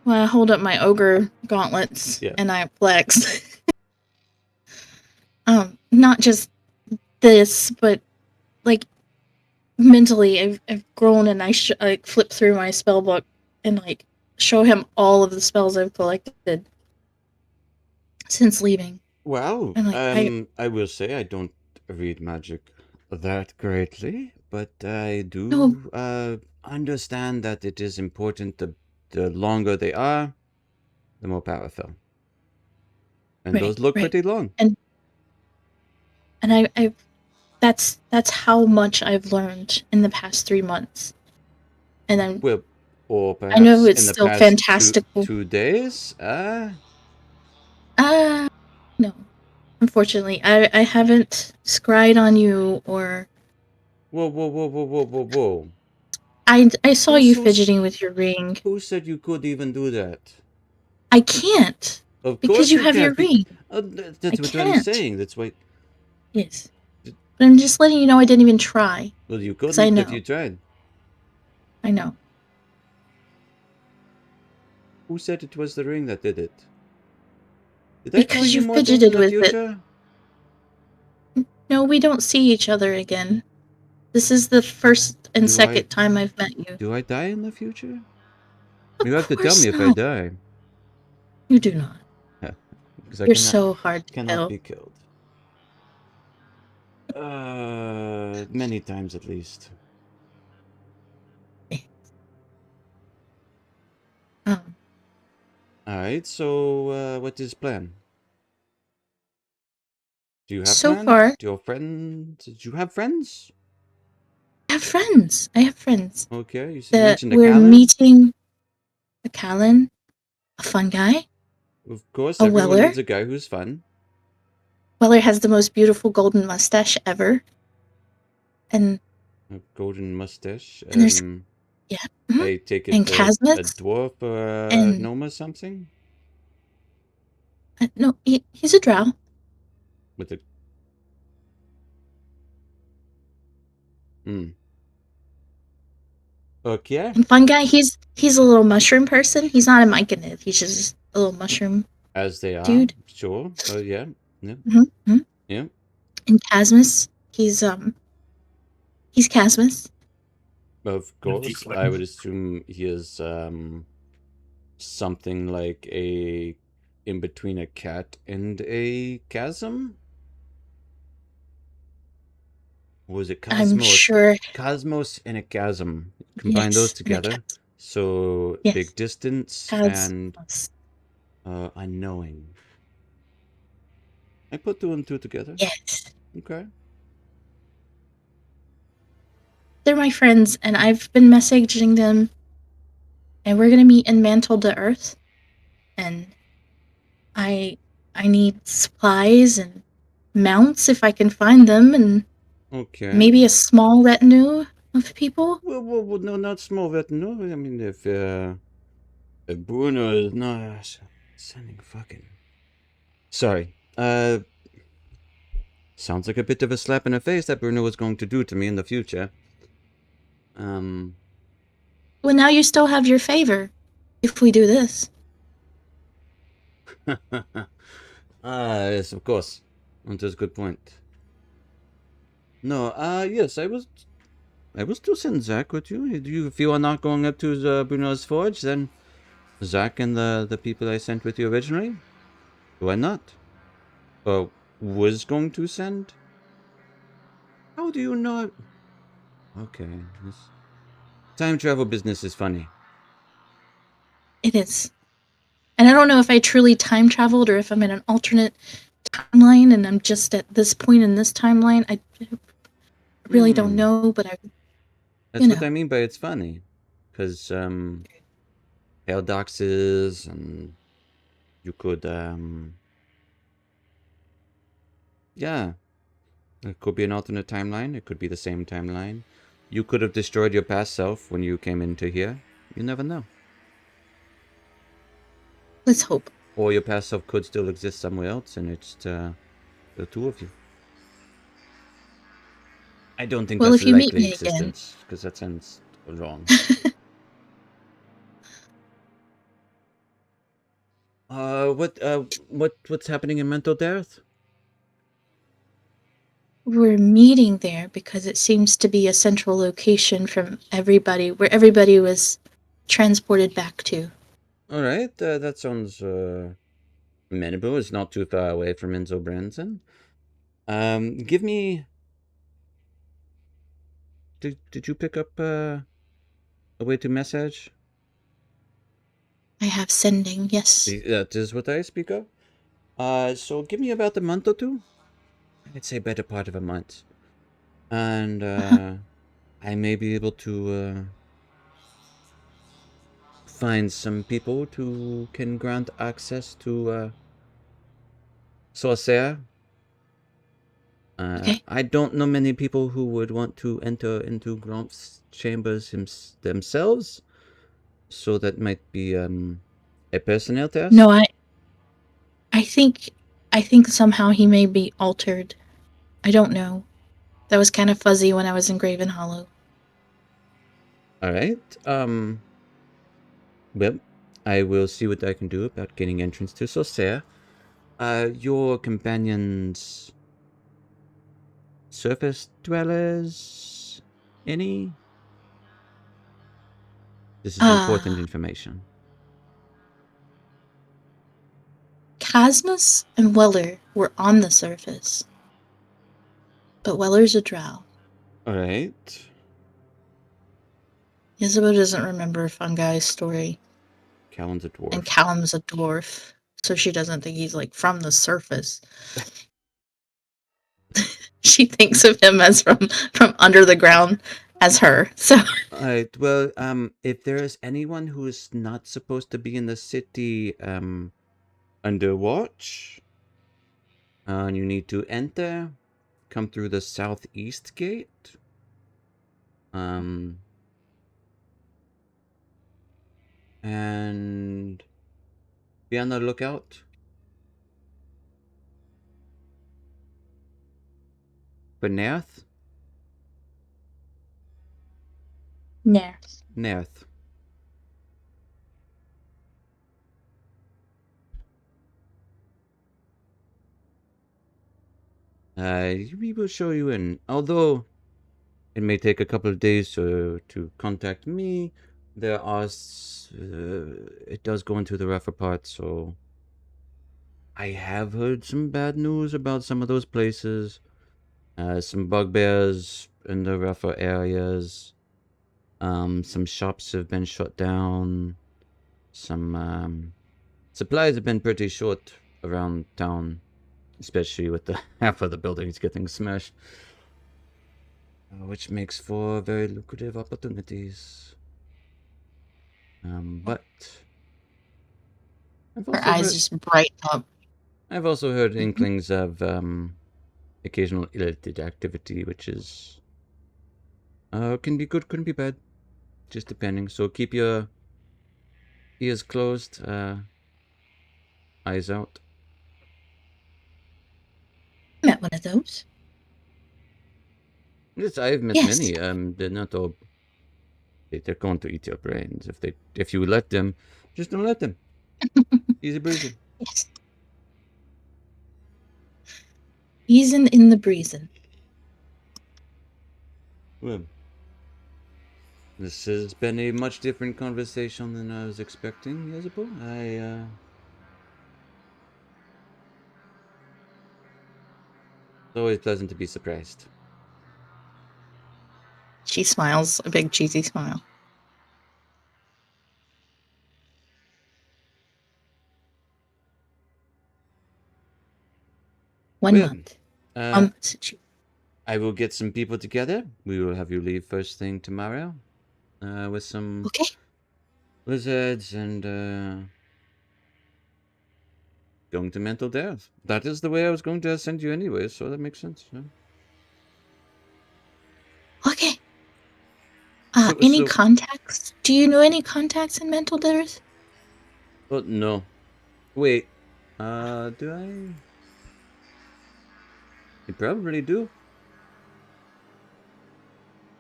Well, I hold up my ogre gauntlets, and I flex. Not just this, but like mentally, I've grown, and I flip through my spell book and like show him all of the spells I've collected since leaving. Wow. I will say I don't read magic that greatly, but I do understand that it is important. The longer they are, the more powerful. And those look pretty long. And I that's how much I've learned in the past 3 months. And then or perhaps I know it's in the still past fantastical. 2 days. No. Unfortunately, I haven't scryed on you or... Whoa. I saw you fidgeting with your ring. Who said you could even do that? I can't. Of because course you have your ring. That's what I'm saying. That's why... Yes. But I'm just letting you know I didn't even try. Well, you couldn't if you tried. I know. Who said it was the ring that did it? Did because I tell you more fidgeted things in the with future? it. No, we don't see each other again. This is the first and second time I've met you. Do I die in the future? Of You have to tell me if I die. You do not. because I You're so hard to cannot kill. be killed. Many times at least. Um, Alright, so what is plan? Do you have so plan? far, Do your friends? Did you have friends? I have friends. I have friends. Okay, you mentioned a We're Callan. meeting a Callan, a fun guy. Of course, A everyone Weller. needs a guy who's fun. Weller has the most beautiful golden mustache ever. And A golden mustache. there's yeah. I take And it a Casmus dwarf or a and gnome or something? no, he's a drow. With a... Hmm. Okay. And fun guy, he's a little mushroom person. He's not a myconid. He's just a little mushroom As they are, dude. sure. Yeah. Yeah. And Casmus, he's Casmus. Of course, I would assume he is something like a in between a cat and a chasm. Or was it Cosmos? I'm sure. Cosmos and a chasm. Combine Yes, those together. So yes. big distance and unknowing. I put 2 and 2 together. Yes. Okay. They're my friends, and I've been messaging them, and we're gonna meet in Mantle to Earth, and I need supplies and mounts if I can find them, and maybe a small retinue of people. Well, no, not small retinue. I mean, if Bruno is not sending fucking... Sorry. Sounds like a bit of a slap in the face that Bruno was going to do to me in the future. Well, now you still have your favor, if we do this. Yes, of course. That's a good point. No, yes, I was to send Zach with you. If you are not going up to Bruno's Forge, then Zach and the people I sent with you originally, why not? Was going to send? How do you know? Okay, this time travel business is funny. It is. And I don't know if I truly time traveled or if I'm in an alternate timeline and I'm just at this point in this timeline. I really don't know, but That's what I mean by it's funny. Because, paradoxes and you could, yeah. It could be an alternate timeline. It could be the same timeline. You could have destroyed your past self when you came into here. You never know. Let's hope. Or your past self could still exist somewhere else, and it's the 2 of you. I don't think that's if you meet likely me existence, because that sounds wrong. What's happening in Mental Death? We're meeting there because it seems to be a central location from everybody, where everybody was transported back to. Alright, that sounds amenable. It's not too far away from Enzo Branson. Give me... Did you pick up a way to message? I have sending, yes. That is what I speak of. So give me about a month or 2. I'd say better part of a month. And I may be able to find some people who can grant access to Sorcerer. Okay. I don't know many people who would want to enter into Gromp's chambers themselves. So that might be a personnel test. No, I think somehow he may be altered. I don't know. That was kind of fuzzy when I was in Graven Hollow. Alright. Well, I will see what I can do about getting entrance to Sorcerer. Your companions... surface dwellers? Any? This is important information. Casmus and Weller were on the surface. But Weller's a drow. Alright. Isabel doesn't remember Fungai's story. Callan's a dwarf. And Callum's a dwarf. So she doesn't think he's like from the surface. She thinks of him as from under the ground as her. So Alright, well, if there is anyone who is not supposed to be in the city, under watch, and you need to enter, come through the southeast gate. And be on the lookout. For Nerth? Nerth. Nerth. We will show you in. Although it may take a couple of days to contact me, there are it does go into the rougher part, so I have heard some bad news about some of those places. Some bugbears in the rougher areas. Some shops have been shut down. Some supplies have been pretty short around town, especially with the half of the buildings getting smashed, which makes for very lucrative opportunities. But Her eyes just brighten up. I've also heard inklings of occasional illicit activity, which is can be good, couldn't be bad, just depending. So keep your ears closed, eyes out. Met one of those. Yes, I've met Yes. many. They're not all. They're going to eat your brains if you let them. Just don't let them. Easy breezy. Yes. Easing in the breezing. Well, this has been a much different conversation than I was expecting, Isabel. It's always pleasant to be surprised. She smiles, a big cheesy smile. One month. I will get some people together. We will have you leave first thing tomorrow, with some lizards and going to mental death. That is the way I was going to send you anyway, so that makes sense. Yeah. Okay. Any contacts? Do you know any contacts in mental death? Oh, no. Wait. Do I? You probably do.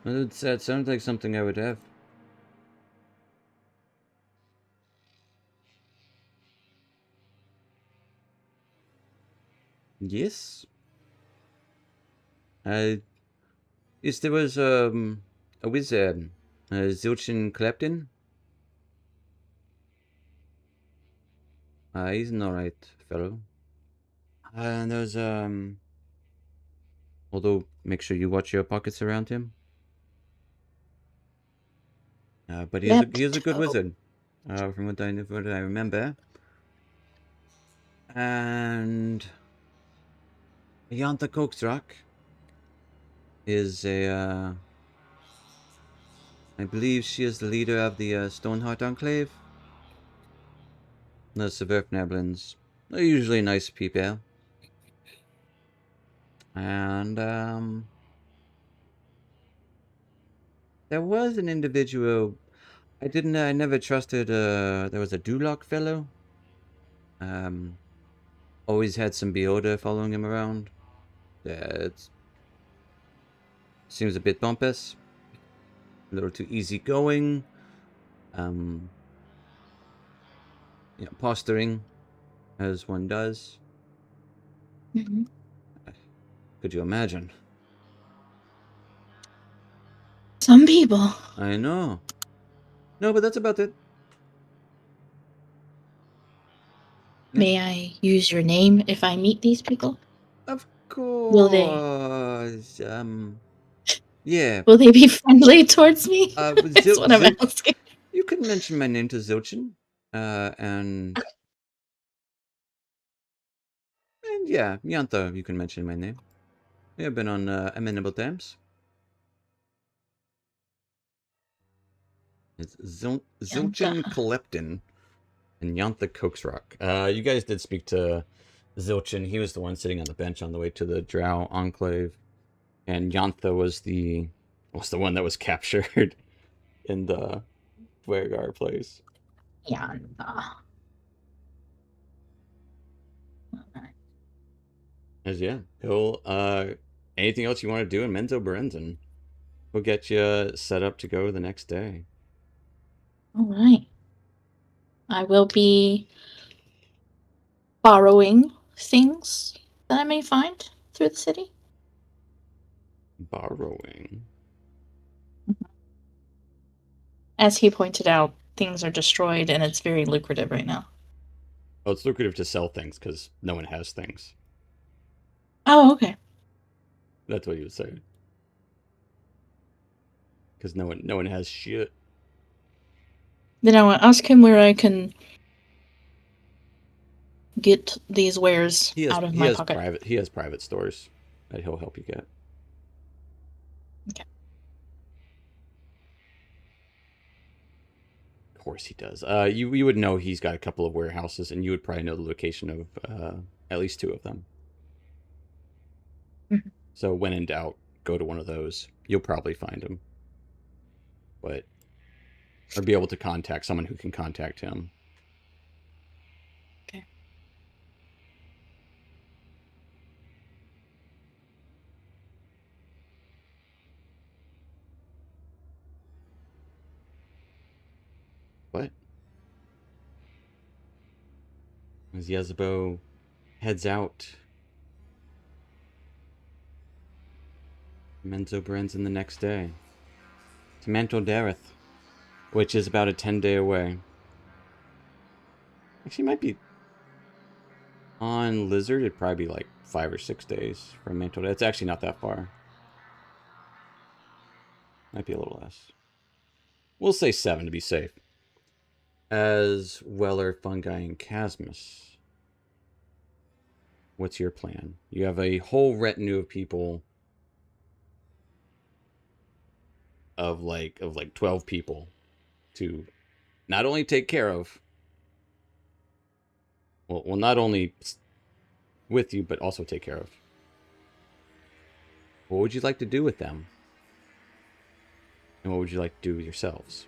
That sounds like something I would have. Yes. Yes, there was a wizard, Zilchin Clapton. He's an alright fellow. And there's although make sure you watch your pockets around him. But he is a good wizard, from what I remember. And Yanta Kokstrak is a I believe she is the leader of the Stoneheart Enclave. The Suburfnablins are usually nice people. And there was an individual I never trusted. There was a Duloc fellow. Always had some Beholder following him around. It seems a bit pompous. A little too easygoing. Posturing, as one does. Mm-hmm. Could you imagine? Some people. I know. No, but that's about it. May I use your name if I meet these people? Of Will they course. Yeah. will they be friendly towards me? That's what I'm Zil, asking. you can mention my name to Zilchin. And yeah, Yantha, you can mention my name. We have been on amenable terms. It's Zilchin Klepton and Yantha Coaxrock. You guys did speak to Zilchin. He was the one sitting on the bench on the way to the Drow Enclave. And Yantha was the one that was captured in the Dwergar place. Yantha. As yeah, he'll anything else you want to do in Menzo Berenzin, we'll get you set up to go the next day. All right. I will be borrowing things that I may find through the city. Borrowing. As he pointed out, things are destroyed and it's very lucrative right now. Oh, it's lucrative to sell things because no one has things. Oh, okay. That's what you would say. Because no one has shit. Then I'll ask him where I can get these wares out of my pocket. He has private stores that he'll help you get. Okay. Of course he does. You would know he's got a couple of warehouses, and you would probably know the location of at least 2 of them. Mm-hmm. So when in doubt, go to one of those. You'll probably find him. Or be able to contact someone who can contact him. Okay. What? As Yezebo heads out, Menzo Brenzin the next day to Mantle Dareth, which is about a 10-day away. Actually, might be on Lizard. It'd probably be like 5 or 6 days from Mantle Dareth. It's actually not that far. Might be a little less. We'll say 7 to be safe. As Weller, Fungi, and Chasmus, what's your plan? You have a whole retinue of people of like 12 people to not only take care of, well not only with you, but also take care of. What would you like to do with them? And what would you like to do with yourselves?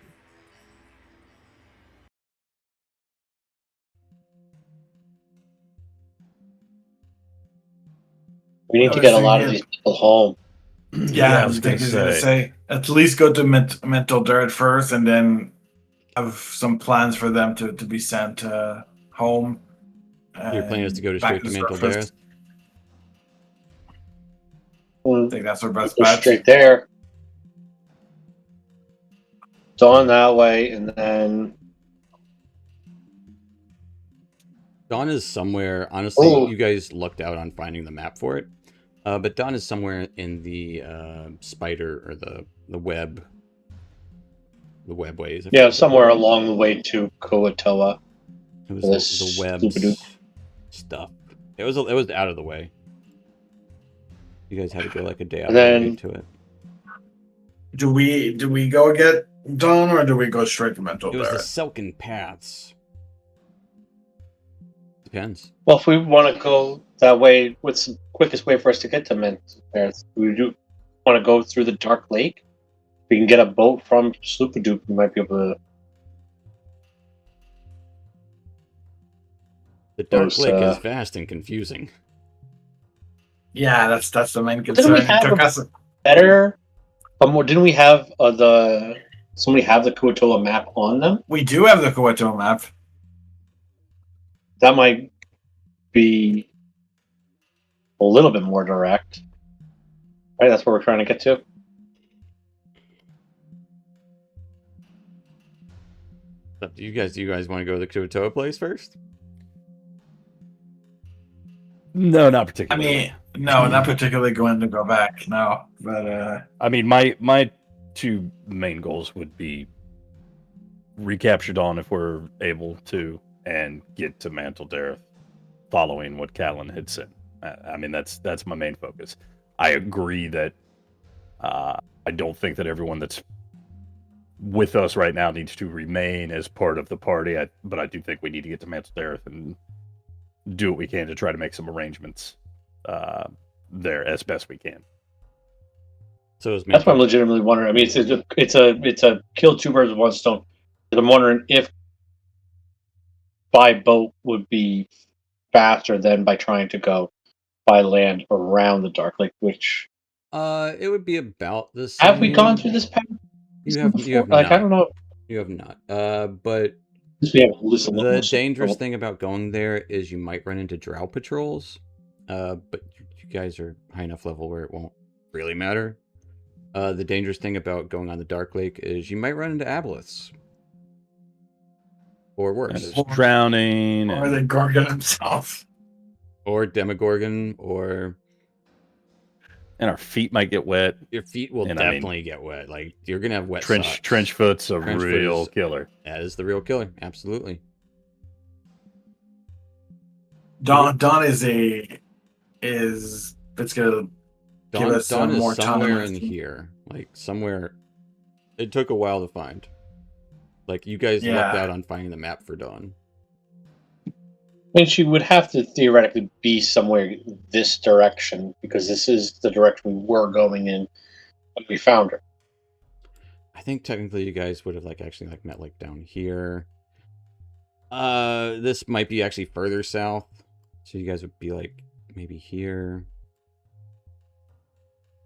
We need to get a lot of these people home. Yeah, I was gonna say at least go to mental dirt first, and then have some plans for them to be sent home. Your plan is to go straight to Mantle Dareth? I think that's our best Go bet. straight there. Dawn that way, and then Dawn is somewhere. Honestly, you guys lucked out on finding the map for it. But Dawn is somewhere in the spider or the web. The webways. Yeah, somewhere along the way to Koatoa. It was the webs stuff. It was out of the way. You guys had to go like a day out of the way to it. Do we go get Dawn, or do we go straight to mental? It was the Silken Paths. Depends. Well, if we want to go that way, what's the quickest way for us to get to Mental Dareth? We do want to go through the Dark Lake. We can get a boat from Sloopadoop. We might be able to. The Dark Lake is vast and confusing. Yeah, that's the main concern. Didn't we have better? Didn't we have somebody have the Kuatoa map on them? We do have the Kuatoa map. That might be a little bit more direct. Right, that's where we're trying to get to. Do you guys want to go to the Kuatoa place first? No, not I particularly. mean, no, not particularly going to go back. No, but I mean, my two main goals would be recapture Dawn if we're able to, and get to Mantle Dareth, following what Callan had said. I mean, that's my main focus. I agree that I don't think that everyone that's with us right now needs to remain as part of the party. But I do think we need to get to Mantle Dareth and do what we can to try to make some arrangements there as best we can. So that's what I'm legitimately wondering. I mean, it's a kill two birds with one stone. I'm wondering if by boat would be faster than by trying to go by land around the Dark Lake. Which it would be about the same. have we gone through this path? You have before? not. I don't know. You have not. But We haven't listened to the most of dangerous it. thing about going there is you might run into drow patrols. But you guys are high enough level where it won't really matter. The dangerous thing about going on the Dark Lake is you might run into aboleths. Or worse. And drowning. Or the Gorgon himself. Or Demogorgon, or... And our feet might get wet. Your feet will definitely get wet. Like, you're going to have wet socks. Trench foot's a real killer. That is the real killer. Absolutely. Dawn is it's gonna give us Dawn more is somewhere time in here. Like, somewhere... It took a while to find. Like, you guys lucked out on finding the map for Dawn. I mean, she would have to theoretically be somewhere this direction, because this is the direction we were going in when we found her. I think technically you guys would have actually met down here. This might be actually further south. So you guys would be maybe here.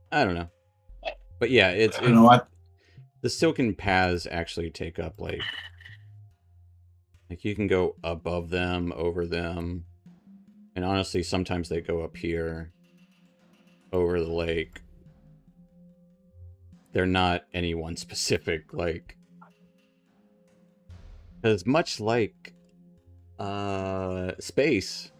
I don't know. But yeah, you know what? The silken paths actually take up you can go above them, over them. And honestly, sometimes they go up here over the lake. They're not any one specific, because much like space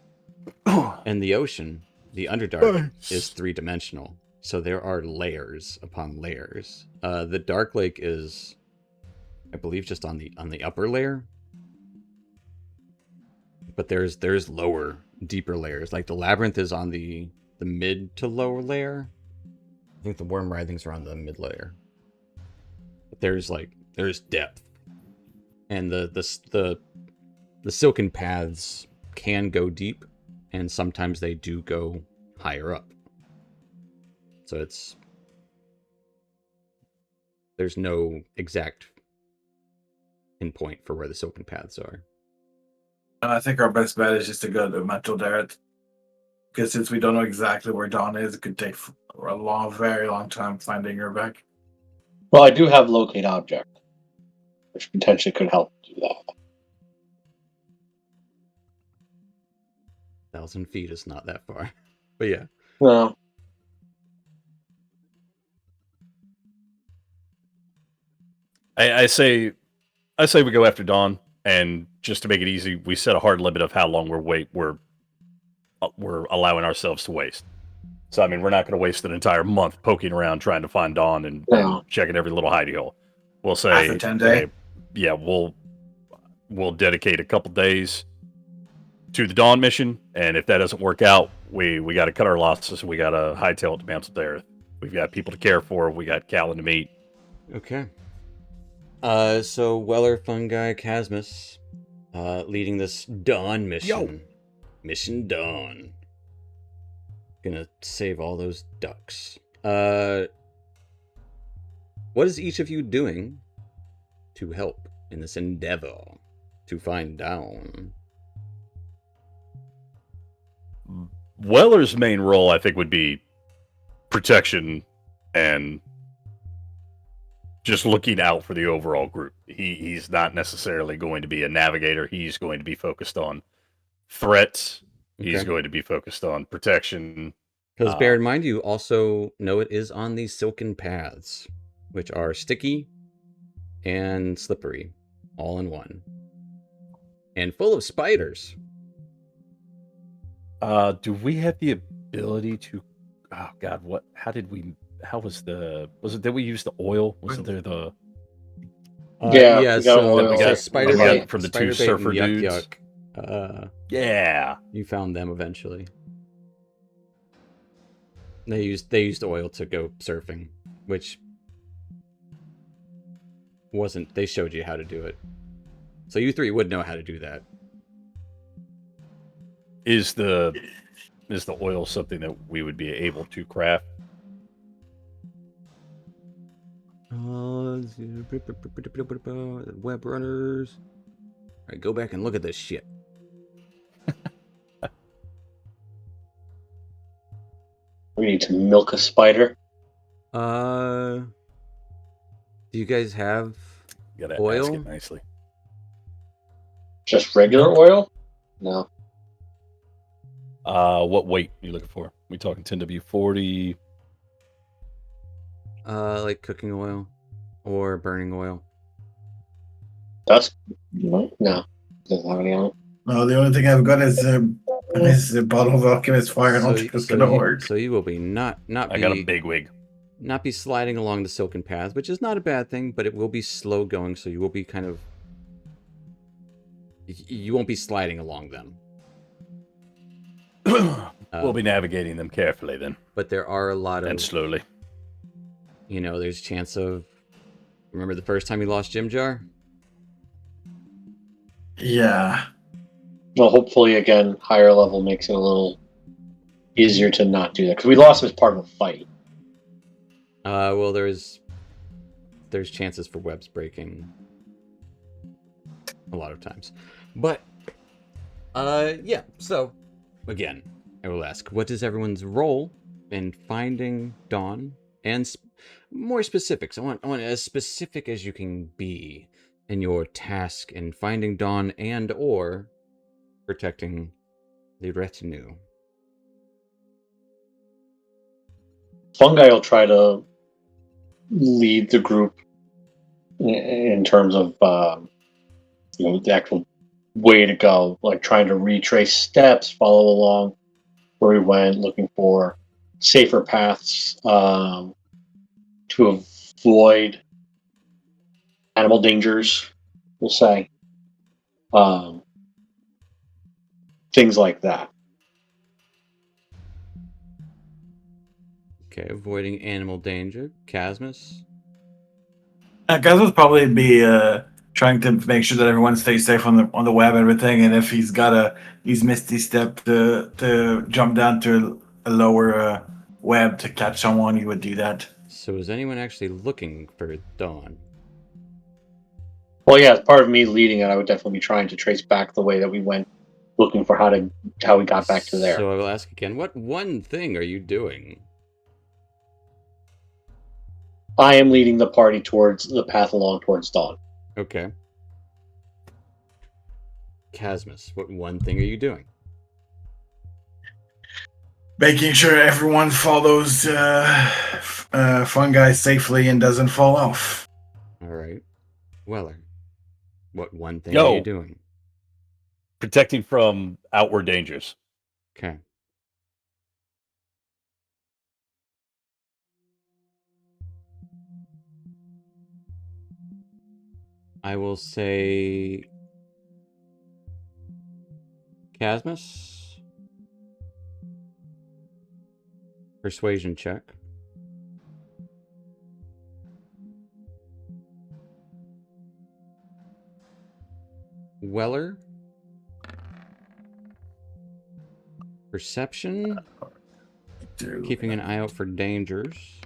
and the ocean, the Underdark is three-dimensional. So there are layers upon layers. The Dark Lake is, I believe, just on the upper layer. But there's lower, deeper layers. Like the Labyrinth is on the mid to lower layer. I think the Worm Writhings are on the mid layer. But there's depth. And the silken paths can go deep, and sometimes they do go higher up. So there's no exact pinpoint for where the silken paths are. And I think our best bet is just to go to Mantle Dareth, because since we don't know exactly where Dawn is, it could take a very long time finding her back. Well, I do have locate object, which potentially could help do that. 1,000 feet is not that far, but yeah. No. I say we go after Dawn, and just to make it easy, we set a hard limit of how long we're allowing ourselves to waste. So I mean, we're not going to waste an entire month poking around trying to find Dawn and checking every little hidey hole. We'll say, after 10 days. Yeah, we'll dedicate a couple days to the Dawn mission, and if that doesn't work out, we got to cut our losses. We got to hightail it to Mantle Dareth. We've got people to care for. We got Callan to meet. Okay. So Weller, Fungi, Casmus, leading this Dawn mission. Yo. Mission Dawn. Gonna save all those ducks. What is each of you doing to help in this endeavor to find Dawn? Weller's main role, I think, would be protection and just looking out for the overall group. He's not necessarily going to be a navigator. He's going to be focused on threats. Okay. He's going to be focused on protection. Because bear in mind, you also know it is on these silken paths, which are sticky and slippery, all in one. And full of spiders. Do we have the ability to? Oh God, what? How did we? How was the? Was it that we used the oil? Wasn't there the? Yeah, we got so oil. got- spider we got bait, from the two spider bait, and surfer yuck dudes. yuck. Yeah. You found them eventually. They used oil to go surfing, which wasn't. They showed you how to do it, so you three would know how to do that. Is the oil something that we would be able to craft? Web runners. All right, go back and look at this shit. We need to milk a spider. Do you guys have Gotta oil? ask it nicely. Just regular oil? No. What weight are you looking for? We talking 10W40? Like cooking oil or burning oil. Dust? No. Doesn't have any on it. No, the only thing I've got is a bottle of Alchemist Fire. And it's gonna work. So you will be not I got a big wig. not be sliding along the silken path, which is not a bad thing, but it will be slow going, so you will be kind of you won't be sliding along them. We'll be navigating them carefully then, But there are a lot of and slowly. You know, there's chance of. Remember the first time you lost Jim Jar? Yeah. Well, hopefully, again, higher level makes it a little easier to not do that. Because we lost him as part of a fight. Well, there's chances for webs breaking a lot of times. But, yeah. So, again, I will ask, what is everyone's role in finding Dawn? And more specifics. I want as specific as you can be in your task in finding Dawn and or protecting the retinue. Fungi will try to lead the group in terms of the actual way to go, like trying to retrace steps, follow along where we went, looking for safer paths to avoid animal dangers, we'll say. Things like that. Okay, avoiding animal danger. Casmus? Guys would probably be trying to make sure that everyone stays safe on the web and everything. And if he's got he's misty step to jump down to a lower web to catch someone, he would do that. So is anyone actually looking for Dawn? Well, yeah, as part of me leading it, I would definitely be trying to trace back the way that we went, looking for how we got back to there. So I will ask again, what one thing are you doing? I am leading the party towards the path along towards Dawn. Okay. Casmus, what one thing are you doing? Making sure everyone follows fungi safely and doesn't fall off. All right. Weller, what one thing are you doing? Protecting from outward dangers. Okay. I will say Casmus. Persuasion check. Weller. Perception. Keeping an eye out for dangers.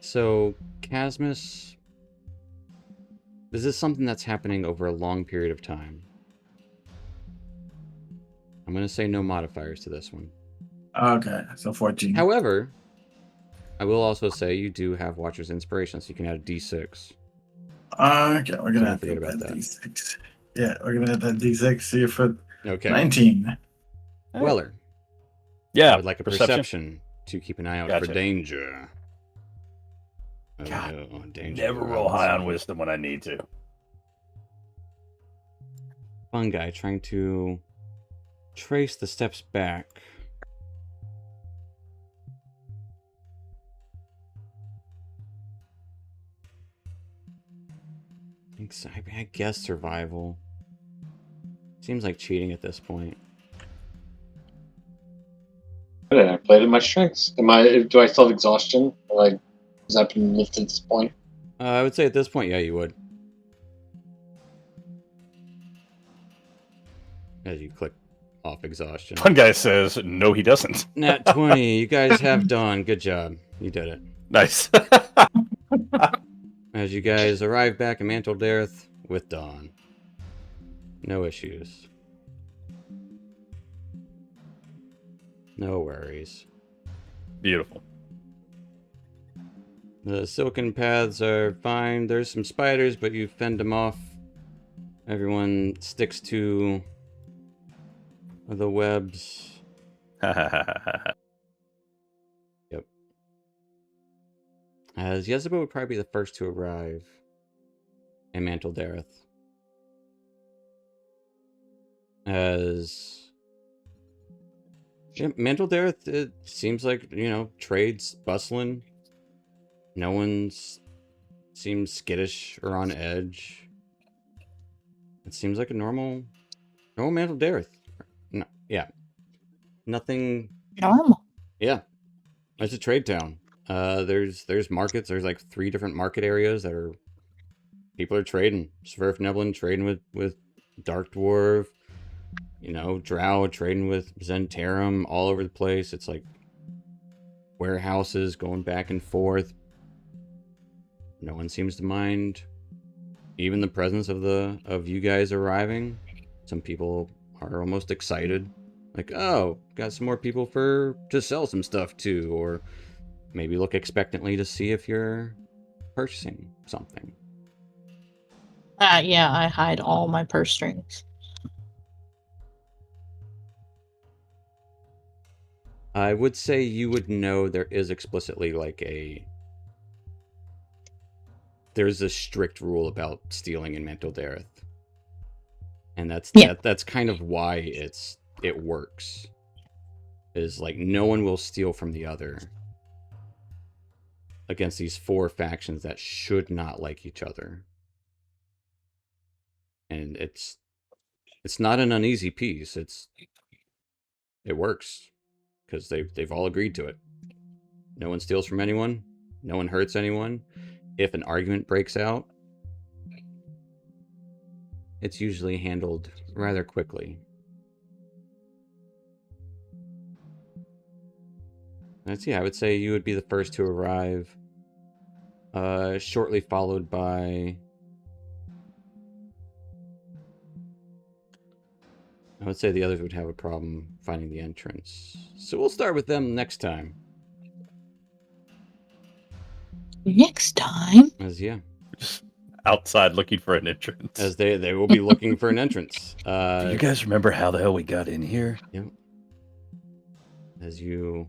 So, Casmus, this is something that's happening over a long period of time. I'm going to say no modifiers to this one. Okay, so 14. However, I will also say you do have Watcher's Inspiration, so you can add a D6. Okay, we're going to forget about that. D6. Yeah, we're going to add that D6, see if it... Okay. 19. Weller. Yeah, I would like a perception to keep an eye out for danger. God, danger. Never roll high on wisdom when I need to. fungi, trying to trace the steps back. I guess survival. Seems like cheating at this point. I played in my strengths. Do I still have exhaustion? Has that been lifted at this point? I would say at this point, yeah, you would. As you click off exhaustion. One guy says, no, he doesn't. Nat 20, you guys have dawn. Good job. You did it. Nice. As you guys arrive back in Mantle Dareth with dawn. No issues. No worries. Beautiful. The silken paths are fine. There's some spiders, but you fend them off. Everyone sticks to the webs. Yep. As Yezebel would probably be the first to arrive in Mantle Dareth. As Mantle Dareth, it seems like, trade's bustling. No one's seems skittish or on edge. It seems like a normal Mantle Dareth. No, yeah. Nothing Normal. Yeah. It's a trade town. There's markets. There's like 3 different market areas that are people are trading. Sverfneblin trading with Dark Dwarf. Drow trading with Zentarum all over the place. It's like warehouses going back and forth. No one seems to mind even the presence of you guys arriving. Some people are almost excited. Like, oh, got some more people to sell some stuff to, or maybe look expectantly to see if you're purchasing something. Yeah, I hide all my purse strings. I would say you would know there is explicitly there's a strict rule about stealing in Mantle Dareth. And that's kind of why it works. Is like no one will steal from the other against these 4 factions that should not like each other. And it's not an uneasy piece. It works because they've all agreed to it. No one steals from anyone. No one hurts anyone. If an argument breaks out, it's usually handled rather quickly. I would say you would be the first to arrive, shortly followed by... I would say the others would have a problem finding the entrance. So we'll start with them next time. Next time? Just outside looking for an entrance. As they will be looking for an entrance. Do you guys remember how the hell we got in here? Yep. As you...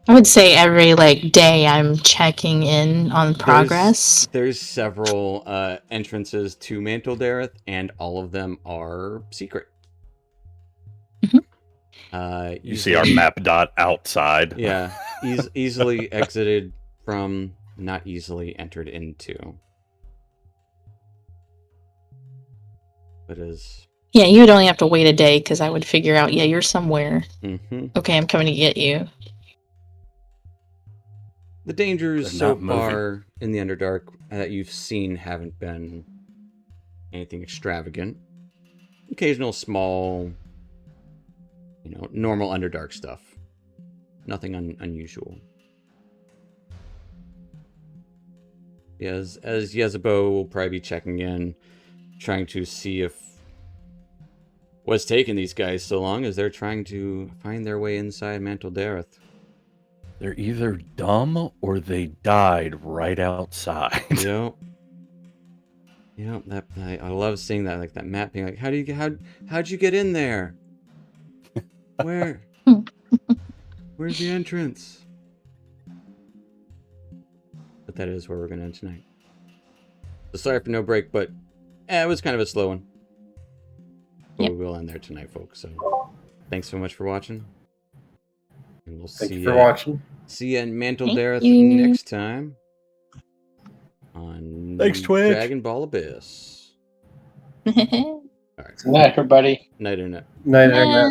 I would say every day I'm checking in on progress. There's several entrances to Mantle Dareth, and all of them are secret. Mm-hmm. You see our map dot outside. Yeah, easily exited from, not easily entered into. But yeah, you would only have to wait a day because I would figure out, you're somewhere. Mm-hmm. Okay, I'm coming to get you. The dangers so far in the Underdark that you've seen haven't been anything extravagant. Occasional small, normal Underdark stuff. Nothing unusual. As Yezebo will probably be checking in, trying to see if what's taking these guys so long as they're trying to find their way inside Mantle Dareth. They're either dumb or they died right outside. Yep. I love seeing that, like that map being like, how'd you get in there? Where's the entrance? But that is where we're gonna end tonight. So sorry for no break, but it was kind of a slow one. we'll end there tonight, folks. So thanks so much for watching. And we'll Thank you for watching. See you in Mantle Thank Dareth you. next time on Thanks, Twitch. Dragon Ball Abyss. All right. Good night, everybody. Night, Internet. Night, Internet.